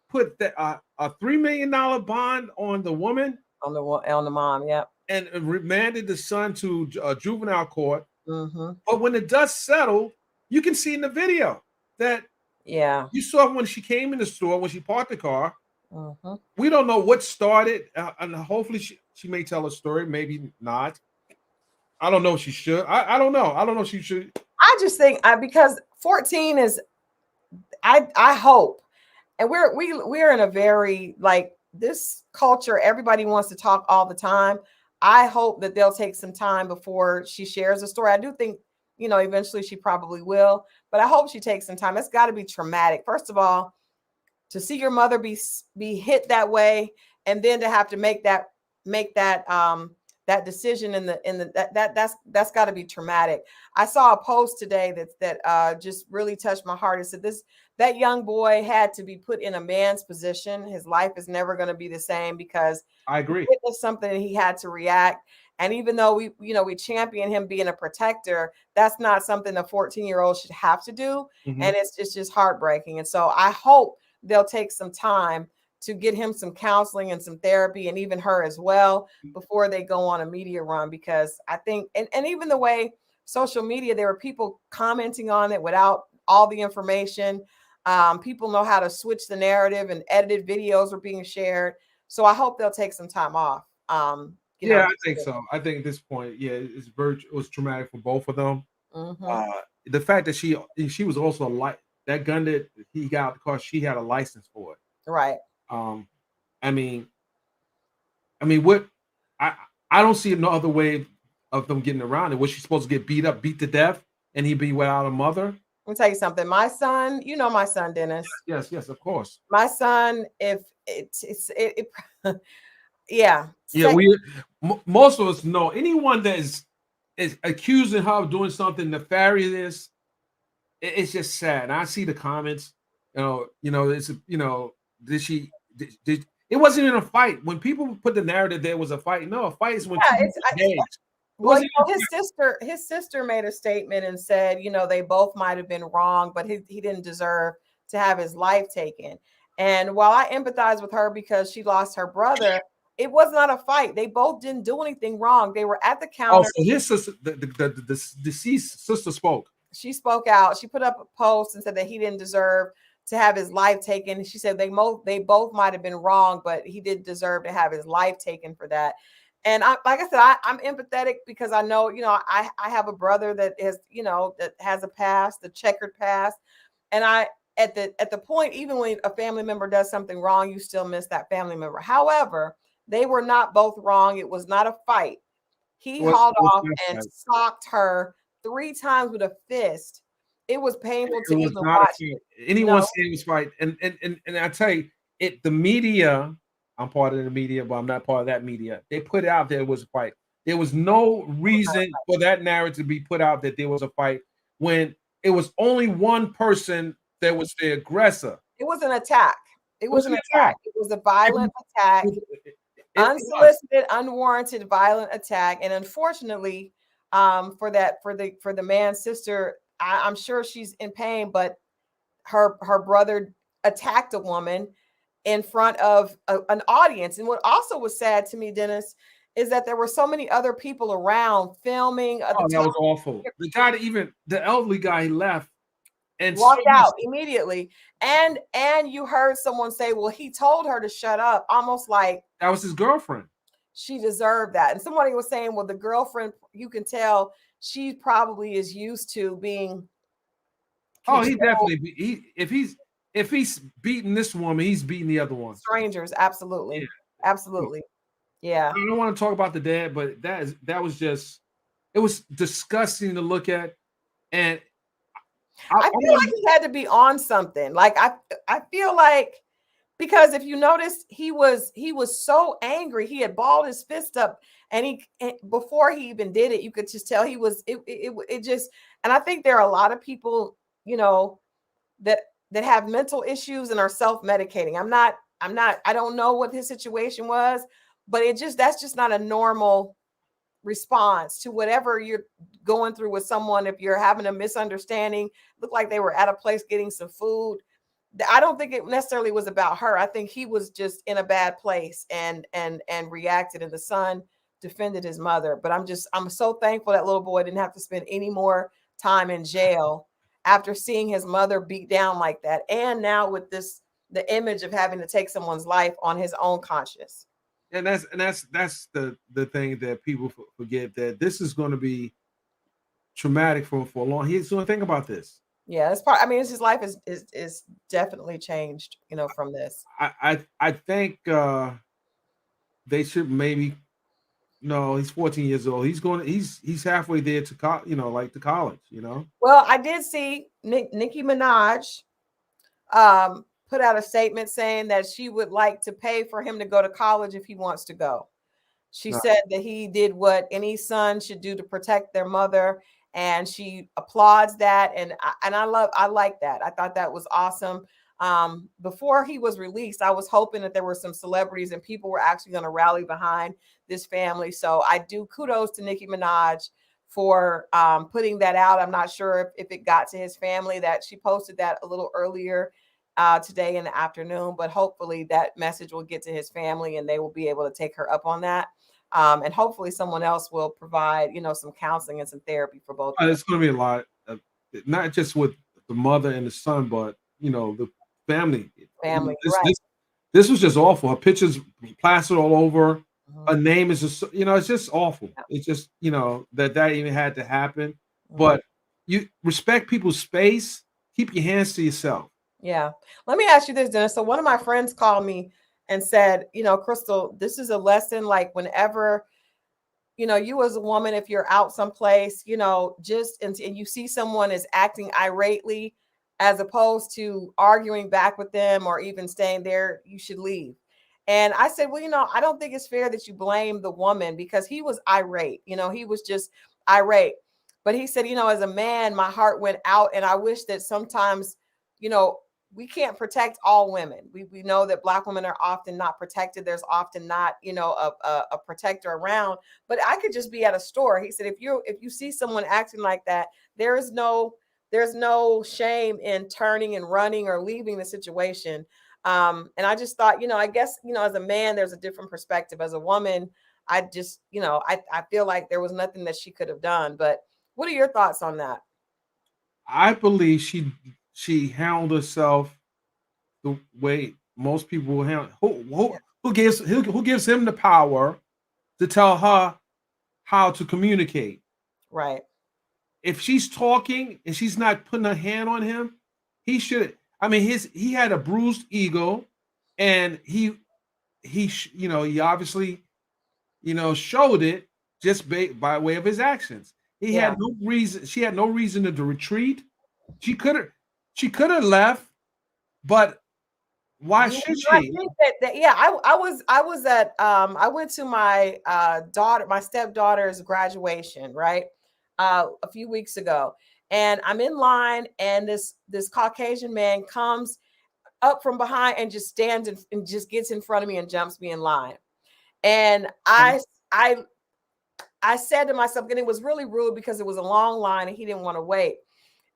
put a $3 million bond on the woman, on the mom, yeah, and remanded the son to juvenile court. Mm-hmm. But when the dust settled, you can see in the video that you saw when she came in the store, when she parked the car. Mm-hmm. We don't know what started, and hopefully she may tell a story, maybe not. I don't know if she should. I don't know. I don't know if she should. I just think because 14 is, I hope, and we're in a very, like, this culture, everybody wants to talk all the time. I hope that they'll take some time before she shares a story. I do think, eventually she probably will, but I hope she takes some time. It's got to be traumatic. First of all, to see your mother be hit that way, and then to have to make that decision that's got to be traumatic. I saw a post today that just really touched my heart. It said that young boy had to be put in a man's position. His life is never going to be the same, because I agree. It was something that he had to react. And even though we champion him being a protector, that's not something a 14-year-old should have to do. Mm-hmm. And it's just heartbreaking. And so I hope they'll take some time to get him some counseling and some therapy, and even her as well, before they go on a media run. Because I think, and even the way social media, there were people commenting on it without all the information. People know how to switch the narrative, and edited videos are being shared. So I hope they'll take some time off. Yeah, I think so. I think at this point, yeah, it was traumatic for both of them. Mhm. The fact that she was also that gun that he got because she had a license for it. Right. I mean, what I I don't see no other way of them getting around it. Was she supposed to get beat to death, and he'd be without a mother? Let me tell you something. My son, you know my son, Dennis. Yes, of course. My son, if yeah. Yeah, most of us know anyone that is accusing her of doing something nefarious. It's just sad. And I see the comments. It's did she? Did it wasn't even a fight. When people put the narrative there was a fight. No, a fight is when two people engage. Well, his sister made a statement and said, they both might have been wrong, but he didn't deserve to have his life taken. And while I empathize with her because she lost her brother, it was not a fight. They both didn't do anything wrong. They were at the counter. So his sister, the deceased sister spoke. She spoke out. She put up a post and said that he didn't deserve to have his life taken. She said they both might have been wrong, but he did deserve to have his life taken for that. And like I said, I'm empathetic because I know, I have a brother that that has a past, the checkered past. And at the point, even when a family member does something wrong, you still miss that family member. However, they were not both wrong. It was not a fight. He hauled off and socked her 3 times with a fist. It was painful to even watch. Anyone saying it was right. And I tell you, the media, I'm part of the media, but I'm not part of that media. They put out there was a fight. There was no reason for that narrative to be put out that there was a fight when it was only one person that was the aggressor. It was an attack. It was an attack. It was a violent attack. Unsolicited, unwarranted, violent attack. And unfortunately, for the man's sister, I'm sure she's in pain, but her brother attacked a woman in front of an audience. And what also was sad to me, Dennis, is that there were so many other people around filming. That was awful. The guy the elderly guy, he left and walked out immediately. And you heard someone say, well, he told her to shut up, almost like that was his girlfriend. She deserved that. And somebody was saying, well, the girlfriend, you can tell she probably is used to being. Oh, he definitely if he's beating this woman, he's beating the other one. Strangers, absolutely. Yeah. Absolutely. Yeah. I don't want to talk about the dad, but that was just, it was disgusting to look at. And I feel like he had to be on something. Like I feel like, because if you notice, he was so angry. He had balled his fist up, and before he even did it, you could just tell he was it just. And I think there are a lot of people, that have mental issues and are self-medicating. I don't know what his situation was, but that's just not a normal response to whatever you're going through with someone. If you're having a misunderstanding, looked like they were at a place getting some food. I don't think it necessarily was about her. I think he was just in a bad place and reacted, and the son defended his mother. But I'm so thankful that little boy didn't have to spend any more time in jail after seeing his mother beat down like that. And now with the image of having to take someone's life on his own conscience. And that's the thing that people forget, that this is going to be traumatic for a long. He's going to think about this. Yeah, that's part. I mean, his life is definitely changed, from this. I think they should maybe. No, he's 14 years old. He's halfway there to like to college. Well, I did see Nicki Minaj put out a statement saying that she would like to pay for him to go to college if he wants to go. She said that he did what any son should do to protect their mother, and she applauds that. And I like that. I thought that was awesome. Before he was released, I was hoping that there were some celebrities and people were actually going to rally behind this family. So I do kudos to Nicki Minaj for putting that out. I'm not sure if it got to his family. That she posted that a little earlier today in the afternoon, but hopefully that message will get to his family and they will be able to take her up on that. And hopefully someone else will provide, some counseling and some therapy for both. It's going to be a lot, not just with the mother and the son, but the family. Family, This, right. this was just awful. Her pictures plastered all over. Her Mhm. name is just, it's just awful. Yeah. It's just, that even had to happen. Mhm. But you respect people's space. Keep your hands to yourself. Yeah. Let me ask you this, Dennis. So one of my friends called me and said, Crystal, this is a lesson. Like whenever, you as a woman, if you're out someplace, just and you see someone is acting irately, as opposed to arguing back with them or even staying there, you should leave. And I said, well, I don't think it's fair that you blame the woman because he was irate. He was just irate. But he said, as a man, my heart went out. And I wish that sometimes, we can't protect all women. We know that Black women are often not protected. There's often not, a protector around. But I could just be at a store. He said, if you see someone acting like that, there's no shame in turning and running or leaving the situation. And I just thought, I guess, as a man, there's a different perspective. As a woman, I just, I feel like there was nothing that she could have done. But what are your thoughts on that? I believe she handled herself the way most people will handle. Who gives him the power to tell her how to communicate? Right. If she's talking and she's not putting her hand on him, he should. I mean, he had a bruised ego, and he obviously showed it just by way of his actions. He Yeah. had no reason. She had no reason to retreat. She could have left, but why Yeah, should I she? think that yeah, I was at I went to my my stepdaughter's graduation, right? A few weeks ago. And I'm in line, and this Caucasian man comes up from behind and just stands and just gets in front of me and jumps me in line. And I said to myself, and it was really rude because it was a long line and he didn't want to wait.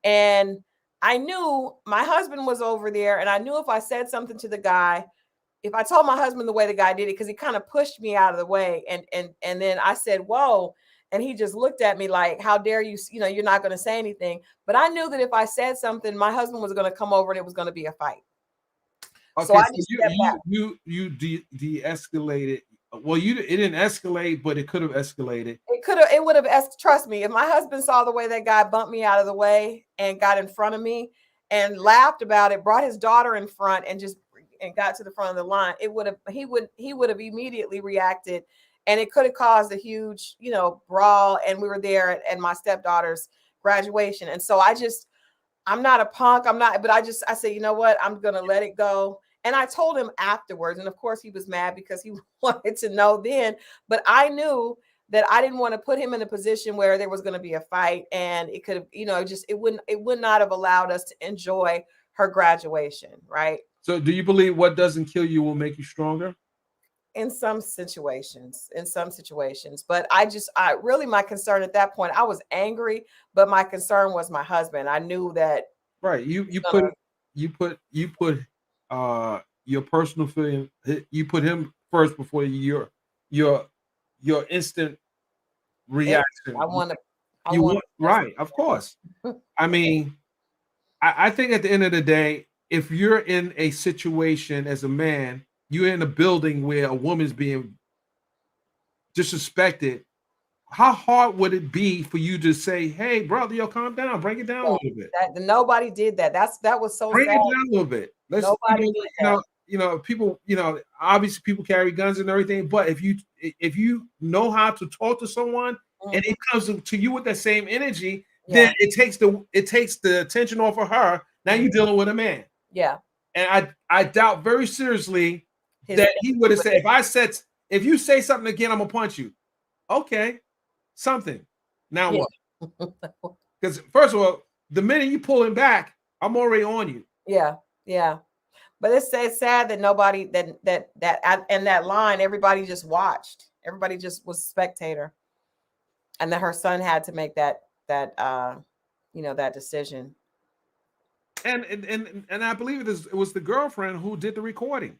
And I knew my husband was over there, and I knew if I said something to the guy, if I told my husband the way the guy did it, because he kind of pushed me out of the way, and then I said, "Whoa," and he just looked at me like, "How dare you? You're not going to say anything." But I knew that if I said something, my husband was going to come over and it was going to be a fight. Okay, So I so just stepped back. you de-escalated. Well, it didn't escalate, but it could have escalated. It would have, trust me, if my husband saw the way that guy bumped me out of the way and got in front of me and laughed about it, brought his daughter in front and got to the front of the line, he would have immediately reacted, and it could have caused a huge, brawl. And we were there at my stepdaughter's graduation. And so I'm not a punk. But I said, you know what? I'm going to let it go. And I told him afterwards. And of course he was mad because he wanted to know then, but I knew that I didn't want to put him in a position where there was going to be a fight, and it could have, it would not have allowed us to enjoy her graduation. Right. So do you believe what doesn't kill you will make you stronger? In some situations, but I really, my concern at that point, I was angry, but my concern was my husband. I knew that. Right. You put your personal feeling, you put him first before your instant reaction. I want right, of course. I mean, I think at the end of the day, if you're in a situation as a man, you're in a building where a woman's being disrespected, how hard would it be for you to say, "Hey, brother, calm down, bring it down a little bit"? Nobody did that. That was so bring sad. it down a little bit. Nobody did that. People, obviously people carry guns and everything, but if you know how to talk to someone, mm-hmm. and it comes to you with that same energy, then it takes the attention off of her. Now you're dealing with a man. Yeah. And I doubt very seriously that he would have said, if you say something again, I'm gonna punch you. Okay, something. Now what? Because first of all, the minute you pull him back, I'm already on you. Yeah, yeah. But it's sad that nobody that in that line, everybody just watched. Everybody just was a spectator, and that her son had to make that decision. And I believe it was the girlfriend who did the recording.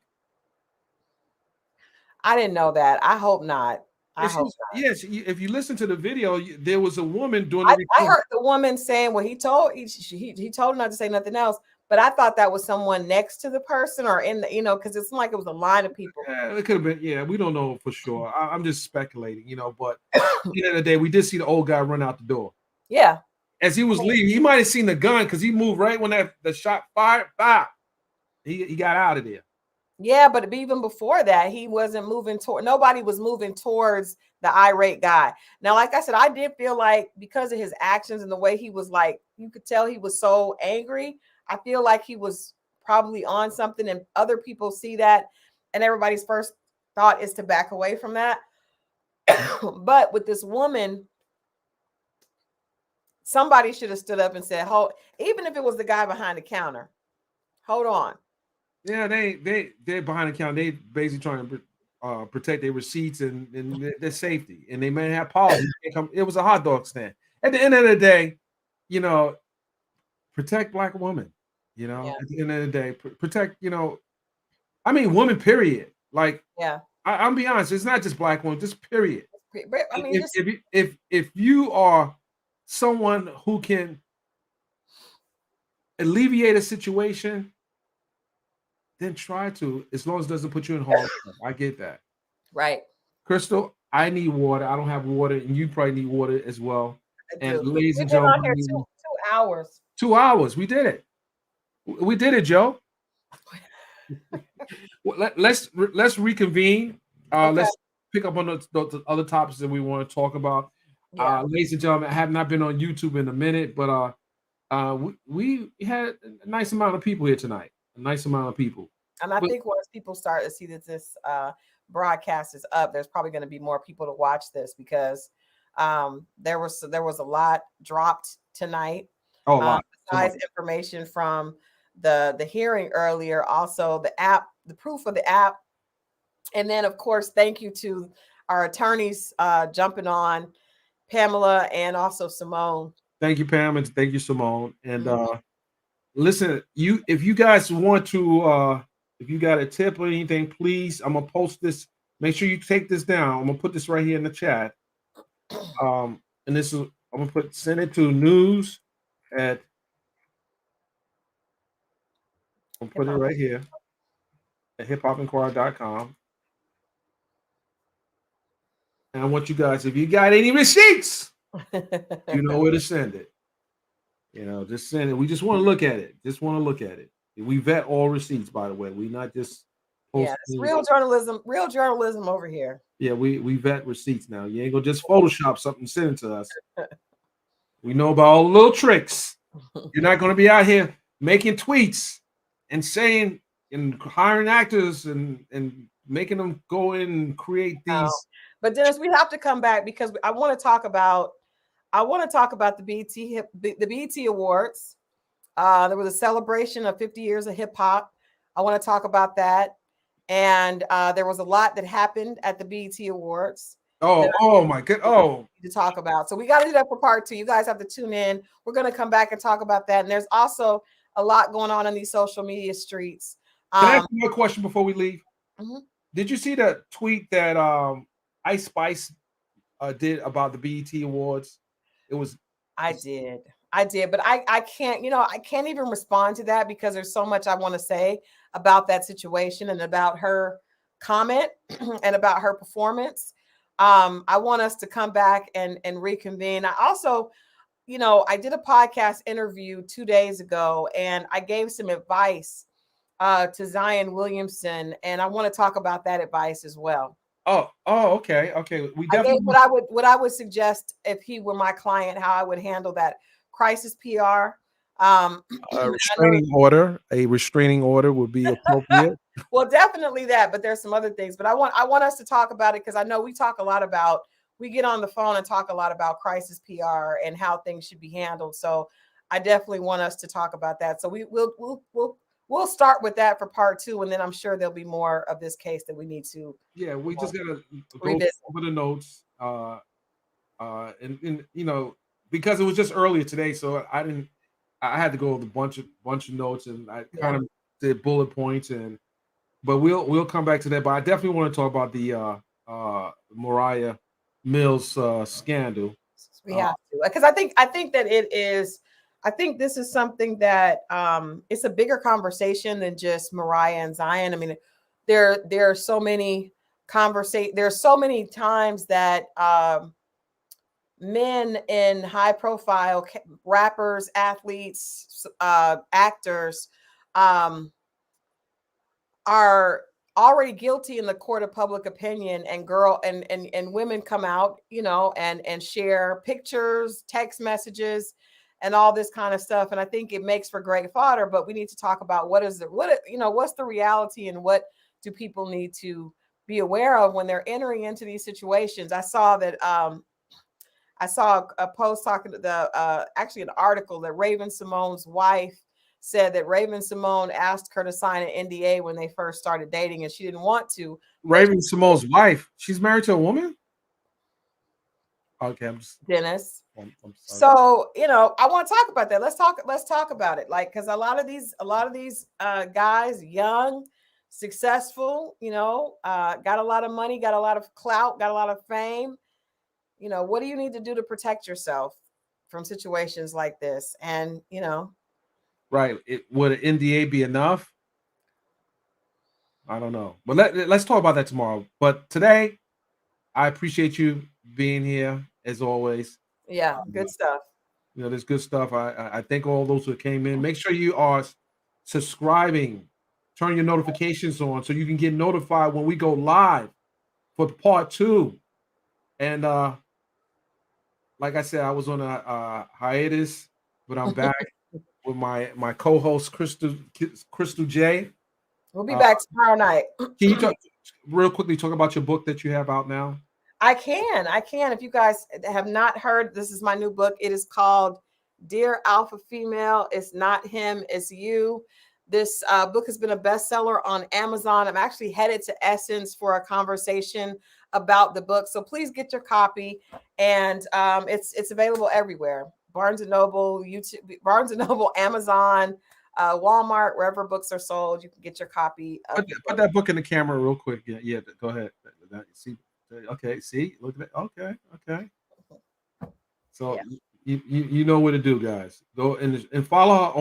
I didn't know that. I hope not. Yes, if you listen to the video, there was a woman doing the recording. I heard the woman saying, well, he told her not to say nothing else. but I thought that was someone next to the person or in the, because it seemed like it was a line of people. Yeah, it could have been. Yeah, we don't know for sure. I'm just speculating, But at the end of the day, we did see the old guy run out the door. Yeah. As he was leaving, he might have seen the gun because he moved right when the shot fired. Bam! He got out of there. Yeah, but even before that, he wasn't moving toward. Nobody was moving towards the irate guy. Now, like I said, I did feel like because of his actions and the way he was, like, you could tell he was so angry. I feel like he was probably on something, and other people see that, and everybody's first thought is to back away from that. But with this woman, somebody should have stood up and said, "Hold," even if it was the guy behind the counter. Hold on. Yeah, they're behind the counter. They basically trying to protect their receipts and their safety, and they may have policies. It was a hot dog stand. At the end of the day, protect Black women. Yeah. At the end of the day, protect. I mean, women. Period. Like, yeah, I'll be honest. It's not just Black women. Just period. I mean, if you are someone who can alleviate a situation, then try to, as long as it doesn't put you in harm. I get that. Right. Crystal, I need water. I don't have water, and you probably need water as well. And We've ladies and been on gentlemen, here 2 hours. 2 hours. We did it. We did it, Joe. Well, let's reconvene. Okay. Let's pick up on the other topics that we want to talk about. Yeah. Ladies and gentlemen, I have not been on YouTube in a minute, but we had a nice amount of people here tonight. A nice amount of people. And I think once people start to see that this broadcast is up, there's probably going to be more people to watch this because there was a lot dropped tonight. Oh, a lot. Besides information from the hearing earlier, also the app, the proof of the app, and then of course, thank you to our attorneys jumping on, Pamela and also Simone. Thank you, Pam, and thank you, Simone. And listen, if you guys want to, if you got a tip or anything, please, I'm gonna post this. Make sure you take this down. I'm gonna put this right here in the chat. And this is, I'm gonna send it to news at. I'll put it right here at hiphopinquirer.com. And I want you guys, if you got any receipts, you know where to send it. Just send it. We just want to look at it. We vet all receipts, by the way. We not just it's real journalism over here. Yeah, we vet receipts now. You ain't gonna just Photoshop something and send it to us. We know about all the little tricks. You're not gonna be out here making tweets and saying and hiring actors and making them go in and create these. No. But Dennis, we have to come back because I want to talk about the BET Awards. There was a celebration of 50 years of hip hop. I want to talk about that. And there was a lot that happened at the BET Awards. Oh my God. To talk about. So we got to do that for part 2. You guys have to tune in. We're going to come back and talk about that. And there's also a lot going on in these social media streets. Can I ask you a question before we leave? Mm-hmm. Did you see the tweet that Ice Spice did about the BET Awards? I did, but I can't, I can't even respond to that because there's so much I want to say about that situation and about her comment and about her performance. I want us to come back and reconvene. I also, I did a podcast interview 2 days ago and I gave some advice to Zion Williamson, and I want to talk about that advice as well. Okay. We definitely what I would suggest if he were my client, how I would handle that crisis PR. A restraining order would be appropriate. Well, definitely that, but there's some other things. But I want us to talk about it because I know we talk a lot about. We get on the phone and talk a lot about crisis PR and how things should be handled. So I definitely want us to talk about that. So we'll start with that for part 2, and then I'm sure there'll be more of this case that we need to. Yeah, we just gotta go over the notes, and because it was just earlier today, so I had to go with a bunch of notes, and I kind of did bullet points, but we'll come back to that. But I definitely want to talk about the Mariah Mills scandal. We have to, because I think that it is I think this is something that it's a bigger conversation than just Mariah and Zion. I mean, there are so many there's so many times that men in high profile rappers, athletes, actors are already guilty in the court of public opinion, and women come out, and share pictures, text messages, and all this kind of stuff. And I think it makes for great fodder, but we need to talk about what's the reality, and what do people need to be aware of when they're entering into these situations. I saw that I saw a post talking to actually an article that Raven Simone's wife said that Raven Simone asked her to sign an NDA when they first started dating, and she didn't want to. Raven Simone's wife, she's married to a woman? Okay, Dennis. I'm sorry. So, I want to talk about that. Let's talk about it. Like, because a lot of these guys, young, successful, got a lot of money, got a lot of clout, got a lot of fame. What do you need to do to protect yourself from situations like this? And, right. Would an NDA be enough? I don't know. But let's talk about that tomorrow. But today, I appreciate you being here as always. Yeah, good stuff. There's good stuff. I thank all those who came in. Make sure you are subscribing. Turn your notifications on so you can get notified when we go live for part 2. And like I said, I was on a hiatus, but I'm back with my co-host Crystal J. We'll be back tomorrow night. Can you talk about your book that you have out now? I can. If you guys have not heard, this is my new book. It is called Dear Alpha Female. It's not him, it's you. This book has been a bestseller on Amazon. I'm actually headed to Essence for a conversation about the book. So please get your copy. And it's available everywhere. Barnes & Noble, YouTube, Barnes & Noble, Amazon, Walmart, wherever books are sold, you can get your copy. Put that book in the camera real quick. Yeah, go ahead. See, okay, see, look at it. Okay. So yeah. you know what to do, guys. Go and follow her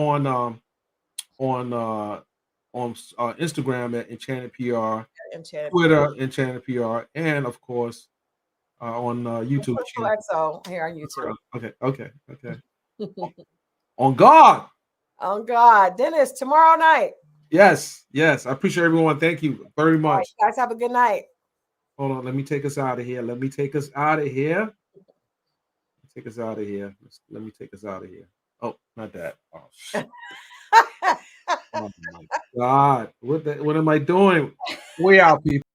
on Instagram at Enchanted PR, Twitter Enchanted PR, and of course on YouTube. XO here on YouTube. Okay. On God. On God. Dennis, tomorrow night. Yes. I appreciate everyone. Thank you very much. Right, guys, have a good night. Hold on. Let me take us out of here. Let me take us out of here. Oh, not that. Oh, shit. Oh my God. What am I doing? Way out, people.